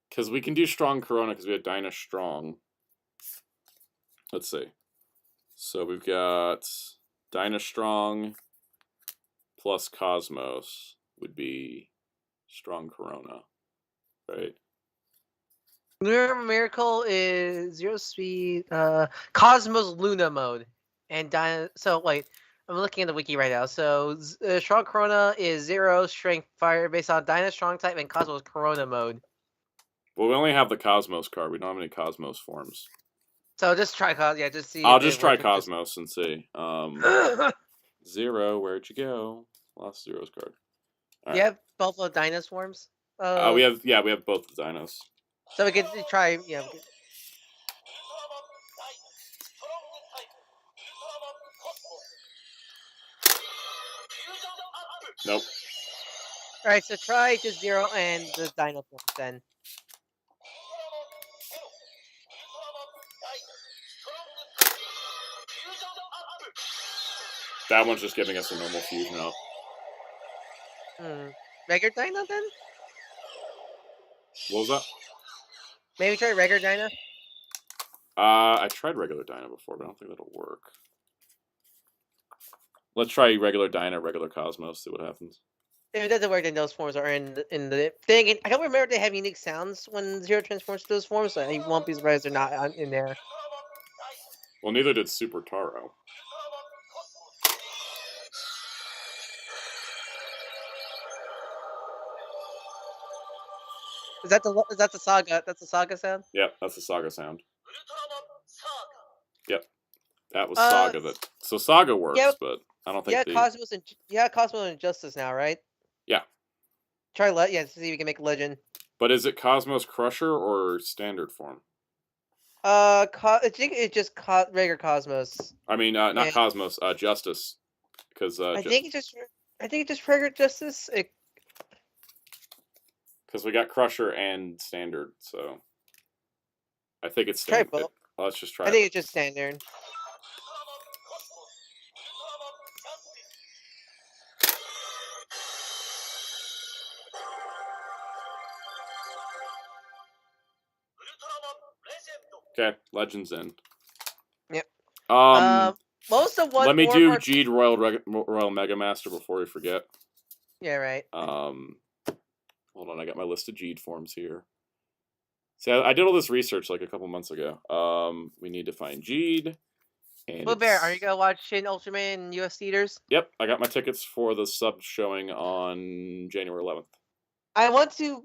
[SPEAKER 1] Because we can do Strong Corona because we have Dyna Strong. Let's see. So we've got Dyna Strong plus Cosmos would be Strong Corona, right?
[SPEAKER 2] Lunar Miracle is 0 speed, Cosmos Luna mode, and Dyna. So wait, I'm looking at the wiki right now. So Strong Corona is 0 strength fire based on Dyna Strong type and Cosmos Corona mode.
[SPEAKER 1] Well, we only have the Cosmos card. We don't have any Cosmos forms.
[SPEAKER 2] So just try Cosmos. Yeah, just see.
[SPEAKER 1] I'll just try Cosmos and see. Zero, where'd you go? Lost Zero's card.
[SPEAKER 2] All right. You have both of Dyna's forms.
[SPEAKER 1] We have both the Dynos.
[SPEAKER 2] So we could try. Yeah.
[SPEAKER 1] Nope.
[SPEAKER 2] All right, so try just Zero and the Dino forms then.
[SPEAKER 1] That one's just giving us a normal fusion up.
[SPEAKER 2] Regular Dino then?
[SPEAKER 1] What was that?
[SPEAKER 2] Maybe try regular Dino?
[SPEAKER 1] I tried regular Dino before, but I don't think that'll work. Let's try regular Dino, regular Cosmos, see what happens.
[SPEAKER 2] If it doesn't work, then those forms are in the thing. I don't remember they have unique sounds when Zero transforms to those forms, so you won't be surprised they're not in there.
[SPEAKER 1] Well, neither did Super Taro.
[SPEAKER 2] Is that the Saga? That's the Saga sound?
[SPEAKER 1] Yep, that's the Saga sound. Yep. That was Saga so Saga works, but I don't think
[SPEAKER 2] Cosmos and Justice now, right?
[SPEAKER 1] Yeah.
[SPEAKER 2] Try see if we can make Legend.
[SPEAKER 1] But is it Cosmos Crusher or standard form?
[SPEAKER 2] I think it's just regular Cosmos.
[SPEAKER 1] I mean, not Cosmos, Justice, because
[SPEAKER 2] I think it's just regular Justice.
[SPEAKER 1] Because we got Crusher and standard, so I think it's standard.
[SPEAKER 2] Try both.
[SPEAKER 1] Let's just try.
[SPEAKER 2] I think it's just standard.
[SPEAKER 1] Okay, Legends in.
[SPEAKER 2] Yep.
[SPEAKER 1] Most of one. Let me do Jeed Royal Mega Master before we forget.
[SPEAKER 2] Yeah, right.
[SPEAKER 1] Hold on, I got my list of Jeed forms here. See, I did all this research like a couple months ago. We need to find Jeed.
[SPEAKER 2] Blue Bear, are you gonna watch Shin Ultraman in U.S. theaters?
[SPEAKER 1] Yep, I got my tickets for the sub showing on January 11th.
[SPEAKER 2] I want to,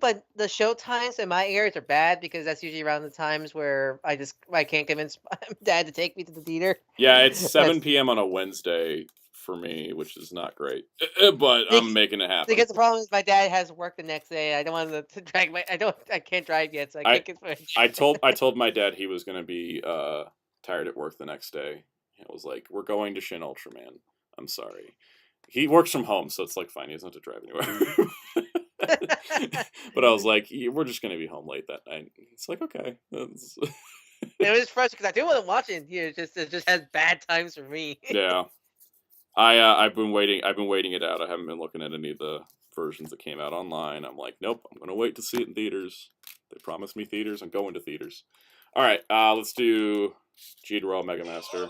[SPEAKER 2] but the show times in my areas are bad because that's usually around the times where I can't convince my dad to take me to the theater.
[SPEAKER 1] Yeah, it's 7 p.m. on a Wednesday for me, which is not great, but I'm making it happen.
[SPEAKER 2] Because the problem is my dad has work the next day. I don't want to drag I can't drive yet, so I can't get.
[SPEAKER 1] I told my dad he was going to be tired at work the next day. It was like, we're going to Shin Ultraman. I'm sorry. He works from home, so it's like fine. He doesn't have to drive anywhere. But I was like, we're just going to be home late that night. It's like, okay.
[SPEAKER 2] It was frustrating because I do want to watch it in here. It just has bad times for me.
[SPEAKER 1] Yeah. I've been waiting. I've been waiting it out. I haven't been looking at any of the versions that came out online. I'm like, nope. I'm gonna wait to see it in theaters. They promised me theaters. I'm going to theaters. All right. Let's do G-Roll Mega Master.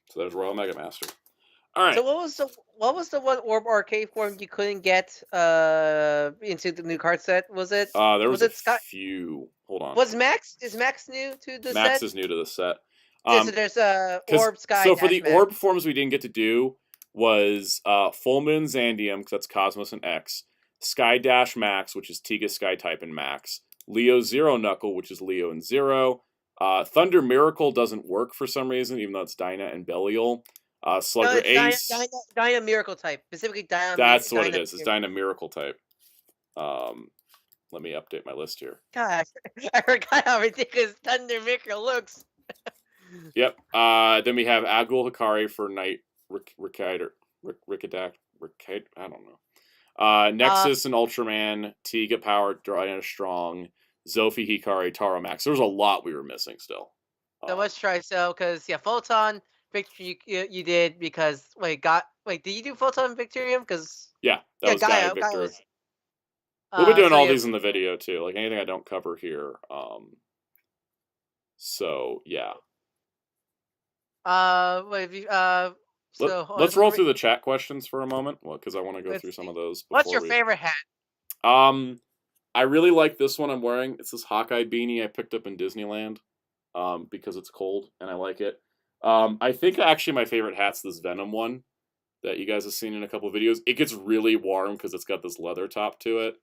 [SPEAKER 1] So there's Royal Mega Master. All right.
[SPEAKER 2] So what was the one Orb arcade form you couldn't get into the new card set? Was it
[SPEAKER 1] There was a
[SPEAKER 2] Sky?
[SPEAKER 1] few. Hold on.
[SPEAKER 2] Was Max is Max new to the
[SPEAKER 1] Max
[SPEAKER 2] set?
[SPEAKER 1] is new to the set.
[SPEAKER 2] So there's Orb Sky.
[SPEAKER 1] So for the
[SPEAKER 2] Max.
[SPEAKER 1] Orb forms we didn't get to do was Full Moon Zandium, because that's Cosmos and X. Sky Dash Max, which is Tiga Sky Type and Max. Leo Zero Knuckle, which is Leo and Zero. Thunder Miracle doesn't work for some reason, even though it's Dyna and Belial. Slugger Ace.
[SPEAKER 2] Dyna Miracle type, specifically Dyna.
[SPEAKER 1] That's what it is. It's Dyna Miracle type. Let me update my list here.
[SPEAKER 2] God, I forgot how ridiculous Thunder Miracle looks.
[SPEAKER 1] Yep. Then we have Agul Hikari for Knight Rickadak. I don't know. Nexus and Ultraman, Tiga Power, Diana Strong, Zophie Hikari, Taro Max. There's a lot we were missing still.
[SPEAKER 2] So let's try because Photon Victory you did because did you do Photon Victorium? Because
[SPEAKER 1] that was Gaia Victory.
[SPEAKER 2] Was,
[SPEAKER 1] we'll be doing all these in the video too. Like anything I don't cover here. So yeah. Let's roll through the chat questions for a moment. Well, because I want to go through some of those.
[SPEAKER 2] What's your favorite hat?
[SPEAKER 1] I really like this one I'm wearing. It's this Hawkeye beanie I picked up in Disneyland. Because it's cold and I like it. I think actually my favorite hat's this Venom one that you guys have seen in a couple of videos. It gets really warm because it's got this leather top to it.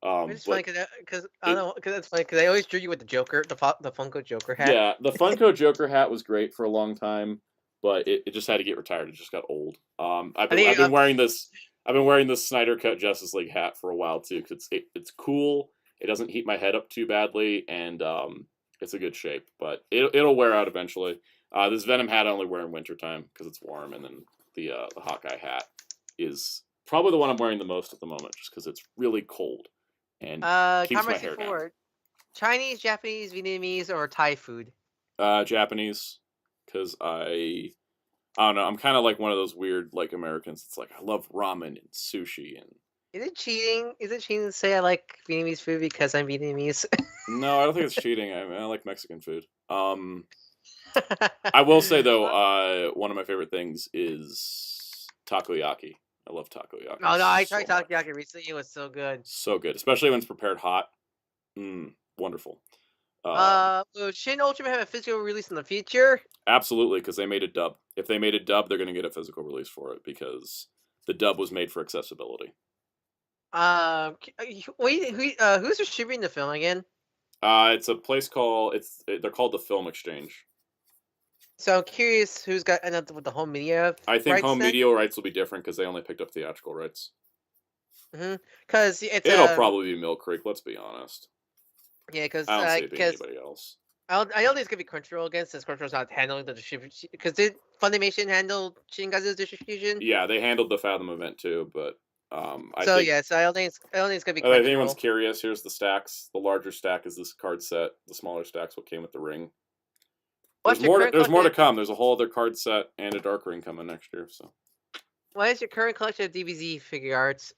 [SPEAKER 2] It's funny because I don't know because it's funny because I always drew you with the Joker, the Funko Joker hat.
[SPEAKER 1] Yeah, the Funko Joker hat was great for a long time, but it just had to get retired. It just got old. I've been wearing this. I've been wearing this Snyder Cut Justice League hat for a while too because it's cool. It doesn't heat my head up too badly, and it's a good shape. But it'll wear out eventually. This Venom hat I only wear in wintertime because it's warm, and then the Hawkeye hat is probably the one I'm wearing the most at the moment, just because it's really cold and keeps my hair down.
[SPEAKER 2] Chinese, Japanese, Vietnamese, or Thai food?
[SPEAKER 1] Japanese, because I don't know. I'm kind of like one of those weird like Americans. It's like I love ramen and sushi and.
[SPEAKER 2] Is it cheating? Is it cheating to say I like Vietnamese food because I'm Vietnamese?
[SPEAKER 1] No, I don't think it's cheating. I like Mexican food. I will say though, one of my favorite things is takoyaki. I love takoyaki.
[SPEAKER 2] Oh no, I tried takoyaki recently. It was so good.
[SPEAKER 1] So good, especially when it's prepared hot. Wonderful.
[SPEAKER 2] Will Shin Ultraman have a physical release in the future?
[SPEAKER 1] Absolutely, because they made a dub. If they made a dub, they're going to get a physical release for it because the dub was made for accessibility.
[SPEAKER 2] Who's distributing the film again?
[SPEAKER 1] It's a place they're called the Film Exchange.
[SPEAKER 2] So I'm curious who's got with the home media.
[SPEAKER 1] I think home media rights will be different because they only picked up theatrical rights.
[SPEAKER 2] Because
[SPEAKER 1] it'll probably be Mill Creek. Let's be honest.
[SPEAKER 2] Yeah, because
[SPEAKER 1] I don't see it being anybody else.
[SPEAKER 2] I don't think it's gonna be Crunchyroll again, since Crunchyroll's not handling the distribution. Because did Funimation handle Shingazu's distribution?
[SPEAKER 1] Yeah, they handled the Fathom event too, but I don't
[SPEAKER 2] think it's gonna be Crunchyroll.
[SPEAKER 1] If anyone's curious, here's the stacks. The larger stack is this card set. The smaller stack's what came with the ring. There's more to come. There's a whole other card set and a Dark Ring coming next year. So,
[SPEAKER 2] what is your current collection of DBZ figure arts?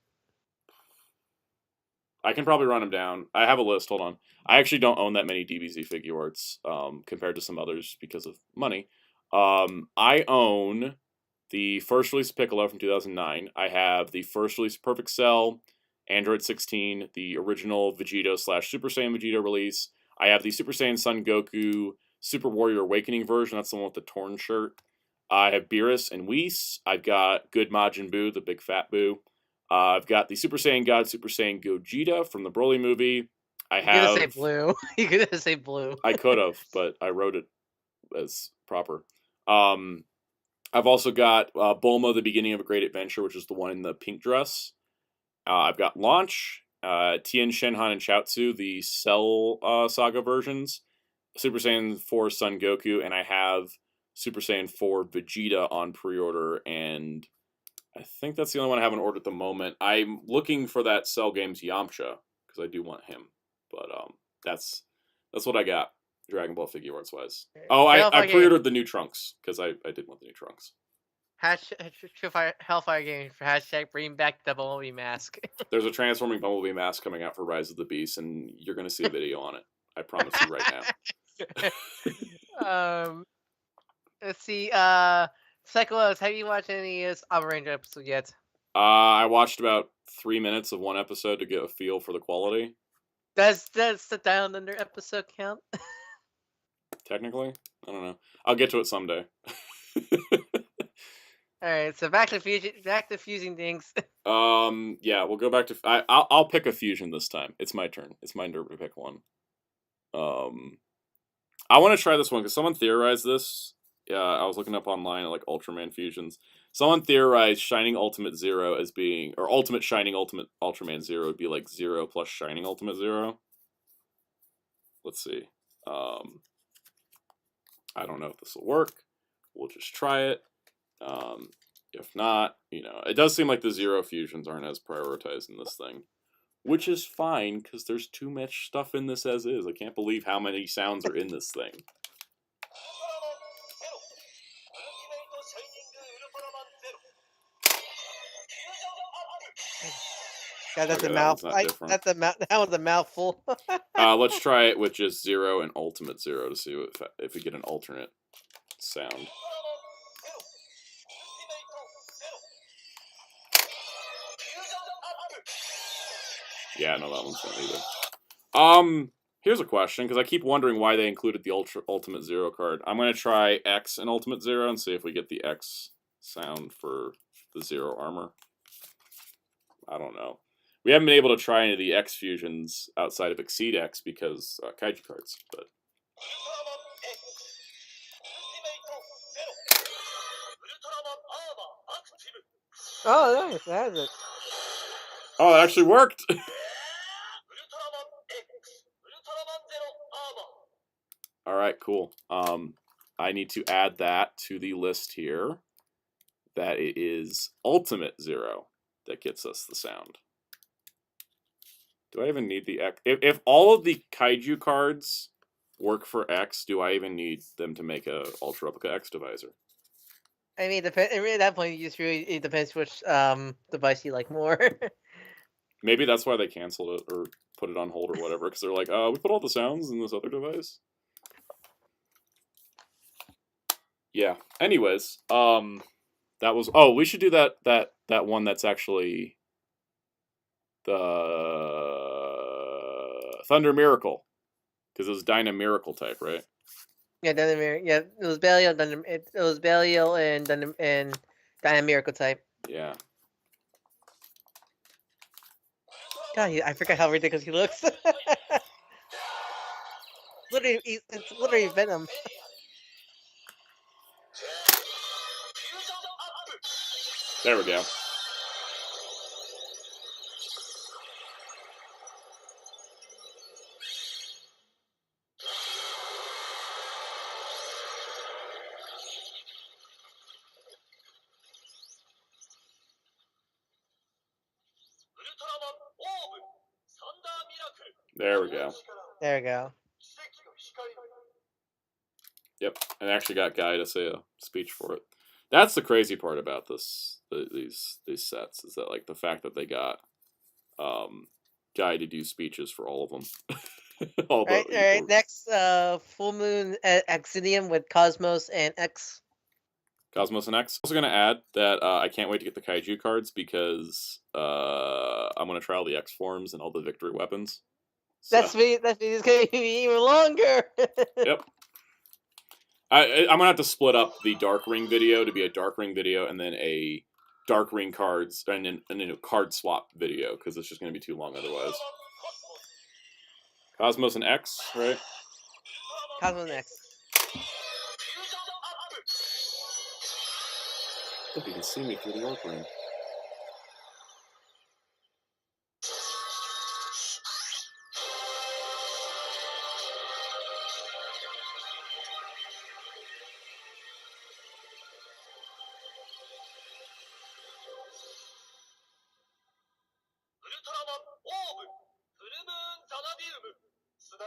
[SPEAKER 1] I can probably run them down. I have a list. Hold on. I actually don't own that many DBZ figure arts compared to some others because of money. I own the first release Piccolo from 2009. I have the first release Perfect Cell, Android 16, the original Vegito / Super Saiyan Vegito release. I have the Super Saiyan Son Goku Super Warrior Awakening version. That's the one with the torn shirt. I have Beerus and Whis. I've got Good Majin Buu, the big fat Buu. I've got the Super Saiyan God, Super Saiyan Gogeta from the Broly movie. I have.
[SPEAKER 2] You could say blue. You could say blue.
[SPEAKER 1] I could have, but I wrote it as proper. I've also got Bulma, The Beginning of a Great Adventure, which is the one in the pink dress. I've got Launch, Tien Shenhan and Chaozu, the Cell Saga versions, Super Saiyan 4 Son Goku, and I have Super Saiyan 4 Vegeta on pre-order, and I think that's the only one I haven't ordered at the moment. I'm looking for that Cell Games Yamcha, because I do want him. But that's what I got, Dragon Ball figure arts wise. Oh, I pre-ordered the new Trunks, because I did want the new Trunks.
[SPEAKER 2] Hellfire Games for hashtag bring back the Bumblebee mask.
[SPEAKER 1] There's a transforming Bumblebee mask coming out for Rise of the Beast, and you're going to see a video on it. I promise you right
[SPEAKER 2] now. Let's see. Psychos, have you watched any of this Power Ranger episode yet?
[SPEAKER 1] I watched about 3 minutes of one episode to get a feel for the quality.
[SPEAKER 2] Does the Down Under episode count?
[SPEAKER 1] Technically, I don't know. I'll get to it someday.
[SPEAKER 2] All right, so back to fusing things.
[SPEAKER 1] Yeah, we'll go back to. I'll pick a fusion this time. It's my turn. It's my turn to pick one. I want to try this one because someone theorized this. Yeah, I was looking up online at like Ultraman fusions. Someone theorized Shining Ultimate Zero as being, or Ultimate Shining Ultimate Ultraman Zero would be like 0 plus Shining Ultimate Zero. Let's see. I don't know if this will work. We'll just try it. If not, it does seem like the Zero fusions aren't as prioritized in this thing, which is fine because there's too much stuff in this as is. I can't believe how many sounds are in this thing.
[SPEAKER 2] Yeah, that's okay, a mouthful. That was a mouthful.
[SPEAKER 1] Let's try it with just Zero and Ultimate Zero to see if we get an alternate sound. Yeah, no, that one's not either. Here's a question, because I keep wondering why they included the Ultimate Zero card. I'm going to try X and Ultimate Zero and see if we get the X sound for the Zero armor. I don't know. We haven't been able to try any of the X fusions outside of Exceed X because Kaiju cards, but...
[SPEAKER 2] Oh, nice. That is it.
[SPEAKER 1] Oh, it actually worked! Alright, cool. I need to add that to the list here. That it is Ultimate Zero that gets us the sound. Do I even need the X? If all of the Kaiju cards work for X, do I even need them to make a Ultra Replica X divisor?
[SPEAKER 2] I mean, at that point, it depends which device you like more.
[SPEAKER 1] Maybe that's why they canceled it or put it on hold or whatever, because they're like, we put all the sounds in this other device. Yeah. Anyways, that was. Oh, we should do that one that's actually the Thunder Miracle, because it was Dyna Miracle type, right?
[SPEAKER 2] Yeah, yeah, it was Belial, it was Belial and Dyna Miracle type.
[SPEAKER 1] Yeah.
[SPEAKER 2] God, I forgot how ridiculous he looks. It's literally Venom.
[SPEAKER 1] There we go. There we go.
[SPEAKER 2] There we go.
[SPEAKER 1] Yep, and I actually got Guy to say a speech for it. That's the crazy part about these sets, is that like the fact that they got Guy to do speeches for all of them.
[SPEAKER 2] All right. Next, Full Moon Exidium with Cosmos and X.
[SPEAKER 1] Cosmos and X. I'm also going to add that I can't wait to get the Kaiju cards because I'm going to try all the X forms and all the victory weapons.
[SPEAKER 2] So. That's me. It's going to be even longer.
[SPEAKER 1] Yep. I'm going to have to split up the Dark Ring video to be a Dark Ring video and then a Dark Ring cards and then a card swap video because it's just going to be too long otherwise. Cosmos and X, right?
[SPEAKER 2] Cosmos and X.
[SPEAKER 1] Look, you can see me through the warp ring.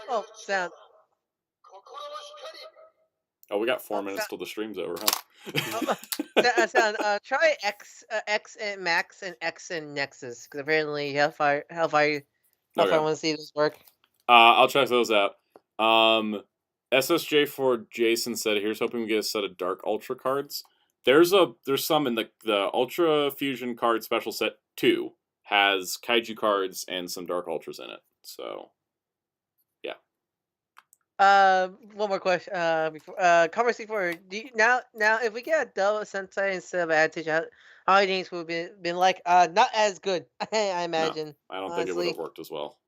[SPEAKER 2] Oh, sound.
[SPEAKER 1] Oh, we got 4
[SPEAKER 2] Oh,
[SPEAKER 1] minutes
[SPEAKER 2] sound.
[SPEAKER 1] till the stream's over,
[SPEAKER 2] Oh,
[SPEAKER 1] huh?
[SPEAKER 2] sound. Try X and Max and X and Nexus because apparently Hellfire
[SPEAKER 1] Okay.
[SPEAKER 2] wants to see this work.
[SPEAKER 1] I'll check those out. SSJ for Jason said, "Here's hoping we get a set of Dark Ultra cards." There's some in the Ultra Fusion card special set 2 has kaiju cards and some Dark Ultras in it. So, yeah.
[SPEAKER 2] One more question. Before Converse before. Now if we get a double Sentai instead of Advantage, how many things would been like? Not as good, I
[SPEAKER 1] No,
[SPEAKER 2] imagine.
[SPEAKER 1] I don't think it would
[SPEAKER 2] Honestly.
[SPEAKER 1] have worked as well.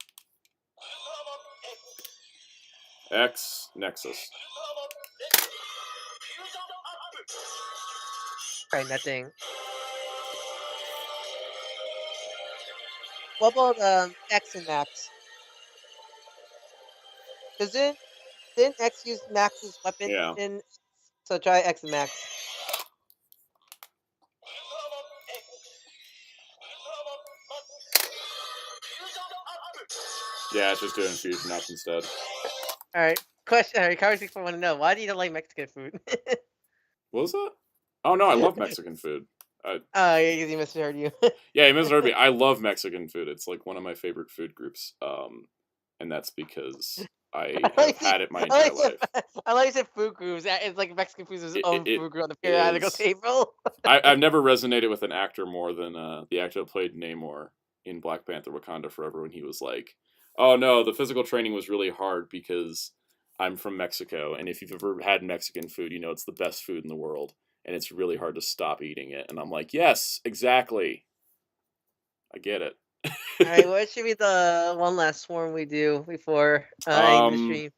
[SPEAKER 1] X Nexus.
[SPEAKER 2] Right, nothing. What about X and Max? Because didn't X use Max's weapon
[SPEAKER 1] Yeah.
[SPEAKER 2] in? So try X and Max.
[SPEAKER 1] Yeah, it's just doing fusion up instead.
[SPEAKER 2] All right. Question. All right. Conversation want to know why do you don't like Mexican food?
[SPEAKER 1] What was that? Oh no, I love Mexican food.
[SPEAKER 2] Oh, yeah, because he misheard you.
[SPEAKER 1] Yeah, Ms. Irby, I love Mexican food. It's like one of my favorite food groups. And that's because I
[SPEAKER 2] I
[SPEAKER 1] have
[SPEAKER 2] like
[SPEAKER 1] had it my
[SPEAKER 2] I
[SPEAKER 1] entire
[SPEAKER 2] like
[SPEAKER 1] life.
[SPEAKER 2] I like you said food groups. It's like Mexican food is his own
[SPEAKER 1] It
[SPEAKER 2] food group on the periodical
[SPEAKER 1] is.
[SPEAKER 2] table.
[SPEAKER 1] I've never resonated with an actor more than the actor that played Namor in Black Panther: Wakanda Forever when he was like, "Oh no, the physical training was really hard because I'm from Mexico, and if you've ever had Mexican food, you know it's the best food in the world, and it's really hard to stop eating it." And I'm like, "Yes, exactly. I get it."
[SPEAKER 2] All right, what should be the one last swarm we do before ending the
[SPEAKER 1] um,
[SPEAKER 2] stream?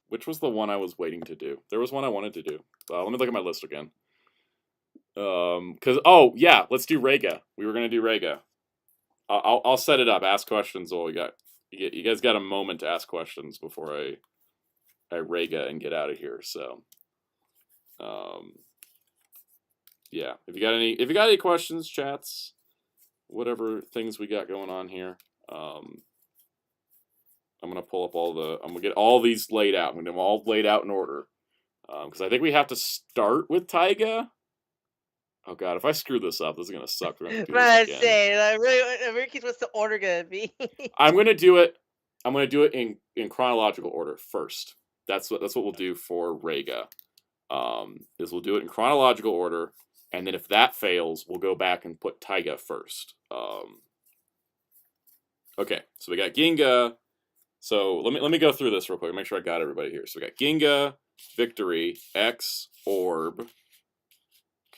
[SPEAKER 1] which was the one I was waiting to do? There was one I wanted to do. Let me look at my list again. Cause yeah, let's do Rega. We were gonna do Rega. I'll set it up. Ask questions. Well, you guys got a moment to ask questions before I Rega and get out of here. So, um, yeah. If you got any questions, chats, whatever things we got going on here, I'm gonna pull up I'm gonna get all these laid out. I'm gonna get them all laid out in order. Because I think we have to start with Taiga. Oh god, if I screw this up, this is gonna suck. We're gonna have to do this
[SPEAKER 2] But
[SPEAKER 1] again.
[SPEAKER 2] say, I'm really curious what's the order gonna be.
[SPEAKER 1] I'm gonna do it. I'm gonna do it in chronological order first. That's what we'll do for Rega. Is we'll do it in chronological order, and then if that fails, we'll go back and put Taiga first. Okay, so we got Ginga. So let me go through this real quick. Make sure I got everybody here. So we got Ginga, Victory, X, Orb.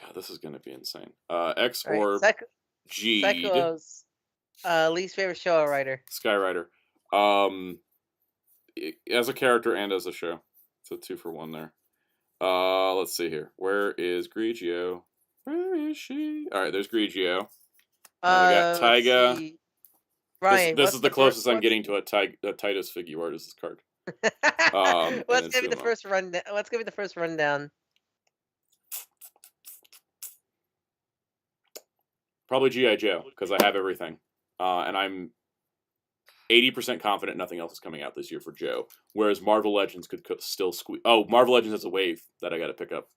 [SPEAKER 1] God, this is gonna be insane. X,
[SPEAKER 2] All right,
[SPEAKER 1] Orb, Geed,
[SPEAKER 2] Psycho's least favorite show writer.
[SPEAKER 1] Skyrider. Um, as a character and as a show. So 2 for 1 there. Let's see here. Where is Grigio? Where is she? All right, there's Grigio. And we got
[SPEAKER 2] Let's
[SPEAKER 1] Taiga.
[SPEAKER 2] see. Brian,
[SPEAKER 1] This
[SPEAKER 2] what's
[SPEAKER 1] is the
[SPEAKER 2] the first?
[SPEAKER 1] closest I'm getting to a Titus figure artist's card. And
[SPEAKER 2] What's
[SPEAKER 1] then
[SPEAKER 2] gonna be the
[SPEAKER 1] Sumo.
[SPEAKER 2] first rundown? What's gonna be the first rundown?
[SPEAKER 1] Probably G.I. Joe, because I have everything. And I'm 80% confident nothing else is coming out this year for Joe. Whereas Marvel Legends could still squeeze. Oh, Marvel Legends has a wave that I got to pick up.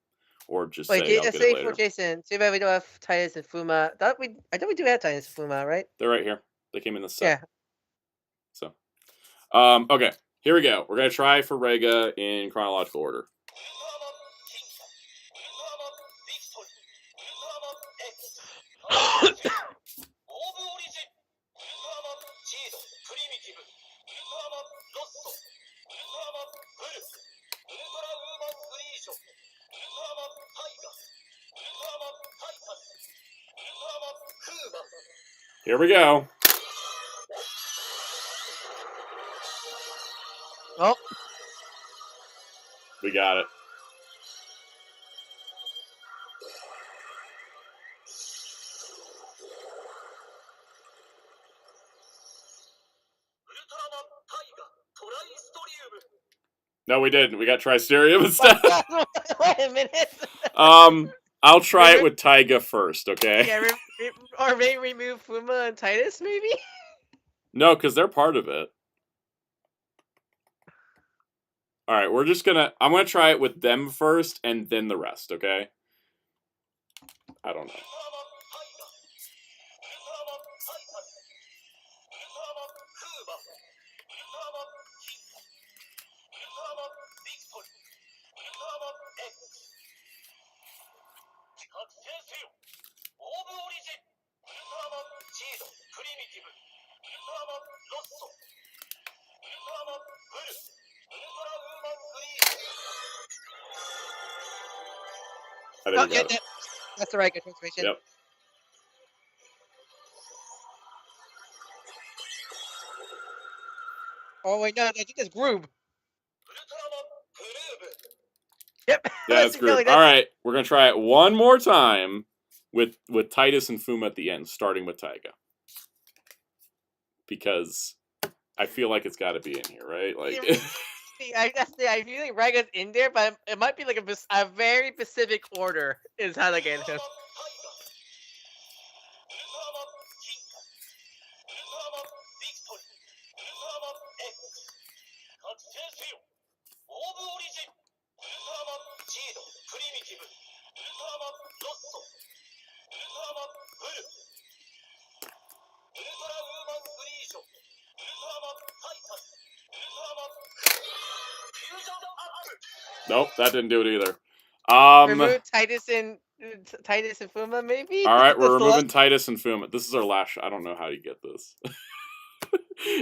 [SPEAKER 1] Or just
[SPEAKER 2] Wait,
[SPEAKER 1] say I'll get it
[SPEAKER 2] say for
[SPEAKER 1] later.
[SPEAKER 2] Jason. Too bad we don't have Titus and Fuma. I thought we do have Titus and Fuma, right?
[SPEAKER 1] They're right here. They came in the set.
[SPEAKER 2] Yeah.
[SPEAKER 1] So, okay, here we go. We're gonna try for Rega in chronological order. Here we go.
[SPEAKER 2] Oh,
[SPEAKER 1] We got it. No, we didn't. We got Tristerium instead.
[SPEAKER 2] Wait a minute.
[SPEAKER 1] I'll try it with Taiga first, okay?
[SPEAKER 2] Yeah, or maybe remove Fuma and Titus, maybe?
[SPEAKER 1] No, because they're part of it. Alright, I'm gonna try it with them first, and then the rest, okay? I don't know. I think we got it.
[SPEAKER 2] That's the right transformation.
[SPEAKER 1] Yep.
[SPEAKER 2] Oh wait, no, I think it's Groob. Yep.
[SPEAKER 1] Yeah, it's Groove. Alright, we're gonna try it one more time with Titus and Fuma at the end, starting with Taiga. Because I feel like it's gotta be in here, right? Like
[SPEAKER 2] I feel like Raga's in there, but it might be like a very specific order is how they get him.
[SPEAKER 1] Nope, that didn't do it either.
[SPEAKER 2] Remove Titus and Fuma, maybe.
[SPEAKER 1] Alright, we're removing Titus and Fuma. This is our last shot. I don't know how you get this.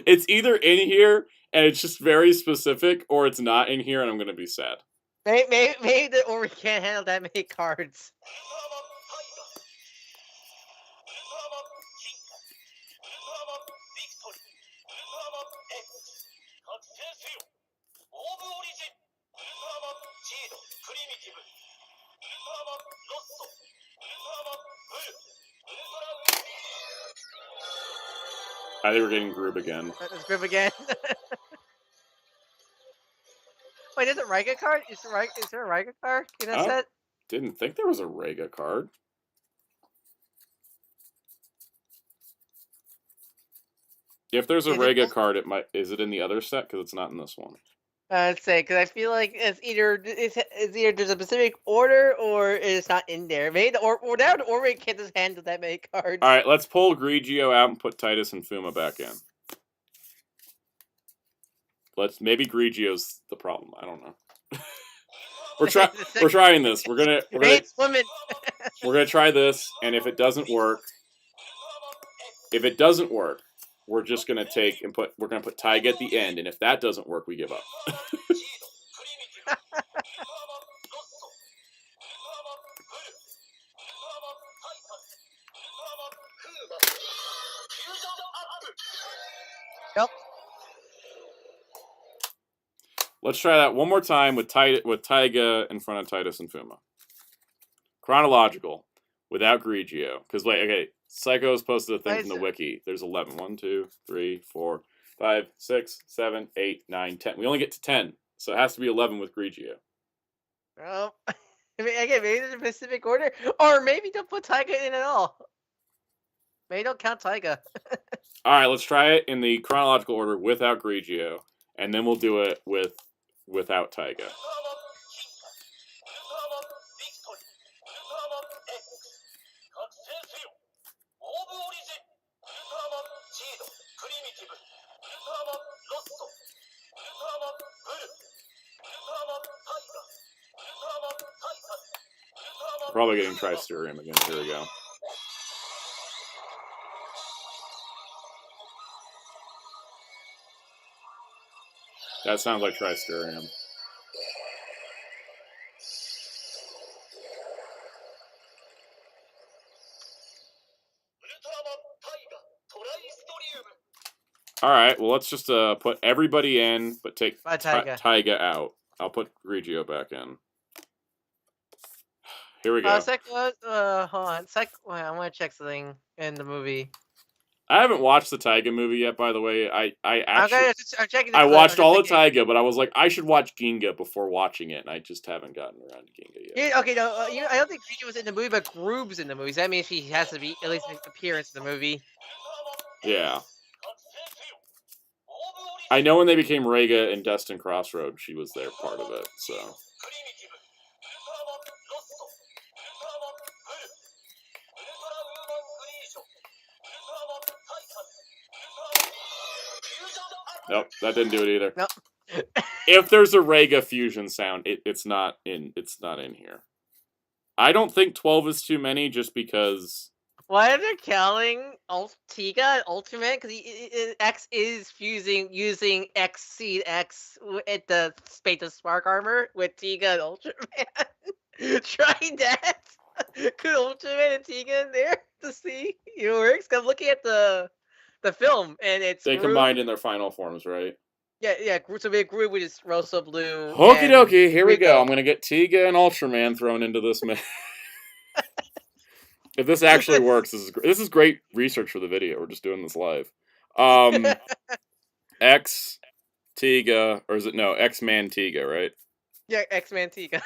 [SPEAKER 1] It's either in here and it's just very specific, or it's not in here and I'm gonna be sad.
[SPEAKER 2] Maybe the Ori can't handle that many cards.
[SPEAKER 1] I think we're getting Groob again.
[SPEAKER 2] That's Grip again. Wait, there's a Raiga card? Is there a Raiga card in that set?
[SPEAKER 1] Didn't think there was a Raiga card. If there's a Raiga card, is it in the other set? Because it's not in this one.
[SPEAKER 2] I'd say, because I feel like it's either there's a specific order or it's not in there. Maybe the Ori can't just handle that many cards.
[SPEAKER 1] All right, let's pull Grigio out and put Titus and Fuma back in. Maybe Grigio's the problem. I don't know. We're trying this. We're gonna try this, and if it doesn't work, we're just gonna we're gonna put Taiga at the end, and if that doesn't work, we give up.
[SPEAKER 2] Yep.
[SPEAKER 1] Let's try that one more time with Taiga in front of Titus and Fuma. Chronological, without Grigio. Because, okay, Psycho's posted a thing from the wiki. There's 11. 1, 2, 3, 4, 5, 6, 7, 8, 9, 10. We only get to 10, so it has to be 11 with Grigio.
[SPEAKER 2] Well, again, maybe there's a specific order. Or maybe don't put Taiga in at all. Maybe don't count Taiga.
[SPEAKER 1] Alright, let's try it in the chronological order without Grigio. And then we'll do it without Taiga. Probably getting Tristerium again. Here we go. That sounds like Tristerium. Alright, well, let's just put everybody in, but take Taiga out. I'll put Grigio back in. Here we go.
[SPEAKER 2] Hold on. I want to check something in the movie.
[SPEAKER 1] I haven't watched the Taiga movie yet, by the way. I actually
[SPEAKER 2] I'm checking the
[SPEAKER 1] I
[SPEAKER 2] clip. I'm
[SPEAKER 1] watched
[SPEAKER 2] just
[SPEAKER 1] all the
[SPEAKER 2] thinking.
[SPEAKER 1] Taiga, but I was like, I should watch Ginga before watching it, and I just haven't gotten around to Ginga yet.
[SPEAKER 2] Yeah, okay, no, I don't think Green was in the movie, but Groob's in the movie. So that means he has to be at least an appearance in the movie.
[SPEAKER 1] Yeah. I know when they became Rega in Destin Crossroad, she was there, part of it, so. Nope, that didn't do it either.
[SPEAKER 2] No.
[SPEAKER 1] If there's a Rega fusion sound, it's not in here. I don't think 12 is too many, just because.
[SPEAKER 2] Why are they calling Tiga Ultraman? Because X is fusing using X Seed X at the Space of Spark Armor with Tiga and Ultraman. Try that. Could Ultraman and Tiga in there to see it works? Cause I'm looking at the film and it's
[SPEAKER 1] They
[SPEAKER 2] Groove.
[SPEAKER 1] combined in their final forms, right?
[SPEAKER 2] Yeah. So we agree with this Rosa Blue.
[SPEAKER 1] Okie dokie, here we
[SPEAKER 2] Rico.
[SPEAKER 1] go. I'm gonna get Tiga and Ultraman thrown into this mix. If this actually works, this is great research for the video. We're just doing this live. X Tiga, or is it no X-Man Tiga, right?
[SPEAKER 2] Yeah, X-Man Tiga.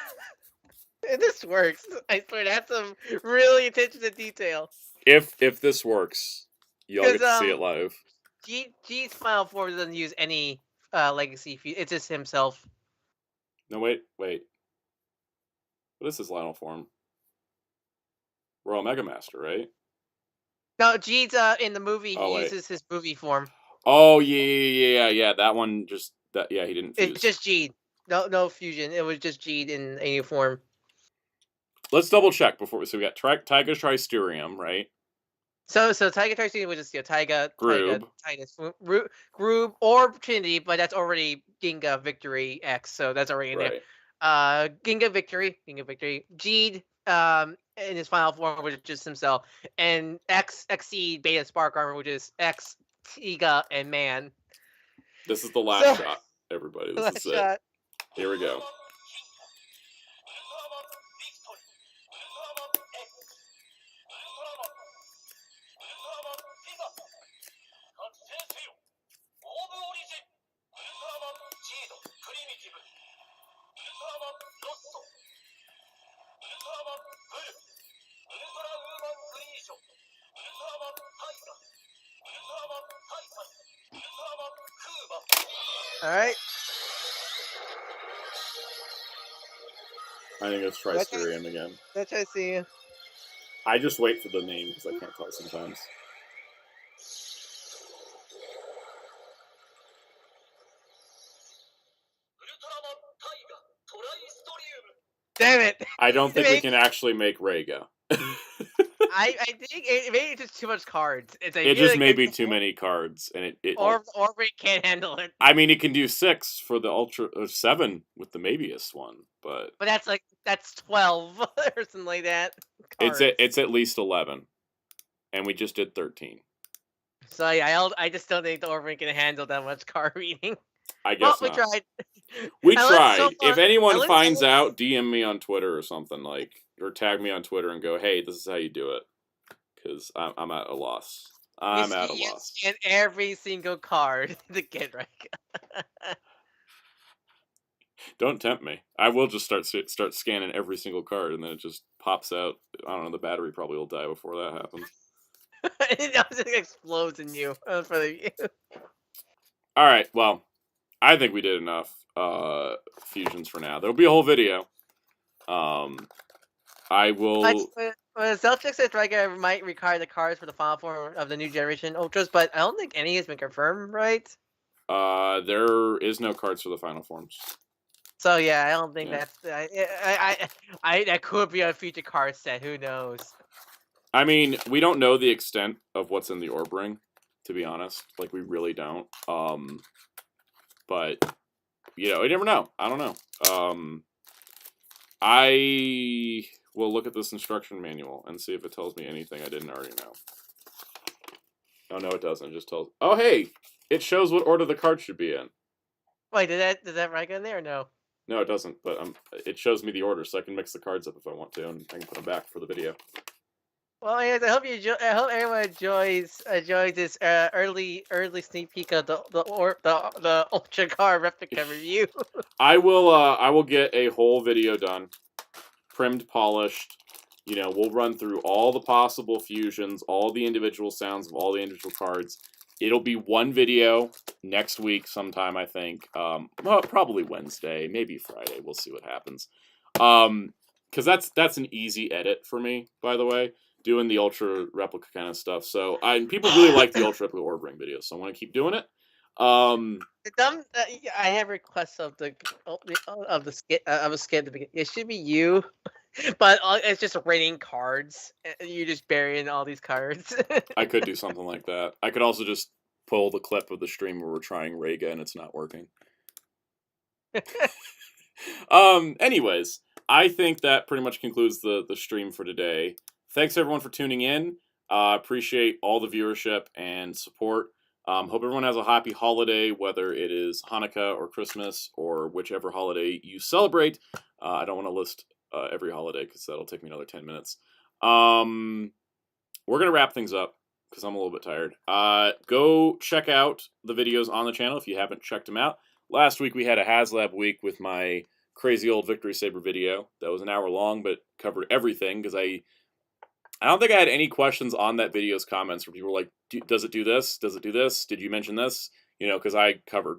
[SPEAKER 2] This works. I swear, that's some really attention to detail.
[SPEAKER 1] If this works, y'all get to see it live.
[SPEAKER 2] G's final form doesn't use any legacy. It's just himself.
[SPEAKER 1] No, wait. What is his final form? Royal Mega Master, right?
[SPEAKER 2] No, G's in the movie he uses his movie form.
[SPEAKER 1] Oh yeah. That one just he didn't fuse.
[SPEAKER 2] It's just G. No fusion. It was just G in a new form.
[SPEAKER 1] Let's double check before. So we got Taiga Tristerium, right?
[SPEAKER 2] So Taiga Tristerium was just Taiga,
[SPEAKER 1] Groob,
[SPEAKER 2] Titus, Groob, or Trinity, but that's already Ginga Victory X, so that's already in there. Ginga Victory, Geed, in his final form, which is just himself, and X Exceed Beta Spark Armor, which is X Tiga and Man.
[SPEAKER 1] This is the last shot, everybody. This is
[SPEAKER 2] it.
[SPEAKER 1] Here we go.
[SPEAKER 2] All right.
[SPEAKER 1] I think it's Tristerium again.
[SPEAKER 2] That's what I see.
[SPEAKER 1] I just wait for the name because I can't tell sometimes.
[SPEAKER 2] Damn it!
[SPEAKER 1] I don't think we can actually make Rega.
[SPEAKER 2] I think maybe it's just too much cards.
[SPEAKER 1] It just may be too many cards, and
[SPEAKER 2] or we can't handle it.
[SPEAKER 1] I mean, it can do 6 for the Ultra 7 with the Mabius one, but
[SPEAKER 2] that's 12 or something like that.
[SPEAKER 1] Cards. It's at least 11, and we just did 13.
[SPEAKER 2] So yeah, I just don't think the Orphan can handle that much card reading.
[SPEAKER 1] I guess
[SPEAKER 2] we tried.
[SPEAKER 1] We tried. So if anyone finds out, DM me on Twitter or something or tag me on Twitter and go, "Hey, this is how you do it," because I'm at a loss. I'm at a loss.
[SPEAKER 2] Scan every single card to get right.
[SPEAKER 1] Don't tempt me. I will just start scanning every single card, and then it just pops out. I don't know. The battery probably will die before that happens.
[SPEAKER 2] It explodes in you. All
[SPEAKER 1] right. Well, I think we did enough fusions for now. There'll be a whole video. I will.
[SPEAKER 2] Celtics says Dragon might require the cards for the final form of the new generation Ultras, but I don't think any has been confirmed, right?
[SPEAKER 1] There is no cards for the final forms.
[SPEAKER 2] So yeah, I don't think that's. That could be a future card set. Who knows?
[SPEAKER 1] I mean, we don't know the extent of what's in the orb ring, to be honest. Like, we really don't. But you never know. I don't know. I will look at this instruction manual and see if it tells me anything I didn't already know. Oh no, it doesn't. It just tells. Oh hey, it shows what order the card should be in.
[SPEAKER 2] Wait, does that rank in there or no?
[SPEAKER 1] No, it doesn't. But it shows me the order, so I can mix the cards up if I want to, and I can put them back for the video.
[SPEAKER 2] Well, anyways, I hope you enjoy. I hope everyone enjoys this early sneak peek of the Ultra Car replica review.
[SPEAKER 1] I will get a whole video done, primed, polished. You know, we'll run through all the possible fusions, all the individual sounds of all the individual cards. It'll be one video next week sometime, I think. Well, probably Wednesday, maybe Friday. We'll see what happens. Because that's an easy edit for me, by the way, doing the Ultra replica kind of stuff. So people really like the Ultra replica orb ring videos, so I want to keep doing it.
[SPEAKER 2] I have requests of the skit of a skit at the beginning. It should be you, but it's just raining cards. You're just burying all these cards.
[SPEAKER 1] I could do something like that. I could also just pull the clip of the stream where we're trying Rega and it's not working. Anyways, I think that pretty much concludes the stream for today. Thanks everyone for tuning in. Appreciate all the viewership and support. Hope everyone has a happy holiday, whether it is Hanukkah or Christmas or whichever holiday you celebrate. I don't want to list every holiday because that'll take me another 10 minutes. We're going to wrap things up because I'm a little bit tired. Go check out the videos on the channel if you haven't checked them out. Last week we had a Haslab week with my crazy old Victory Saber video. That was an hour long, but covered everything because I don't think I had any questions on that video's comments where people were like, does it do this? Does it do this? Did you mention this? You know, because I covered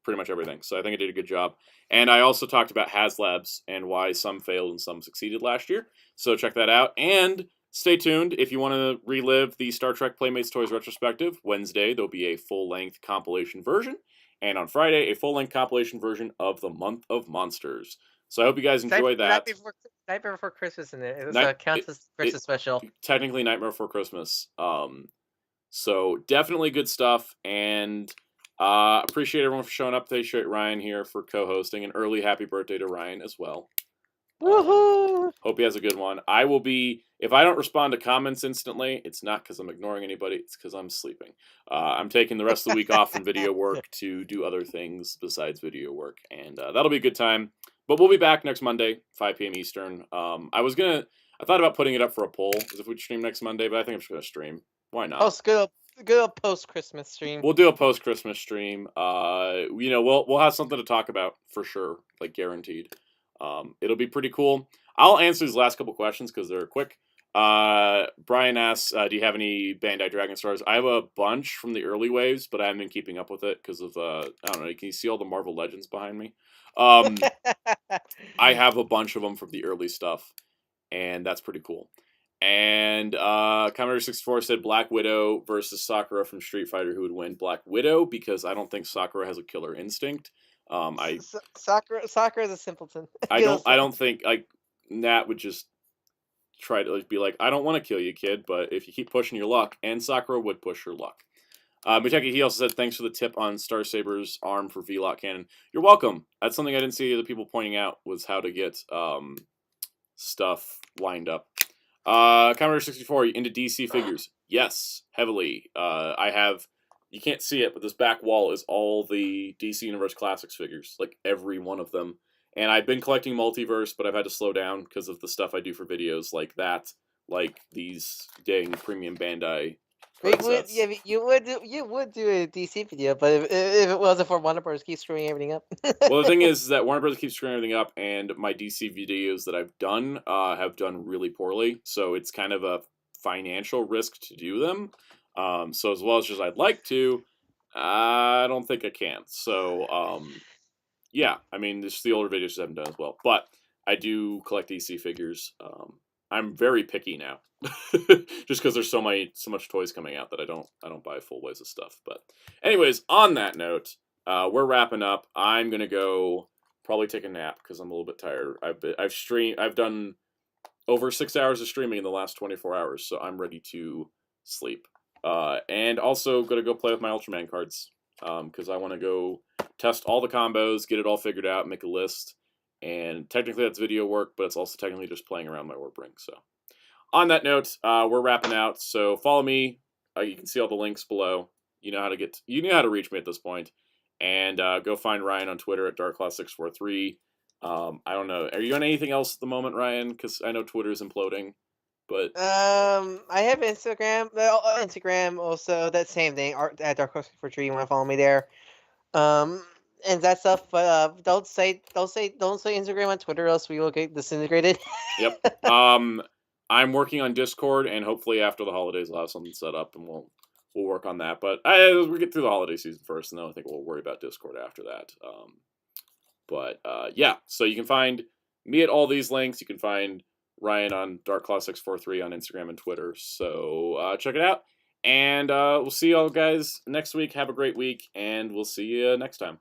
[SPEAKER 1] pretty much everything. So I think I did a good job. And I also talked about Haslabs and why some failed and some succeeded last year. So check that out. And stay tuned if you want to relive the Star Trek Playmates Toys retrospective. Wednesday, there'll be a full-length compilation version. And on Friday, a full-length compilation version of the Month of Monsters. So I hope you guys enjoy that.
[SPEAKER 2] Nightmare Before Christmas in there. It counts as Christmas special.
[SPEAKER 1] Technically Nightmare Before Christmas. So definitely good stuff. And appreciate everyone for showing up. Appreciate Ryan here for co-hosting. An early happy birthday to Ryan as well.
[SPEAKER 2] Woohoo!
[SPEAKER 1] Hope he has a good one. I will be, if I don't respond to comments instantly, it's not because I'm ignoring anybody, it's because I'm sleeping. I'm taking the rest of the week off from video work to do other things besides video work, and that'll be a good time. But we'll be back next Monday, 5 p.m. Eastern. I thought about putting it up for a poll, as if we'd stream next Monday, but I think I'm just going to stream. Why not?
[SPEAKER 2] Oh, good post-Christmas stream.
[SPEAKER 1] We'll do a post-Christmas stream. We'll have something to talk about for sure, like guaranteed. It'll be pretty cool. I'll answer these last couple questions because they're quick. Brian asks, do you have any Bandai Dragon Stars? I have a bunch from the early waves, but I haven't been keeping up with it because of, I don't know, can you see all the Marvel Legends behind me? I have a bunch of them from the early stuff, and that's pretty cool. And Commodore 64 said Black Widow versus Sakura from Street Fighter. Who would win? Black Widow, because I don't think Sakura has a killer instinct.
[SPEAKER 2] Sakura is a simpleton.
[SPEAKER 1] I don't think like Nat would just try to be like, I don't want to kill you, kid, but if you keep pushing your luck, and Sakura would push her luck. Miteki, he also said, thanks for the tip on Star Saber's arm for V-Lock cannon. You're welcome. That's something I didn't see other people pointing out, was how to get stuff lined up. Commodore 64, into DC figures? Yes, heavily. I have, you can't see it, but this back wall is all the DC Universe Classics figures, like every one of them. And I've been collecting Multiverse, but I've had to slow down because of the stuff I do for videos like that, like these dang premium Bandai.
[SPEAKER 2] You would do a DC video, but if it wasn't for Warner Bros. Keep screwing everything up.
[SPEAKER 1] Well, the thing is that Warner Bros. Keeps screwing everything up, and my DC videos that I've done have done really poorly. So it's kind of a financial risk to do them. So as well as just I'd like to, I don't think I can. So yeah, I mean, just the older videos I haven't done as well. But I do collect DC figures. I'm very picky now, just because there's so much toys coming out that I don't buy full waves of stuff. But anyways, on that note, we're wrapping up. I'm gonna go probably take a nap because I'm a little bit tired. I've done over 6 hours of streaming in the last 24 hours, so I'm ready to sleep. And also gonna go play with my Ultraman cards because I want to go test all the combos, get it all figured out, make a list. And technically that's video work, but it's also technically just playing around my orb ring. So on that note, we're wrapping out. So follow me. You can see all the links below. You know how to reach me at this point. And go find Ryan on Twitter at darkclass643. I don't know. Are you on anything else at the moment, Ryan? Because I know Twitter is imploding. But
[SPEAKER 2] I have Instagram. Instagram also that same thing. Art at Dark Horse for Tree. You want to follow me there? And that stuff. But don't say Instagram on Twitter, else we will get disintegrated.
[SPEAKER 1] yep. I'm working on Discord, and hopefully after the holidays, I'll have something set up, and we'll work on that. But we'll get through the holiday season first, and then I think we'll worry about Discord after that. But yeah, so you can find me at all these links. You can find Ryan on DarkClaw643 on Instagram and Twitter. So check it out. And we'll see y'all guys next week. Have a great week, and we'll see you next time.